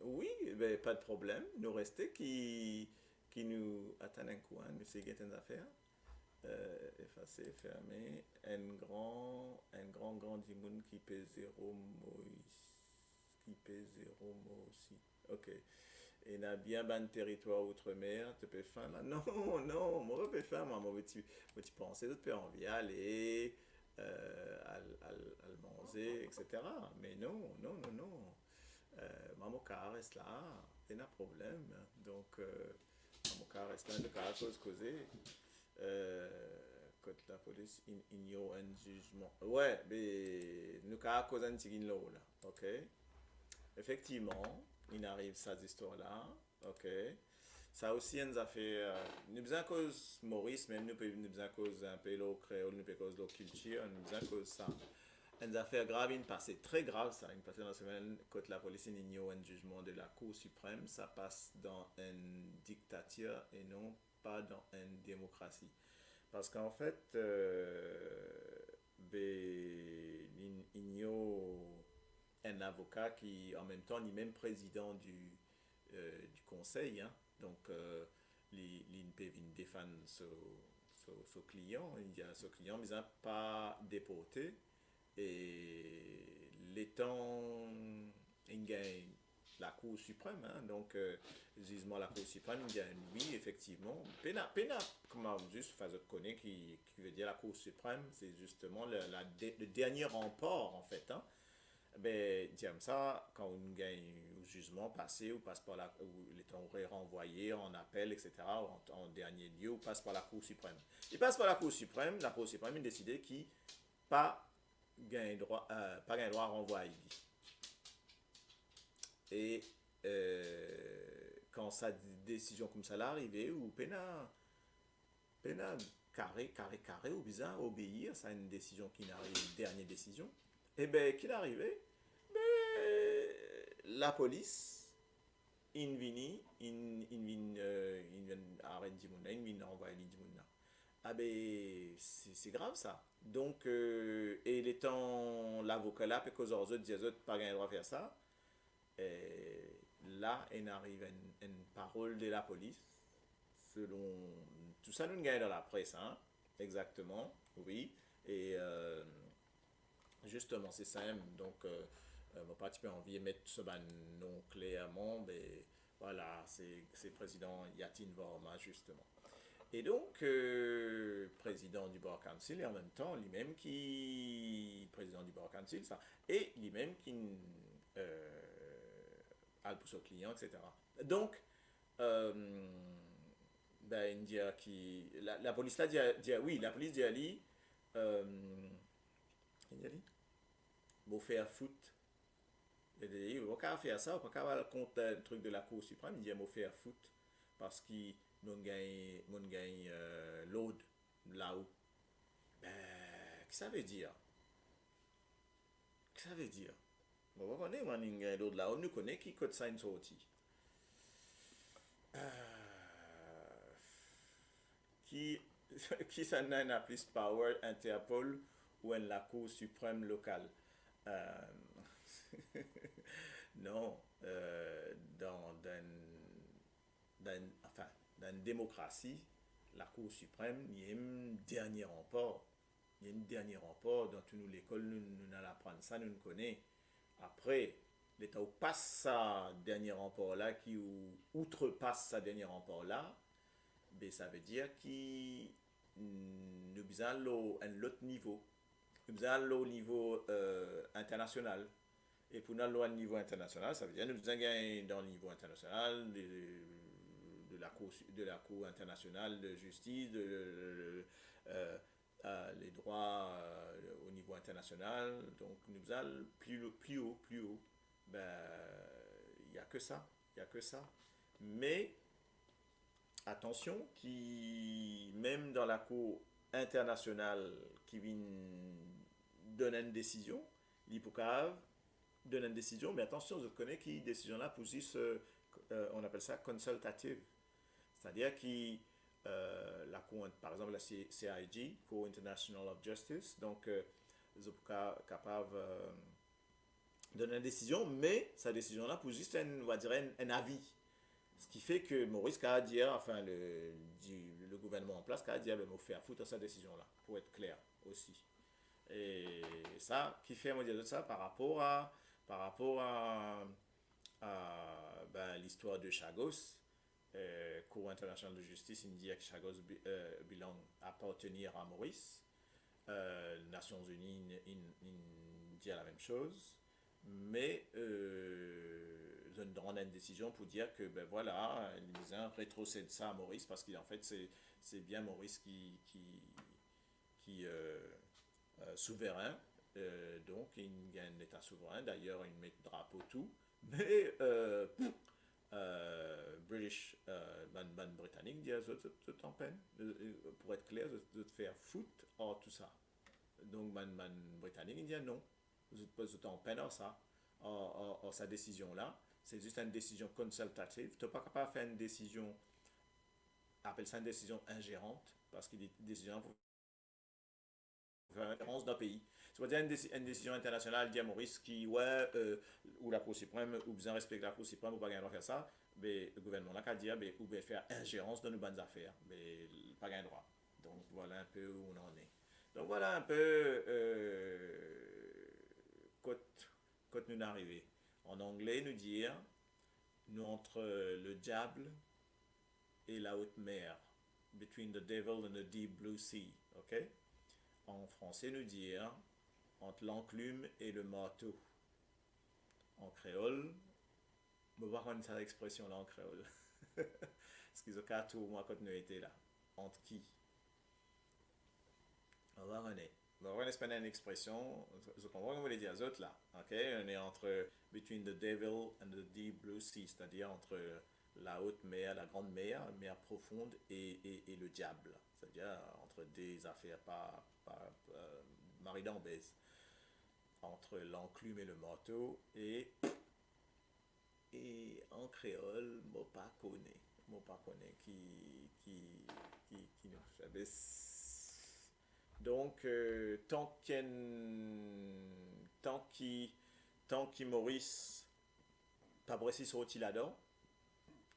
Oui, ben, pas de problème. Nous restons qui nous attendent un coup, hein, nous c'est une affaire. Effacer, fermer. Un grand dimoun qui pèse 0 Moïse. Qui pèse 0 mots aussi. Ok. Et il a bien ban territoire outre-mer, tu peux faire là. Non, moi je peux faire, moi tu penses, tu peux envie aller, à manger, etc. Mais non. Maman car reste là, il y a un problème. Donc, maman car reste là, le cas causer. Quand la police ignore un jugement. Ouais, mais nous car cause un tigin là, ok. Effectivement, il arrive cette histoire-là, ok. Ça aussi, nous a fait, nous faisons cause Maurice, même nous faisons cause un peu le créole, nous faisons cause la culture, nous faisons cause ça. Une affaire grave, une passée très grave, ça, une passée dans la semaine, quand la police ignore un jugement de la Cour suprême, ça passe dans une dictature et non pas dans une démocratie. Parce qu'en fait, il ignore un avocat qui, en même temps, est même président du conseil, hein. Donc, il peut défendre son client, il dit à son client, mais il n'a pas déporté, et l'étant, il gagne la Cour suprême, hein. Donc, jugement la Cour suprême, il gagne, oui, effectivement, pena, comment juste faire connaître qui veut dire la Cour suprême, c'est justement le dernier rempart, en fait, hein. Ben, comme ça, quand on gagne au jugement passé, ou passe par ou l'état renvoyé en appel, etc., en dernier lieu, ou passe par la Cour suprême. Il passe par la Cour suprême a décidé qu'il pas gagne droit à renvoyer. Et quand ça décision comme ça l'arrivée, ou pena carré, ou bizarre, obéir, ça une décision qui n'arrive, dernière décision. Et bien, qu'il arrivait, la police, il vient arrêter Dimouna, il vient envoyer Dimouna. Ah ben, c'est grave ça. Donc, et il étant l'avocat là, puis qu'aux autres disent, pas le droit de faire ça. Et là, il arrive une parole de la police, selon tout ça, nous gagne dans la presse, hein, exactement, oui. Et justement, c'est simple. Donc, mon parti peut envie de mettre ce nom clairement, mais voilà, c'est président Yatin Varma, justement. Et donc, président du Bar Council, et en même temps, lui-même président du Bar Council, ça, et lui-même qui a le pouce aux clients, etc. Donc, ben, il dit la police là dit, oui, la police dit à lui, il dit, bon, faire foot. Il dit, on va faire ça, on va contre un truc de la Cour suprême, il dit, on va faire foot, parce qu'il gagne l'aude là-haut. Ben, qu'est-ce que ça veut dire? Qu'est-ce que ça veut dire? Bon, on connaît, on gagne l'aude là-haut, nous connaissons qui code ça une sortie. Qui ça n'a plus power Interpol ou en la Cour suprême locale? Non, enfin, dans une démocratie, la Cour suprême, il y a un dernier rempart. Il y a un dernier rempart dans toute l'école, nous allons apprendre ça, nous le connaissons. Après, l'État passe sa dernier rempart-là, qui outrepasse sa dernier rempart-là, ben, ça veut dire qu'il nous allons à un autre niveau. Nous allons au niveau international. Et pour nous aller au niveau international, ça veut dire que nous allons dans le niveau international de la Cour internationale de justice, les droits au niveau international. Donc nous allons plus haut. Ben, il n'y a que ça. Il n'y a que ça. Mais attention, même dans la Cour internationale qui vient donner une décision, l'IPOCAV donne une décision, mais attention, vous connaissez qui décision là pour on appelle ça consultative. C'est-à-dire que la Cour, par exemple la CIG, Cour International of Justice, donc vous êtes capable de donner une décision, mais sa décision là pour juste on va dire un avis. Ce qui fait que Maurice a dit, enfin le gouvernement en place a dit, il faut faire foutre sa décision là, pour être clair aussi. Et ça, qui fait moi dire ça par rapport à ben, l'histoire de Chagos, Cour internationale de justice, il dit que Chagos bilan appartenir à Maurice. Les Nations Unies dit la même chose. Mais ils ont une décision pour dire que ben voilà, ils rétrocèdent ça à Maurice parce qu'en fait c'est bien Maurice qui souverain, donc il y a un État souverain, d'ailleurs il met le drapeau tout, mais British, britannique dit tout en peine, pour être clair, de faire foutre hors tout ça. Donc britannique il dit non. Vous êtes en peine ça, sa décision là. C'est juste une décision consultative. Tu n'es pas capable de faire une décision, appelle ça une décision ingérente, parce qu'il y a des décisions pour faire ingérence d'un pays. C'est-à-dire une décision internationale, dit à Maurice, ou la Cour suprême, ou besoin respecter la Cour suprême, ou pas gagner faire ça, mais le gouvernement là qui a dit, vous pouvez faire ingérence dans nos bonnes affaires, mais pas gagner droit. Donc voilà un peu où on en est. Donc voilà un peu quand nous arrivons. En anglais, nous dire, nous entre le diable et la haute mer, between the devil and the deep blue sea, ok? En français, nous dire, entre l'enclume et le marteau. En créole, je ne vais pas prendre cette expression-là en créole. Parce qu'ils ont qu'à tout, moi, quand nous étions là. Entre qui? On va renaître. On va renaître une expression, je comprends comment vous voulez dire les autres là. Ok, on est entre between the devil and the deep blue sea, c'est-à-dire entre la haute mer, la grande mer profonde et le diable. C'est-à-dire entre des affaires pas Marie d'Ambèze. Entre l'enclume et le marteau et en créole, moi pas connais qui nous fait. Donc, tant qu'il Maurice, pas précis sur là-dedans,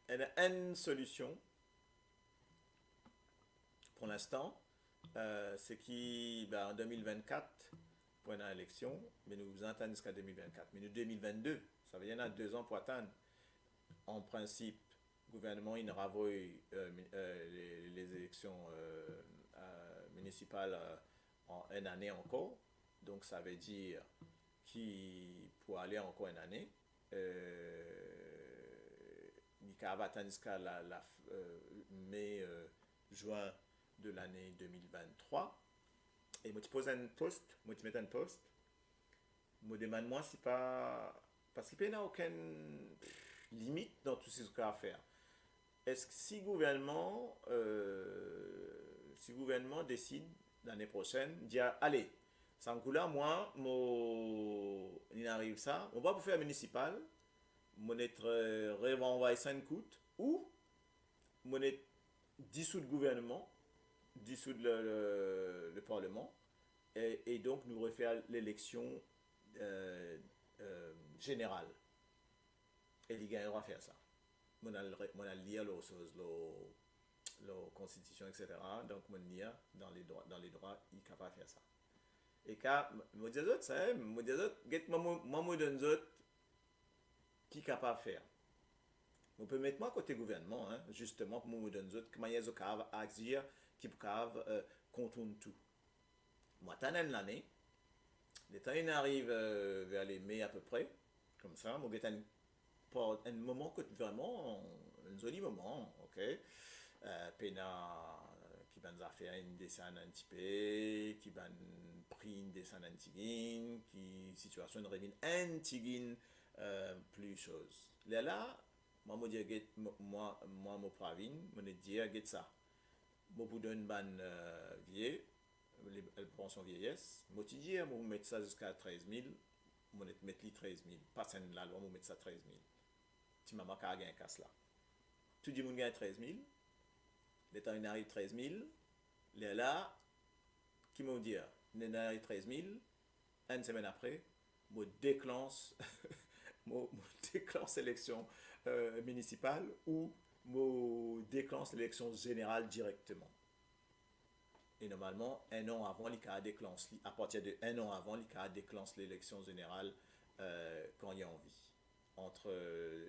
il y a une solution pour l'instant, c'est qu'en 2024, pour une élection, mais nous attendons jusqu'à 2024. Mais nous 2022, ça veut dire qu'il y a 2 ans pour attendre. En principe, le gouvernement il aura vu les élections municipales en une année encore. Donc ça veut dire qu'il pour aller encore une année, il va attendre jusqu'à mai-juin de l'année 2023. Et moi, tu poses un poste, moi, tu mets un poste, moi, demande-moi si pas. Parce qu'il n'y a aucune limite dans tout ce qu'il y a à faire. Est-ce que si le gouvernement décide l'année prochaine, dire allez, sans coup-là, moi, il arrive ça, on va vous faire municipal, mon être renvoyé 5 coûts, ou mon être dissous le gouvernement, dissoudre le Parlement et donc nous refaire l'élection générale. Et les gars, on va faire ça. On a lire la Constitution, etc. Donc, on lire dans les droits, il est capable de faire ça. Et quand, je dis aux autres, moi, donne autres qui est capable de faire. On peut mettre moi côté gouvernement, hein, justement, pour me donner autres, comment il y a des caves à dire qui peuvent contourner tout. Moi, tant l'année, les temps il arrive vers les mai à peu près, comme ça, moi, j'ai un moment que vraiment, un joli moment, ok. Pena qui va nous faire une descente un petit peu, qui va prendre une descente un petit peu, qui situation revient un petit peu plus chose. Là, moi, je dis, moi, mon pravine, je dis, get ça. Moi, vous donne une bonne vieille, elle prend son vieillesse. Moi, je dis, moi, mettre ça jusqu'à 13 000, moi, mettre 13 000. Pas la loi, moi, mettre ça 13 000. Tu m'as marqué à gagner un casse là. Tu dis, moi, gagne 13 000. Le temps, il arrive 13 000. Là, qui m'a dit, il arrive 13 000. Une semaine après, moi, déclenche l'élection municipale ou je déclenche l'élection générale directement. Et normalement, un an avant, à partir de 1 an avant, l'ICA déclenche l'élection générale quand il y a envie.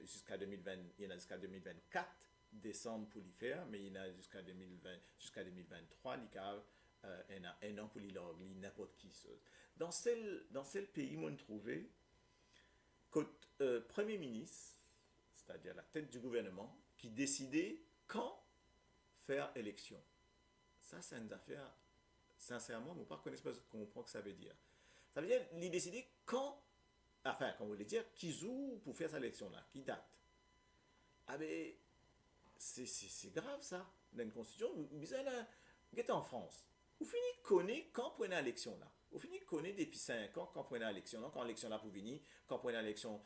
Jusqu'à 2020, il y en a jusqu'à 2024 décembre pour l'y faire, mais il y en a jusqu'à 2023, l'ICA il y a 1 an pour l'y n'importe qui. Dans quel pays m'ont trouvé que Premier ministre, c'est-à-dire la tête du gouvernement, qui décidait quand faire élection. Ça, c'est une affaire, sincèrement, je ne comprends pas ce que ça veut dire. Ça veut dire, il décider quand, enfin, comme vous voulez dire, qui joue pour faire cette élection-là, qui date. Ah ben, c'est grave ça, dans une constitution, vous êtes en France, vous finissez de connaître quand pour une élection là. Vous finissez de connaître depuis 5 ans quand pour une élection là, quand l'élection là pour venir, quand pour une élection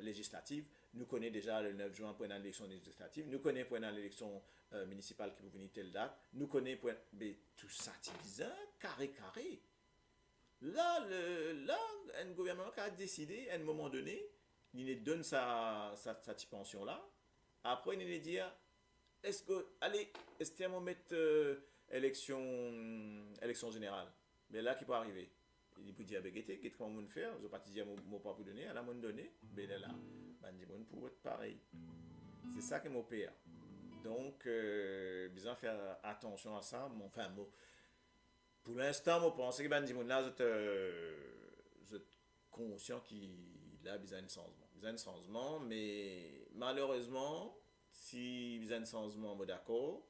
législative, nous connaissons déjà le 9 juin pour une élection législative, nous connaissons pour une élection municipale qui vous venir telle date, nous connaissons pour mais tout ça c'est bizarre, carré. Là, un gouvernement qui a décidé à un moment donné, il donne sa petite pension là, après il dit est-ce que on mettre élection générale, mais là qui peut arriver, il peut dire qu'est-ce comment on faire, je ne vais pas te dire mon pas pour donner, à la mon donner, mais là, pour être pareil. C'est ça qui m'opère. Donc, besoin de faire attention à ça. Pour l'instant, je pense que là, je suis conscient qu'il a besoin de changement. Besoin de changement, mais malheureusement, si besoin de changement, je suis d'accord.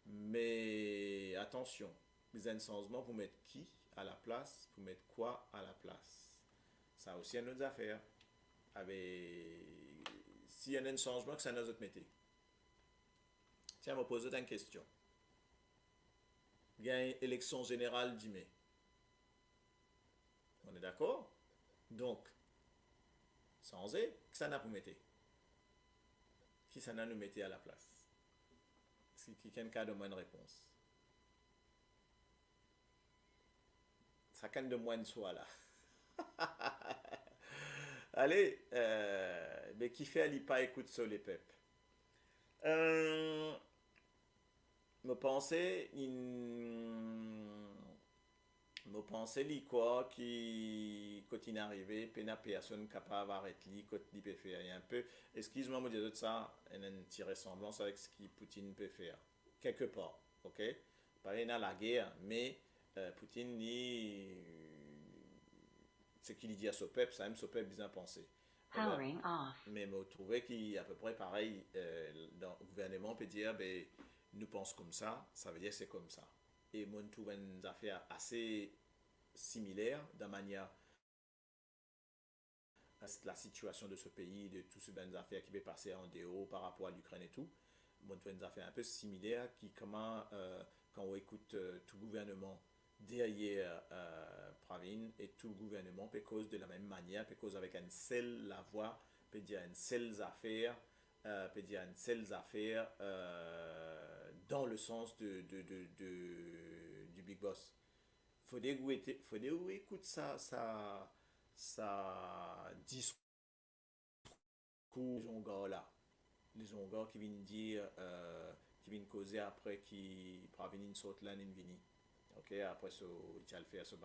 Mais attention, besoin de changement pour mettre qui à la place, pour mettre quoi à la place. Ça aussi, c'est une autre affaire. S'il y a un changement, que ça nous autres mettez. Tiens, je me pose une question. Il y a une élection générale du mai. On est d'accord? Donc, sans que ça n'a pas mettre. Qui ça n'a nous mettre à la place? Si quelqu'un a de moins de réponse. ça canne de moins de soi là. Allez, mais qui fait Ali pas écoute ça les peuples. Me penser me penser li quoi qui quand il est arrivé pena personne capable d'arrêter li quand il peut faire un peu excuse-moi me dire de ça une petite ressemblance avec ce que Poutine peut faire quelque part, ok, pas rien à la guerre mais Poutine dit ce qu'il dit à son peuple ça même son peuple bien pensé. Powering off. Mais me trouver qu'il est à peu près pareil dans le gouvernement peut dire ben nous pensons comme ça veut dire c'est comme ça. Et moi, je trouve une affaire assez similaire de manière à la situation de ce pays, de toutes ces bonnes affaires qui peuvent passer en dehors par rapport à l'Ukraine et tout. Moi, je trouve une affaire un peu similaire qui, comment, quand on écoute tout le gouvernement derrière Pravin et tout le gouvernement peut cause de la même manière, peut cause avec une seule la voix, peut dire une seule affaire. Peut dire une seule affaire dans le sens du Big Boss. Faudrait que écoute ça discours les gens gars là. Les gens gars qui viennent dire, qui viennent causer après qui parviennent une sorte là, une vini. Ok, après il va le faire sur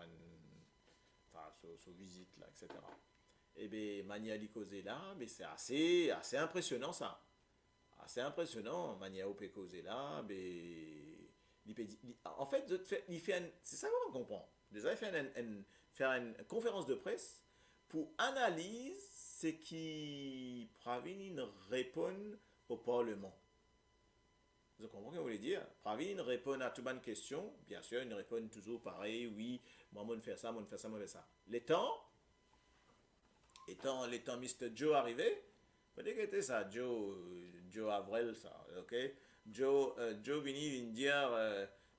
visite là, etc. Et bien, Mania causer là, mais c'est assez impressionnant ça. Assez impressionnant, Mania causer là, mais en fait, c'est ça qu'on comprend. Déjà, il fait faire une conférence de presse pour analyser ce qui Pravin répond au Parlement. Vous comprenez ce que je voulais dire? Pravin répond à toutes les questions. Bien sûr, il répond toujours pareil, oui, moi, je fais ça, moi, je fais ça, moi, je fais ça. Étant Mr. Joe arrivé, vous dire que c'était ça, Joe Avril, ça, ok? Joe vient dire,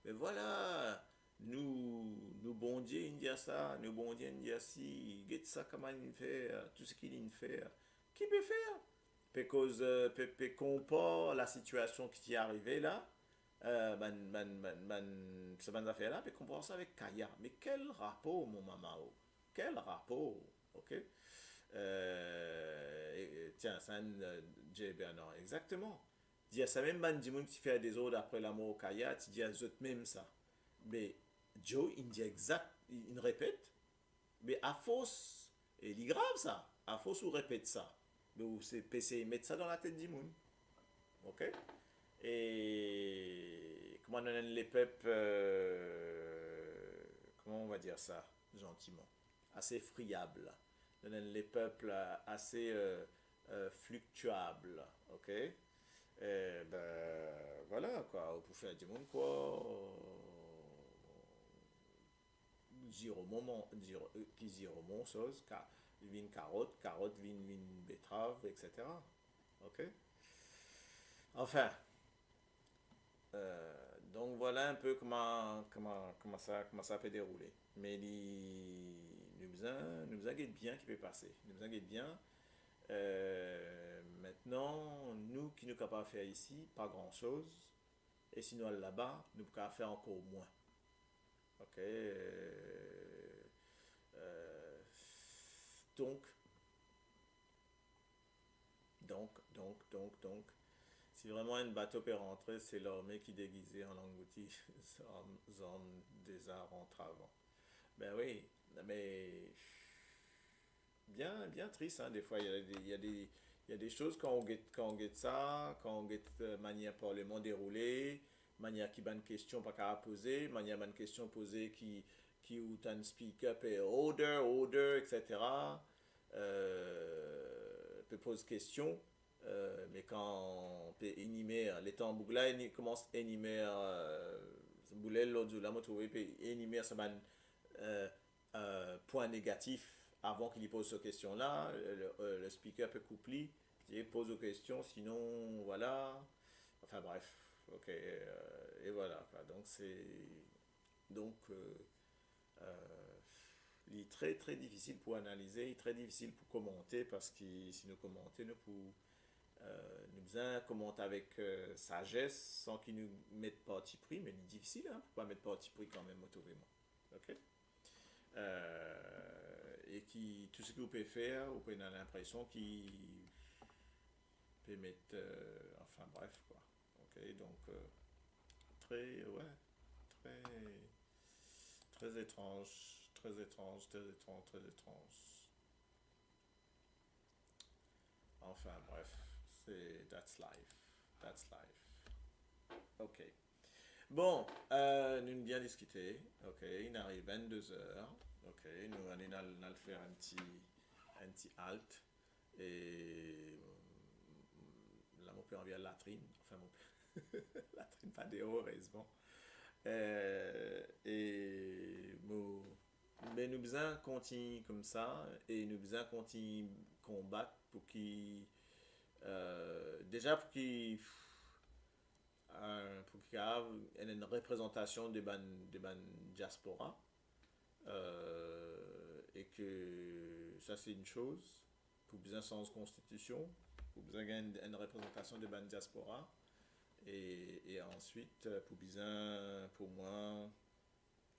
mais voilà, nous bon Dieu, il dit ça, nous bon Dieu, il dit si, get ça, comment il fait, tout ce qu'il fait. Qui peut faire? Parce peut comparer la situation qui est arrivée là, ce ban affaire là, peut comparer ça avec Kaya. Mais quel rapport, mon maman? Quel rapport? Ok? Tiens, c'est un J. Bernard, exactement. Dire ça même man monde qui fait des ordres après la mort au Kaya, tu dis à eux même ça. Mais Joe, il dit exact, il répète, mais à force, et il est grave ça, à force où répète ça. Mais vous essayez de mettre ça dans la tête du monde. Ok? Et comment on a les peuples, comment on va dire ça, gentiment, assez friables. Les peuples assez fluctuables, ok? Et ben voilà quoi, pour faire du monde quoi, dire au moment, qui dire au moment chose, vin carotte, vin betterave, etc. Ok? Enfin, donc voilà un peu comment ça peut dérouler. Mais nous inquiète bien qui peut passer. Nous inquiète bien. Maintenant, nous qui nous capables de faire ici, pas grand chose. Et sinon là-bas, nous pouvons faire encore moins. Ok. Donc, si vraiment un bateau peut rentrer, c'est l'armée qui déguisée en englouti zone des arts entravant. Ben oui, mais bien triste, hein, des fois, il y a des choses quand on guette ça, quand on guette manière parlement déroulée, manière qui bonne question pas qu'à poser, manière bonne question posée qui ou t'as un speak up et order, etc. Peut poser question. Mais quand on peut énumérer, les temps bougla commence à énumérer, boulet l'autre la moto peut énumérer ça point négatif avant qu'il y pose cette question là, le speaker peut coupler, il pose aux questions, sinon voilà, enfin bref, ok, et voilà quoi. Il est très très difficile pour analyser, il est très difficile pour commenter parce que si nous commentons, nous besoin commenter avec sagesse sans qu'ils nous mettent parti pris, mais c'est difficile, hein, pour pas mettre parti pris quand même automatiquement. Ok? Et qui, tout ce que vous pouvez faire, vous pouvez avoir l'impression qu'il peut mettre, enfin bref, quoi. Ok, donc, très, ouais, très, très étrange, très étrange, très étrange, très étrange. Enfin bref, c'est, that's life. Ok. Bon, nous avons bien discuté, ok, il arrive 22 heures, ok, nous allons faire un petit halt, et là, mon père envie à la latrine, enfin, mon père, latrine pas dehors, heureusement, mais nous besoin continuer comme ça, et nous besoin continuer combattre pour qu'il, déjà pour qu'il y ait une représentation de ban diaspora, et que ça c'est une chose pour besoin sans constitution, pour besoin une représentation de ban diaspora, et ensuite pour besoin pour moi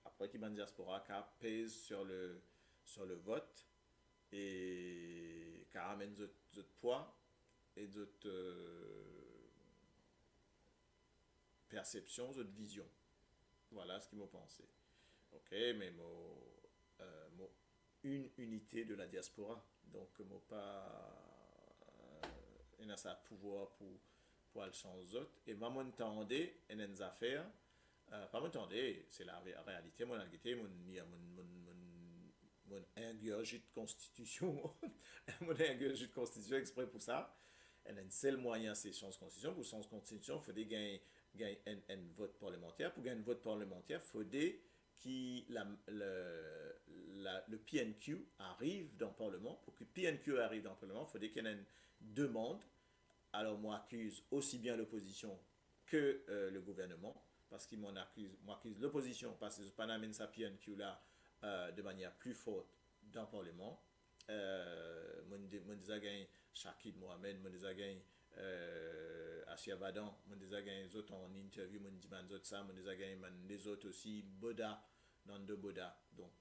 après qu'il ban diaspora qui pèse sur le vote et qui amène d'autres poids et d'autres perceptions, d'autres visions. Voilà ce qu'ils m'ont pensé. Ok, mais une unité de la diaspora. Donc, moi pas il a ça pouvoir pour aller changer d'autres. Et moi, m'entendais, et des affaires, pas m'entendais, c'est la réalité, mon algété, mon ingurgit de constitution, mon ingurgit de constitution exprès pour ça. Et un seul moyen, c'est changer constitution. Pour changer constitution, il faut gagner un vote parlementaire. Pour gagner un vote parlementaire, il faut le PNQ arrive dans le Parlement. Pour que le PNQ arrive dans le Parlement, il faut qu'il y ait une demande. Alors, moi, accuse aussi bien l'opposition que le gouvernement, parce qu'il m'accuse l'opposition, parce que je n'amène sa PNQ là de manière plus forte dans le Parlement. Moi, déjà gagné Shakid Mohamed, moi, déjà gagné Asia Badan, moi, déjà gagné les autres en interview, moi, déjà gagné ça, moi, déjà gagné les autres aussi, Boda, Nando Boda, donc,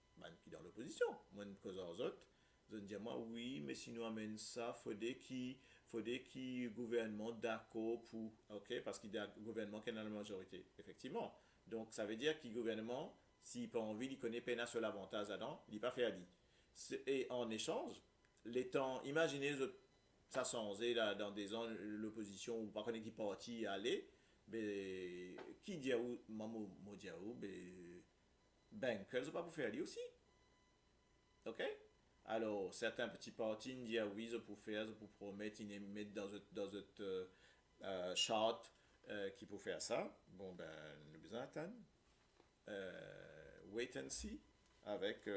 qui dans l'opposition, moi, cause aux autres, je dis moi, oui, mais si nous amène ça, faudrait qu'il le gouvernement d'accord pour, ok, parce qu'il y a un gouvernement qui est dans la majorité, effectivement. Donc, ça veut dire que le gouvernement, s'il n'a pas envie, il connaît peine sur l'avantage là-dedans, il n'est pas fait à lui. Et en échange, les temps, imaginez ça changé là, dans des ans, l'opposition, ou pas connaître qui parti aller, mais qui dit où, maman, moi dit où, ben, qu'elles n'ont pas pour faire aller aussi. Ok? Alors, certains petits partis disent oui, je peux faire, je peux promettre, ils mettent dans notre charte qui peut faire ça. Bon, ben, nous besoin d'attendre. Wait and see, avec,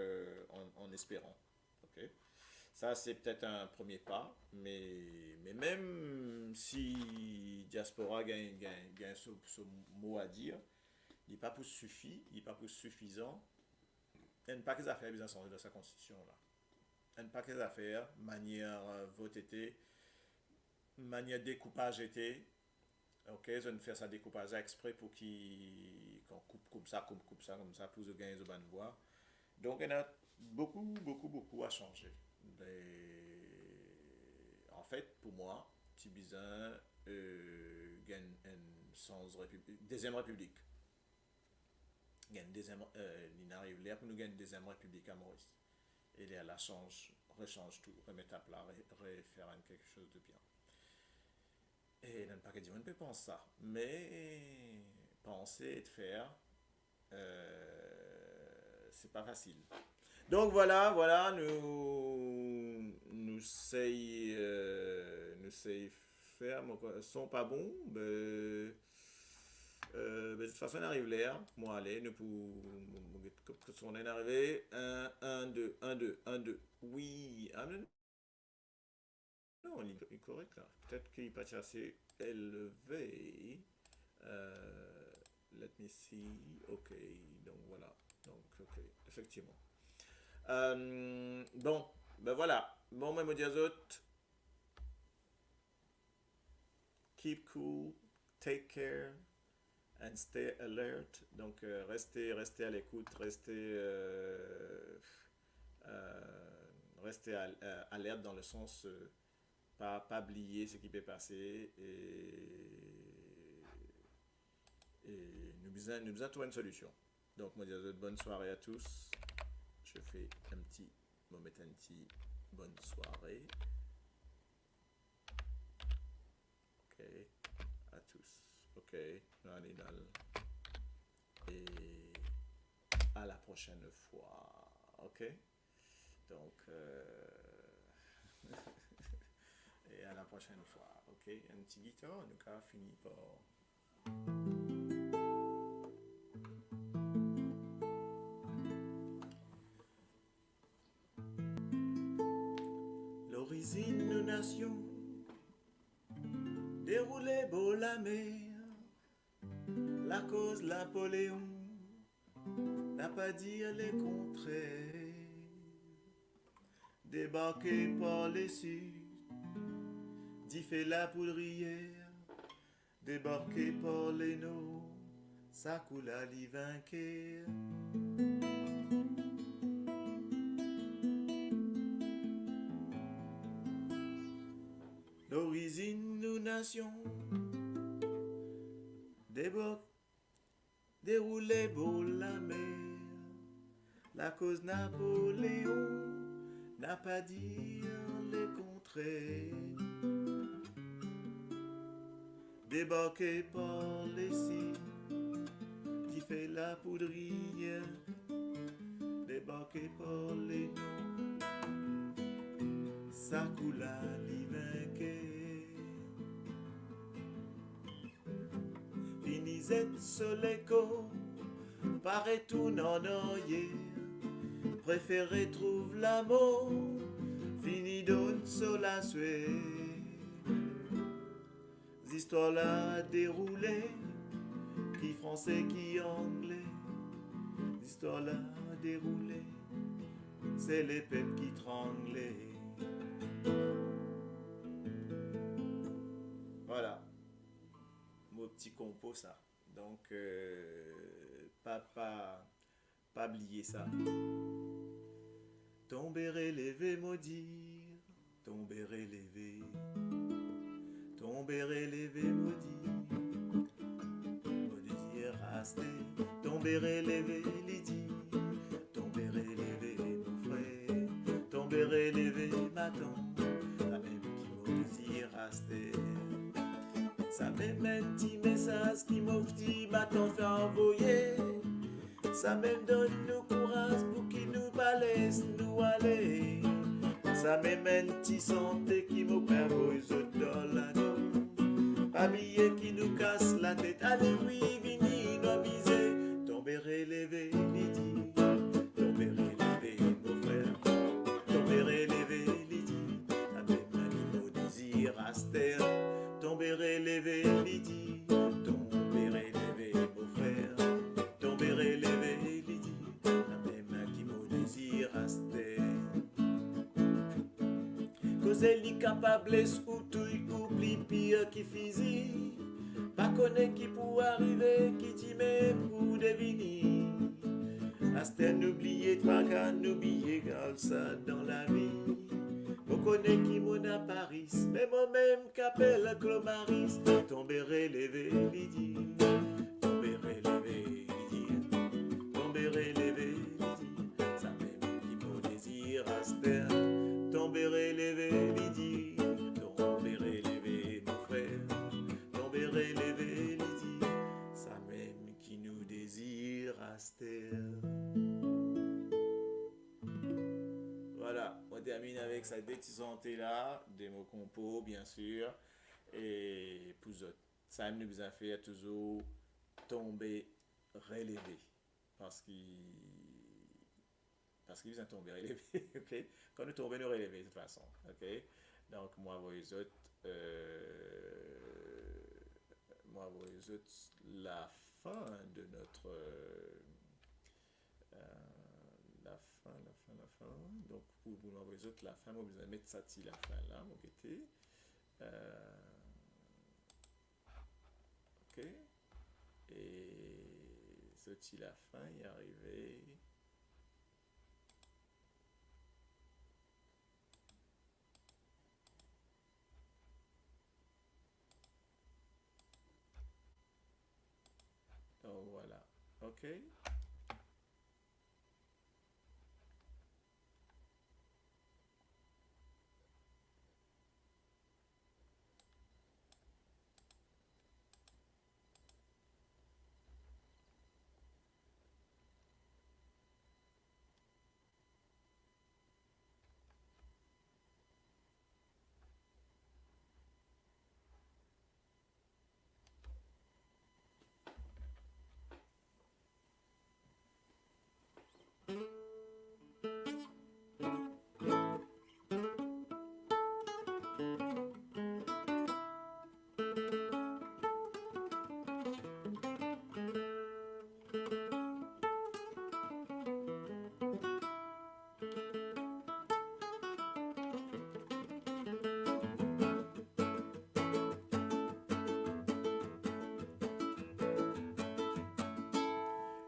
en espérant. Ok? Ça, c'est peut-être un premier pas, mais même si Diaspora gagne ce mot à dire, il n'est pas pour suffisant, il n'est pas pour suffisant. Il n'y a pas que les affaires bien changer dans sa constitution là. Il n'y a pas que les affaires, manière vote était, manière découpage était. Ok, je vais faire ça découpage exprès pour qu'on coupe ça, comme ça, pour gagner de bonnes voix. Donc, il y a beaucoup à changer. En fait, pour moi, petit bizarre, gagne une deuxième république. Il arrive l'air pour nous gagner une deuxième république à Maurice. Et là, rechange tout, remettre à plat, refaire quelque chose de bien. Et il n'y a pas que dire, on ne peut penser ça. Mais penser et faire, c'est pas facile. Donc voilà, nous essayons faire, mais sont pas bons, de toute façon, on arrive là, moi allez, nous pour on est arrivé, 1, 2, 1, 2, 1, 2, oui, non, il est correct là, peut-être qu'il n'est pas assez élevé, let me see, ok, donc voilà, donc ok, effectivement. Bon, ben voilà. Bon, même aux autres, keep cool, take care, and stay alert. Donc, restez à l'écoute, restez alerte dans le sens, pas oublier ce qui peut passer et nous besoin trouver une solution. Donc, moi, je vous souhaite bonne soirée à tous. Je fais mettre un petit bonne soirée. Ok, à tous. Ok, Nalinal. Et à la prochaine fois. Ok, donc et à la prochaine fois. Ok, un petit guitare, nous avons fini par. L'origine de nation déroulée beau la mer, la cause Napoléon n'a pas dire les contraires. Débarqué par les Sud, d'y fait la poudrière, débarqué par les Nord, ça coule à l'y vainqueur. L'origine de nation déroulée pour la mer, la cause Napoléon n'a pas dire les contraires. Débarqué par les Sines, qui fait la poudrière, débarqué par les Noms, ça coule à l'hiver. Finisette sur l'écho, paraît tout en oyer, préféré trouve l'amour, fini donne sur la suée. L'histoire là déroulée, qui français, qui anglais, l'histoire là déroulée, c'est les peuples qui tranglaient. Voilà, mon petit compo ça. Donc, pas oublier ça. Tomber élevé, maudire, tomber élevé, tomber élevé, maudire, maudire, rester, tomber élevé, lydie, tomber élevé, mon frère, tomber élevé, ma tante, la même qui maudire, rester. Ça même un petit message qui m'offre ma tante fait envoyer. Ça même donne nous courage pour qu'il nous laisse nous aller. Ça même un petit santé qui me permet dans la nuit. Pas billet qui nous casse la tête. Allez oui, vini, nous miser. Tomber élevé, Lydie. Tomber élevé, mon frère. Tomber élevé, Lydie. La même animaux désir Aster. Tomber élevé, Lydie. Tomber élevé, mon frère. Tomber élevé, Lydie. La même qui me désir Aster. Cause elle est capable ou tout oublie pire qui physique. Pas connaît qui pour arriver, qui dit mais pour deviner. Aster n'oubliez pas qu'à n'oublier ça dans la vie. On connaît qui mon à Paris, mais moi-même qu'appelle Clomaris. Tomber élevé, Lydie. Tomber élevé, Lydie. Tomber élevé, Lydie. Ça même qui mon désir Aster. Tomber élevé, Lydie. Tomber élevé, mon frère. Tomber élevé, Lydie. Ça même qui nous désire Aster. Voilà, on termine avec cette petite santé là, des mots compos bien sûr, et pour autres, ça nous a fait toujours tomber relevé, parce qu'il vous a tombé relevé, ok? Quand nous tombons, nous relever de toute façon, ok? Donc moi, vous autres, la fin de notre la fin. Donc, pour vous l'envoyer autres, la fin, moi, vous allez mettre ça la fin là, mon ok. Et sorti la fin, y arrivé. Donc voilà, ok.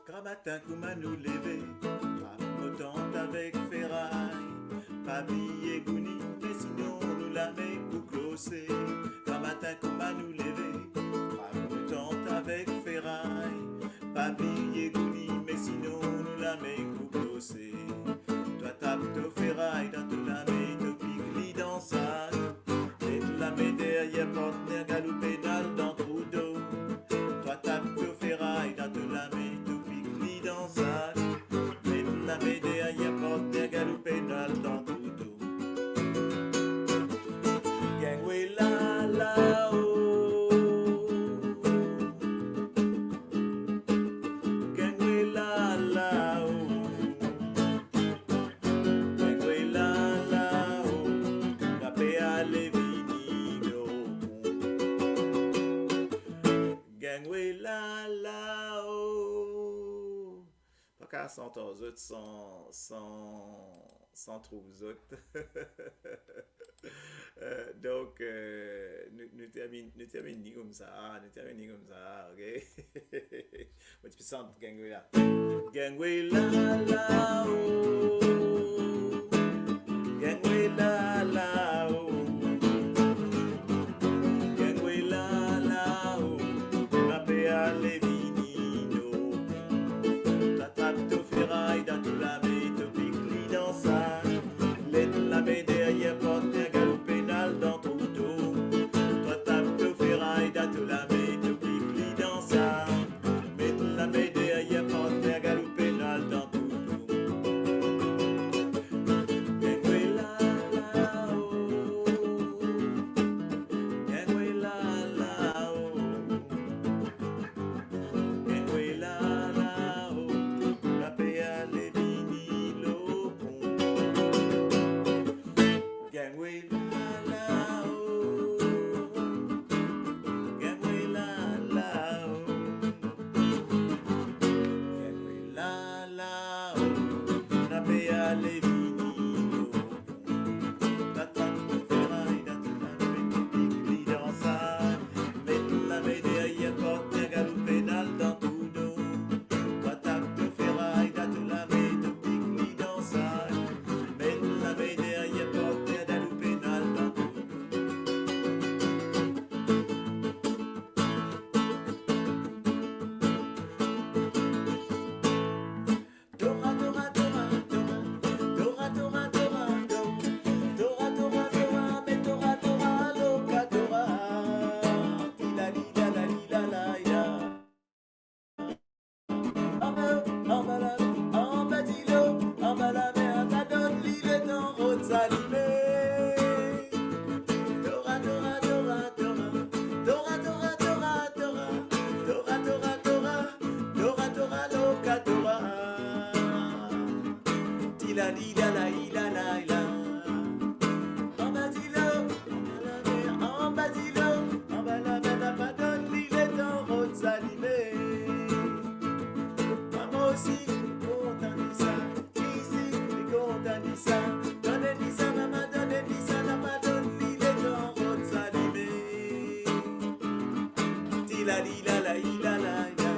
Grand matin, comment nous lever, autant avec ferraille, pas billet gouni, mais sinon nous la met pour closser. Grand matin, comment nous lever, autant avec ferraille, pas billet gouni, mais sinon nous la met pour closser. Toi tape ton ferraille dans ton la met, ton pique dans ça, et la met derrière porte-nerf galou pénal dans trou d'eau. Toi tape ton ferraille dans ton la met, dans ça, mais la médaille à y apporter galou pénal dans tout dos. Gangway la la oh, gangway la la oh, gangway la la oh, capé à l'évinino. Gangway la la oh. Pas sans aux autres, sans trop aux autres. Donc, nous terminons comme ça, ok? Moi, tu peux sentir Gangway là. Gangway la la oh, Gangway la la oh, Gangway la la oh, la paix à l'évinino. To ferraille dans tout la baie, to pique dans ça. L'aide la baie derrière porte un galop pénal dans ton dos. Toi tape to ferraille dans tout la baie, to pique dans ça. Mets la baie derrière porte un galop pénal dans ton dos. Gangway la la oh, Gangway la la oh, Gangway la la oh. Les vinilos Gangway la la oh, Gangway la la oh, Gangway la la oh, la paix à les vinilos. La table de ferraille dans toute la pique dans ça, mettre la baie derrière porte un galop pénal dans tout dos. La table de ferraille dans toute la baie de pique dans ça, mettre la baie derrière porte un galop pénal dans tout dos. Dora, Dora, Dora, Dora, Dora, Dora, Dora, Dora, Dora, Dora, mais Dora, Dora, loca, Dora, la li la la li la la la. En bas d'îlot, en bas la mer, ça donne l'île dans route salimée. Dora, Dora, Dora, Dora, Dora, Dora, Dora, Dora, Dora, Dora, Dora, Dora, Dora, loca, Dora. La li la la la la la. En bas d'îlot, en bas d'îlot, en bas la mer, ça donne l'île dans route salimée. Moi aussi, content de ça, ici, content de ça. Donnez-lui ça, maman, donnez-lui ça, maman, donne-lui les gens, route salimée. Ti la li la la la la la.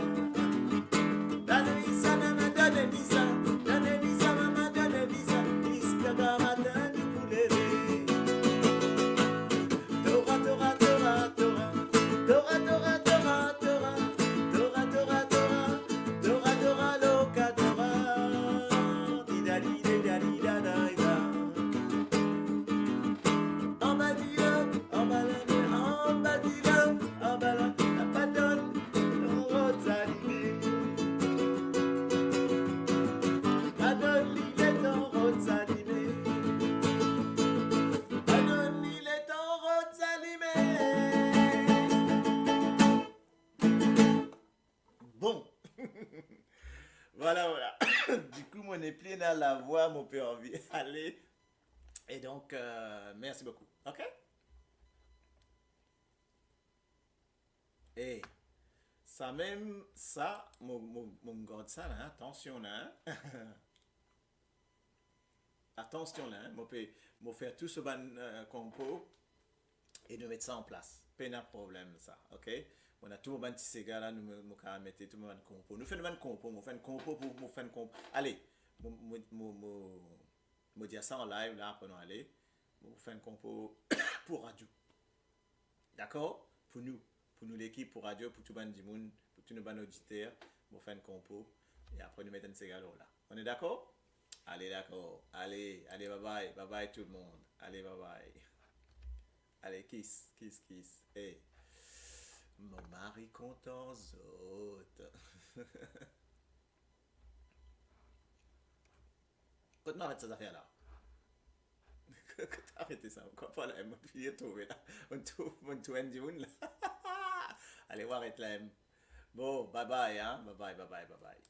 Voilà, voilà. Du coup, mon est dans la voix, mon père envie. Allez. Et donc, merci beaucoup. OK? Et ça même, ça, mon garde ça là, attention là. Hein. Attention là, hein. Moi faire tout ce ban compo et nous mettre ça en place. Pas de problème ça, ok? On a tout le ban petit là, nous mettre tout le ban compo. Nous faisons un compo, nous faisons un compo pour nous faire un compo. Allez, moi dire ça en live là, après nous aller. Nous faisons un compo pour radio. D'accord? Pour nous l'équipe, pour radio, pour tout le monde, pour tous nos ban auditeurs, nous faisons un compo et après nous mettons un cigare là. On est d'accord? Allez, d'accord. Allez, bye bye. Bye bye tout le monde. Allez, bye bye. Allez, kiss. Hey. Mon mari content autres. Quand m'arrête ces affaires-là. Quand arrêtez ça, encore pas là, je vais trouver là. On trouve un dune là. Allez, voir être là. Bon, bye bye, hein. Bye bye.